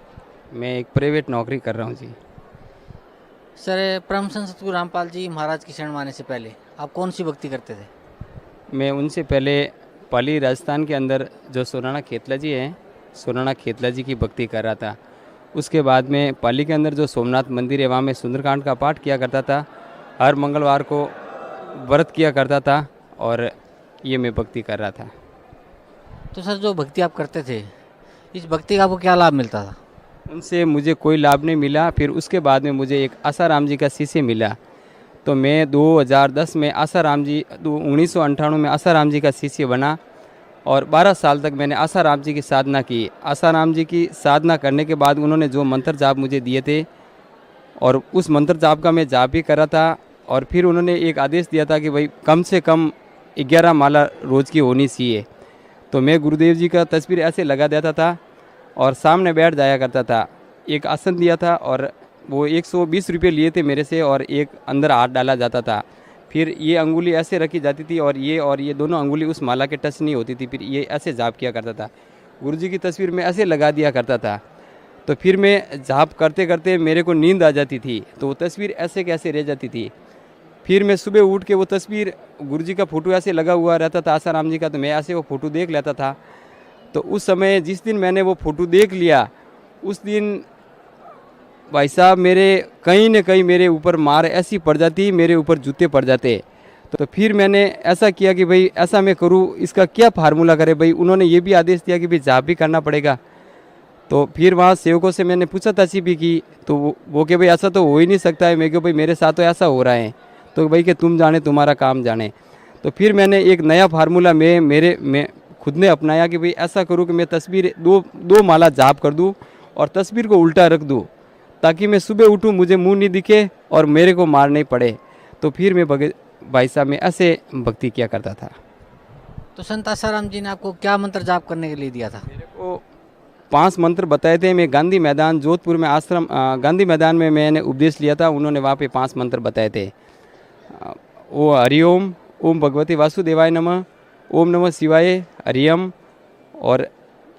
मैं एक प्राइवेट नौकरी कर रहा हूँ जी। सर परम संत सतगुरु रामपाल जी महाराज की शरण आने से पहले आप कौन सी भक्ति करते थे? मैं उनसे पहले पाली राजस्थान के अंदर जो सोनाना खेतला जी हैं, सोनाना खेतला जी की भक्ति कर रहा था। उसके बाद में पाली के अंदर जो सोमनाथ मंदिर है वहाँ मैं सुंदरकांड का पाठ किया करता था, हर मंगलवार को व्रत किया करता था, और ये मैं भक्ति कर रहा था। तो सर जो भक्ति आप करते थे, इस भक्ति का आपको क्या लाभ मिलता था? उनसे मुझे कोई लाभ नहीं मिला। फिर उसके बाद में मुझे एक आसाराम जी का शिष्य मिला, तो मैं 2010 में आसाराम जी 1998 में आसाराम जी का शिष्य बना, और 12 साल तक मैंने आसाराम जी की साधना की। आसाराम जी की साधना करने के बाद उन्होंने जो मंत्र जाप मुझे दिए थे, और उस मंत्र जाप का मैं जाप भी कर रहा था, और फिर उन्होंने एक आदेश दिया था कि भाई कम से कम 11 माला रोज़ की होनी चाहिए। तो मैं गुरुदेव जी का तस्वीर ऐसे लगा देता था और सामने बैठ जाया करता था। एक आसन दिया था और वो 120 रुपये लिए थे मेरे से, और एक अंदर हाथ डाला जाता था। फिर ये अंगुली ऐसे रखी जाती थी और ये दोनों अंगुली उस माला के टच नहीं होती थी। फिर ये ऐसे जाप किया करता था। गुरुजी की तस्वीर में ऐसे लगा दिया करता था। तो फिर मैं जाप करते करते मेरे को नींद आ जाती थी, तो वो तस्वीर ऐसे कैसे रह जाती थी। फिर मैं सुबह उठ के वो तस्वीर, गुरुजी का फ़ोटो ऐसे लगा हुआ रहता था आसाराम जी का, तो मैं ऐसे वो फ़ोटो देख लेता था। तो उस समय जिस दिन मैंने वो फ़ोटो देख लिया, उस दिन भाई साहब मेरे कहीं न कहीं मेरे ऊपर मार ऐसी पड़ जाती, मेरे ऊपर जूते पड़ जाते। तो फिर मैंने ऐसा किया कि भाई ऐसा मैं करूँ, इसका क्या फार्मूला करे। भाई उन्होंने ये भी आदेश दिया कि भाई जाप भी करना पड़ेगा। तो फिर वहाँ सेवकों से मैंने पूछा ताशी भी की, तो वो कि भाई ऐसा तो हो ही नहीं सकता है। मैं क्यों भाई मेरे साथ तो ऐसा हो रहा है, तो भाई कि तुम जाने तुम्हारा काम जाने। तो फिर मैंने एक नया फार्मूला मैं खुद ने अपनाया कि भाई ऐसा करूँ कि मैं तस्वीर दो माला जाप कर दूँ और तस्वीर को उल्टा रख दूँ, ताकि मैं सुबह उठूँ मुझे मुंह नहीं दिखे और मेरे को मार नहीं पड़े। तो फिर मैं भाई साहब में ऐसे भक्ति किया करता था। तो संत आसाराम जी ने आपको क्या मंत्र जाप करने के लिए दिया था? मेरे को 5 मंत्र बताए थे। मैं गांधी मैदान जोधपुर में आश्रम गांधी मैदान में मैंने उपदेश लिया था। उन्होंने वहाँ पे 5 मंत्र बताए थे। वो हरिओम, ओम भगवती वासुदेवाय नमः, ओम नमः शिवाय, हरियम, और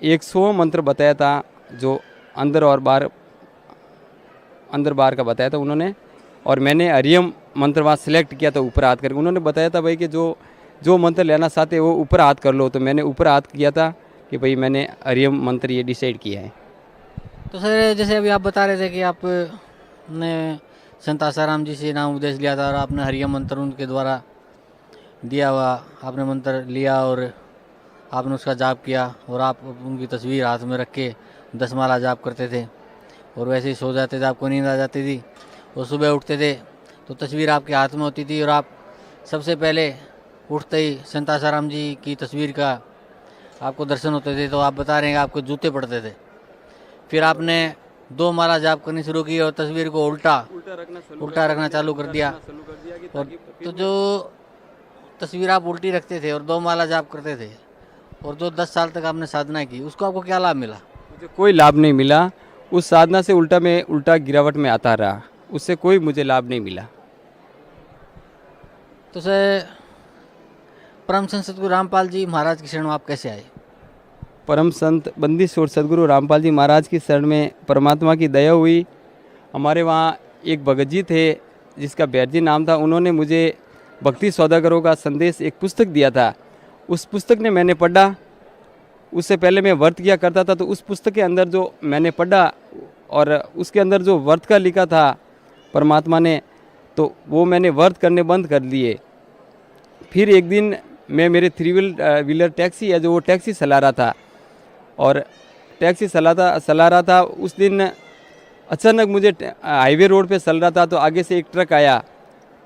100 मंत्र बताया था जो अंदर बाहर का बताया था उन्होंने। और मैंने हरियम मंत्र वहाँ सिलेक्ट किया था ऊपर हाथ करके। उन्होंने बताया था भाई कि जो मंत्र लेना चाहते वो ऊपर हाथ कर लो। तो मैंने ऊपर हाथ किया था कि भाई मैंने हरियम मंत्र ये डिसाइड किया है। तो सर जैसे अभी आप बता रहे थे कि आपने संत आसाराम जी से नाम उपदेश लिया था और आपने हरियम मंत्र उनके द्वारा दिया हुआ आपने मंत्र लिया और आपने उसका जाप किया, और आप उनकी तस्वीर हाथ में रख के 10 माला जाप करते थे, और वैसे ही सो जाते थे, आपको नींद आ जाती थी, और सुबह उठते थे तो तस्वीर आपके हाथ में होती थी, और आप सबसे पहले उठते ही संत आसाराम जी की तस्वीर का आपको दर्शन होते थे। तो आप बता रहे हैं कि आपको जूते पड़ते थे। फिर आपने 2 माला जाप करनी शुरू की और तस्वीर को उल्टा रखना चालू कर दिया। और तो जो तस्वीर आप उल्टी रखते थे और 2 माला जाप करते थे, और जो 10 साल तक आपने साधना की, उसको आपको क्या लाभ मिला? मुझे कोई लाभ नहीं मिला। उस साधना से उल्टा गिरावट में आता रहा, उससे कोई मुझे लाभ नहीं मिला। तो सर परम संत सतगुरु रामपाल जी महाराज की शरण में आप कैसे आए? परम संत बंदीश्वर सदगुरु रामपाल जी महाराज की शरण में परमात्मा की दया हुई, हमारे वहाँ एक भगत जी थे जिसका बैर जी नाम था, उन्होंने मुझे भक्ति सौदागरों का संदेश एक पुस्तक दिया था। उस पुस्तक ने मैंने पढ़ा। उससे पहले मैं व्रत किया करता था, तो उस पुस्तक के अंदर जो मैंने पढ़ा और उसके अंदर जो व्रत का लिखा था परमात्मा ने, तो वो मैंने व्रत करने बंद कर दिए। फिर एक दिन मैं मेरे 3 व्हीलर टैक्सी है जो वो टैक्सी चला रहा था, और टैक्सी चला रहा था उस दिन अचानक मुझे हाईवे रोड पे चल रहा था, तो आगे से एक ट्रक आया।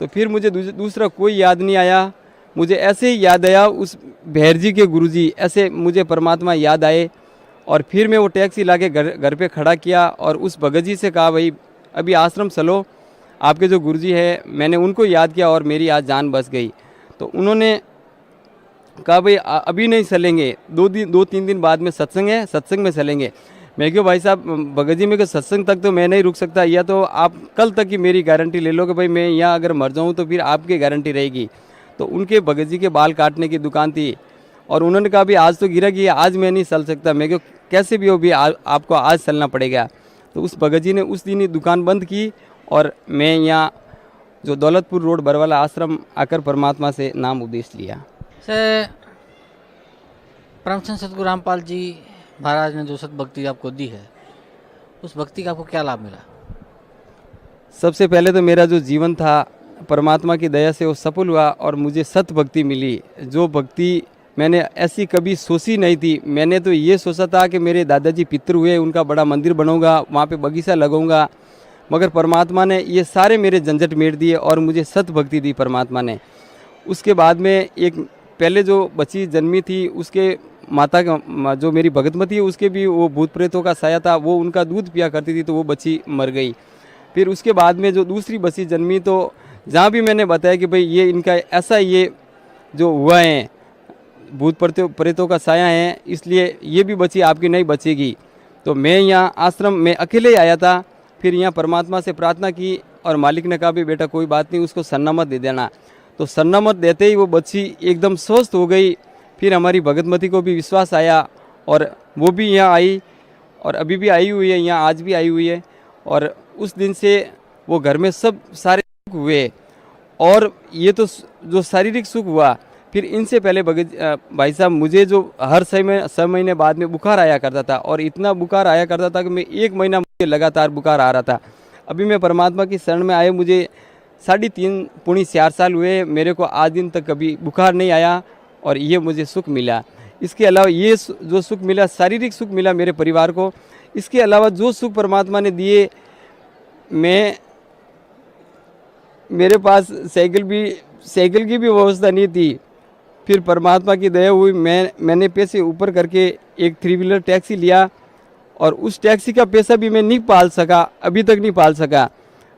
तो फिर मुझे दूसरा कोई याद नहीं आया, मुझे ऐसे ही याद आया उस भैर जी के गुरुजी, ऐसे मुझे परमात्मा याद आए। और फिर मैं वो टैक्सी लाके घर पे खड़ा किया और उस भगत जी से कहा, भाई अभी आश्रम चलो, आपके जो गुरुजी है, मैंने उनको याद किया और मेरी आज जान बच गई। तो उन्होंने कहा, भाई अभी नहीं चलेंगे, 2-3 दिन बाद में सत्संग है, सत्संग में चलेंगे। मैं क्यों भाई साहब, भगत जी में सत्संग तक तो मैं नहीं रुक सकता, या तो आप कल तक की मेरी गारंटी ले लो कि भाई मैं यहाँ अगर मर जाऊँ तो फिर आपकी गारंटी रहेगी। तो उनके भगत जी के बाल काटने की दुकान थी और उन्होंने कहा, भाई आज तो गिरा गया, आज मैं नहीं चल सकता। मैं क्यों, कैसे भी हो भी आपको आज चलना पड़ेगा। तो उस भगत जी ने उस दिन ही दुकान बंद की और मैं यहाँ जो दौलतपुर रोड बरवाला आश्रम आकर परमात्मा से नाम उपदेश लिया। से परम संत सतगुरु रामपाल जी महाराज ने जो सत भक्ति आपको दी है, उस भक्ति का आपको क्या लाभ मिला? सबसे पहले तो मेरा जो जीवन था परमात्मा की दया से वो सफल हुआ और मुझे सत भक्ति मिली। जो भक्ति मैंने ऐसी कभी सोची नहीं थी। मैंने तो ये सोचा था कि मेरे दादाजी पितर हुए, उनका बड़ा मंदिर बनूंगा, वहाँ पे बगीचा लगाऊंगा, मगर परमात्मा ने ये सारे मेरे झंझट मेट दिए और मुझे सत भक्ति दी परमात्मा ने। उसके बाद में एक पहले जो बच्ची जन्मी थी, उसके माता का जो मेरी भगतमती है, उसके भी वो भूत प्रेतों का साया था, वो उनका दूध पिया करती थी, तो वो बच्ची मर गई। फिर उसके बाद में जो दूसरी बच्ची जन्मी, तो जहाँ भी मैंने बताया कि भाई ये इनका ऐसा ये जो हुआ है, भूत प्रेतों का साया है, इसलिए ये भी बच्ची आपकी नहीं बचेगी। तो मैं यहाँ आश्रम में अकेले ही आया था। फिर यहाँ परमात्मा से प्रार्थना की और मालिक ने कहा, भी बेटा कोई बात नहीं, उसको सन्ना मत दे देना। तो सन्ना मत देते ही वो बच्ची एकदम स्वस्थ हो गई। फिर हमारी भगतमती को भी विश्वास आया और वो भी यहाँ आई और अभी भी आई हुई है, यहाँ आज भी आई हुई है। और उस दिन से वो घर में सब सारे सुख हुए। और ये तो जो शारीरिक सुख हुआ, फिर इनसे पहले भाई साहब मुझे जो हर 6 महीने बाद में बुखार आया करता था, और इतना बुखार आया करता था कि मैं 1 महीना मुझे लगातार बुखार आ रहा था। अभी मैं परमात्मा की शरण में आए, मुझे 3.5-4 साल हुए, मेरे को आज दिन तक कभी बुखार नहीं आया और ये मुझे सुख मिला। इसके अलावा ये जो सुख मिला, शारीरिक सुख मिला मेरे परिवार को। इसके अलावा जो सुख परमात्मा ने दिए, मेरे पास साइकिल की भी व्यवस्था नहीं थी। फिर परमात्मा की दया हुई, मैंने पैसे ऊपर करके एक 3 व्हीलर टैक्सी लिया और उस टैक्सी का पैसा भी मैं नहीं पाल सका, अभी तक नहीं पाल सका।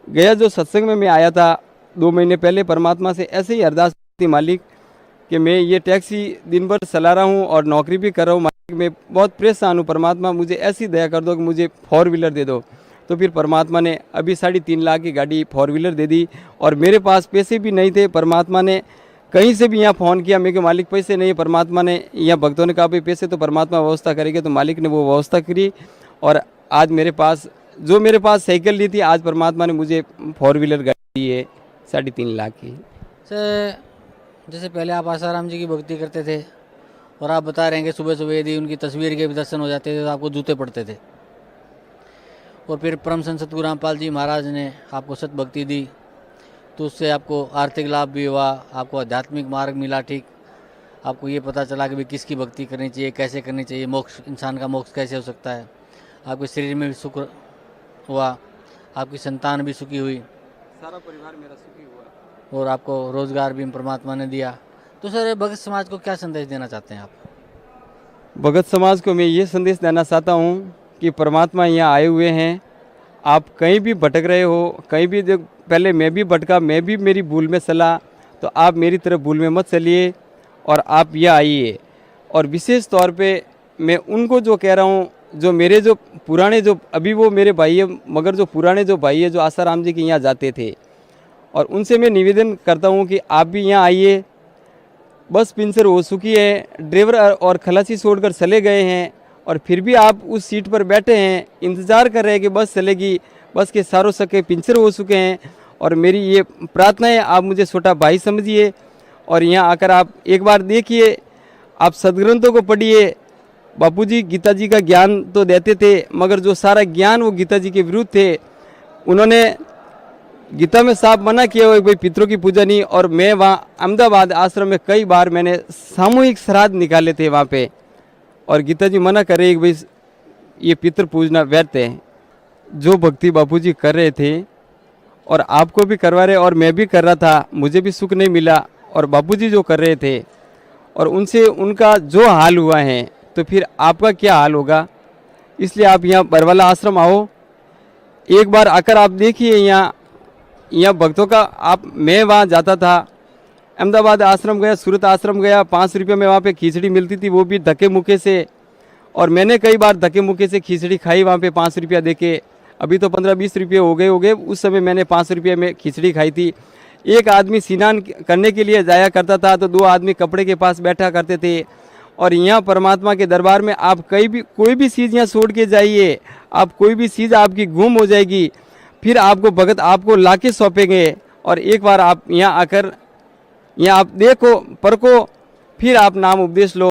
गया जो सत्संग में मैं आया था 2 महीने पहले, परमात्मा से ऐसे ही अरदास थी, मालिक कि मैं ये टैक्सी दिन भर चला रहा हूँ और नौकरी भी कर रहा हूँ, मालिक मैं बहुत परेशान हूँ, परमात्मा मुझे ऐसी दया कर दो कि मुझे 4 व्हीलर दे दो। तो फिर परमात्मा ने अभी 3.5 लाख की गाड़ी 4 व्हीलर दे दी। और मेरे पास पैसे भी नहीं थे। परमात्मा ने कहीं से भी यहाँ फ़ोन किया, मैं कि मालिक पैसे नहीं है। परमात्मा ने, यहाँ भक्तों ने कहा भाई पैसे तो परमात्मा व्यवस्था करेंगे, तो मालिक ने वो व्यवस्था करी। और आज मेरे पास साइकिल ली थी, आज परमात्मा ने मुझे 4 व्हीलर गाड़ी दी है 3.5 लाख की। जैसे पहले आप आसाराम जी की भक्ति करते थे और आप बता रहे हैं कि सुबह सुबह यदि उनकी तस्वीर के भी दर्शन हो जाते थे तो आपको जूते पड़ते थे, और फिर परम संत सतगुरु रामपाल जी महाराज ने आपको सत भक्ति दी, तो उससे आपको आर्थिक लाभ भी हुआ, आपको आध्यात्मिक मार्ग मिला। ठीक, आपको ये पता चला कि भाई किसकी भक्ति करनी चाहिए, कैसे करनी चाहिए, मोक्ष, इंसान का मोक्ष कैसे हो सकता है। आपके शरीर में भी सुख हुआ, आपकी संतान भी सुखी हुई, सारा परिवार मेरा सुखी हुआ, और आपको रोजगार भी परमात्मा ने दिया। तो सर भगत समाज को क्या संदेश देना चाहते हैं आप? भगत समाज को मैं ये संदेश देना चाहता हूँ कि परमात्मा यहाँ आए हुए हैं। आप कहीं भी भटक रहे हो, कहीं भी, पहले मैं भी भटका, मैं भी मेरी भूल में चला, तो आप मेरी तरफ भूल में मत चलिए और आप यहाँ आइए। और विशेष तौर पे मैं उनको जो कह रहा हूँ, जो मेरे जो पुराने, जो अभी वो मेरे भाई है, मगर जो पुराने जो भाई है जो आसाराम जी के यहाँ जाते थे, और उनसे मैं निवेदन करता हूँ कि आप भी यहाँ आइए। बस पंचर हो चुकी है, ड्राइवर और खलासी छोड़कर चले गए हैं, और फिर भी आप उस सीट पर बैठे हैं, इंतज़ार कर रहे हैं कि बस चलेगी, बस के सारों सके पिंचर हो चुके हैं। और मेरी ये प्रार्थना है, आप मुझे छोटा भाई समझिए और यहाँ आकर आप एक बार देखिए, आप सदग्रंथों को पढ़िए। बापूजी गीता जी का ज्ञान तो देते थे, मगर जो सारा ज्ञान वो गीता जी के विरुद्ध थे। उन्होंने गीता में साफ मना किया हुआ भाई पितरों की पूजा नहीं। और मैं वहाँ अहमदाबाद आश्रम में कई बार मैंने सामूहिक श्राद्ध निकाले थे वहाँ पे, और गीता जी मना कर रही है कि भाई ये पितृ पूजना व्यर्थ है। जो भक्ति बापूजी कर रहे थे और आपको भी करवा रहे, और मैं भी कर रहा था, मुझे भी सुख नहीं मिला, और बापूजी जो कर रहे थे और उनसे उनका जो हाल हुआ है, तो फिर आपका क्या हाल होगा। इसलिए आप यहाँ बरवाला आश्रम आओ, एक बार आकर आप देखिए। यहाँ भक्तों का मैं वहाँ जाता था, अहमदाबाद आश्रम गया, सूरत आश्रम गया, 5 रुपये में वहाँ पे खिचड़ी मिलती थी, वो भी धक्के मुक्के से। और मैंने कई बार धक्के मुक्के से खिचड़ी खाई वहाँ पे 5 रुपया दे के। अभी तो 15-20 रुपये हो गए। उस समय मैंने 5 रुपये में खिचड़ी खाई थी। एक आदमी स्नान करने के लिए जाया करता था, तो 2 आदमी कपड़े के पास बैठा करते थे। और यहाँ परमात्मा के दरबार में आप कोई भी चीज़ यहाँ छोड़ के जाइए, आप कोई भी चीज़ आपकी गुम हो जाएगी, फिर आपको भगत आपको लाके सौंपेंगे। और एक बार आप यहाँ आकर यहाँ आप देखो, परखो, फिर आप नाम उपदेश लो।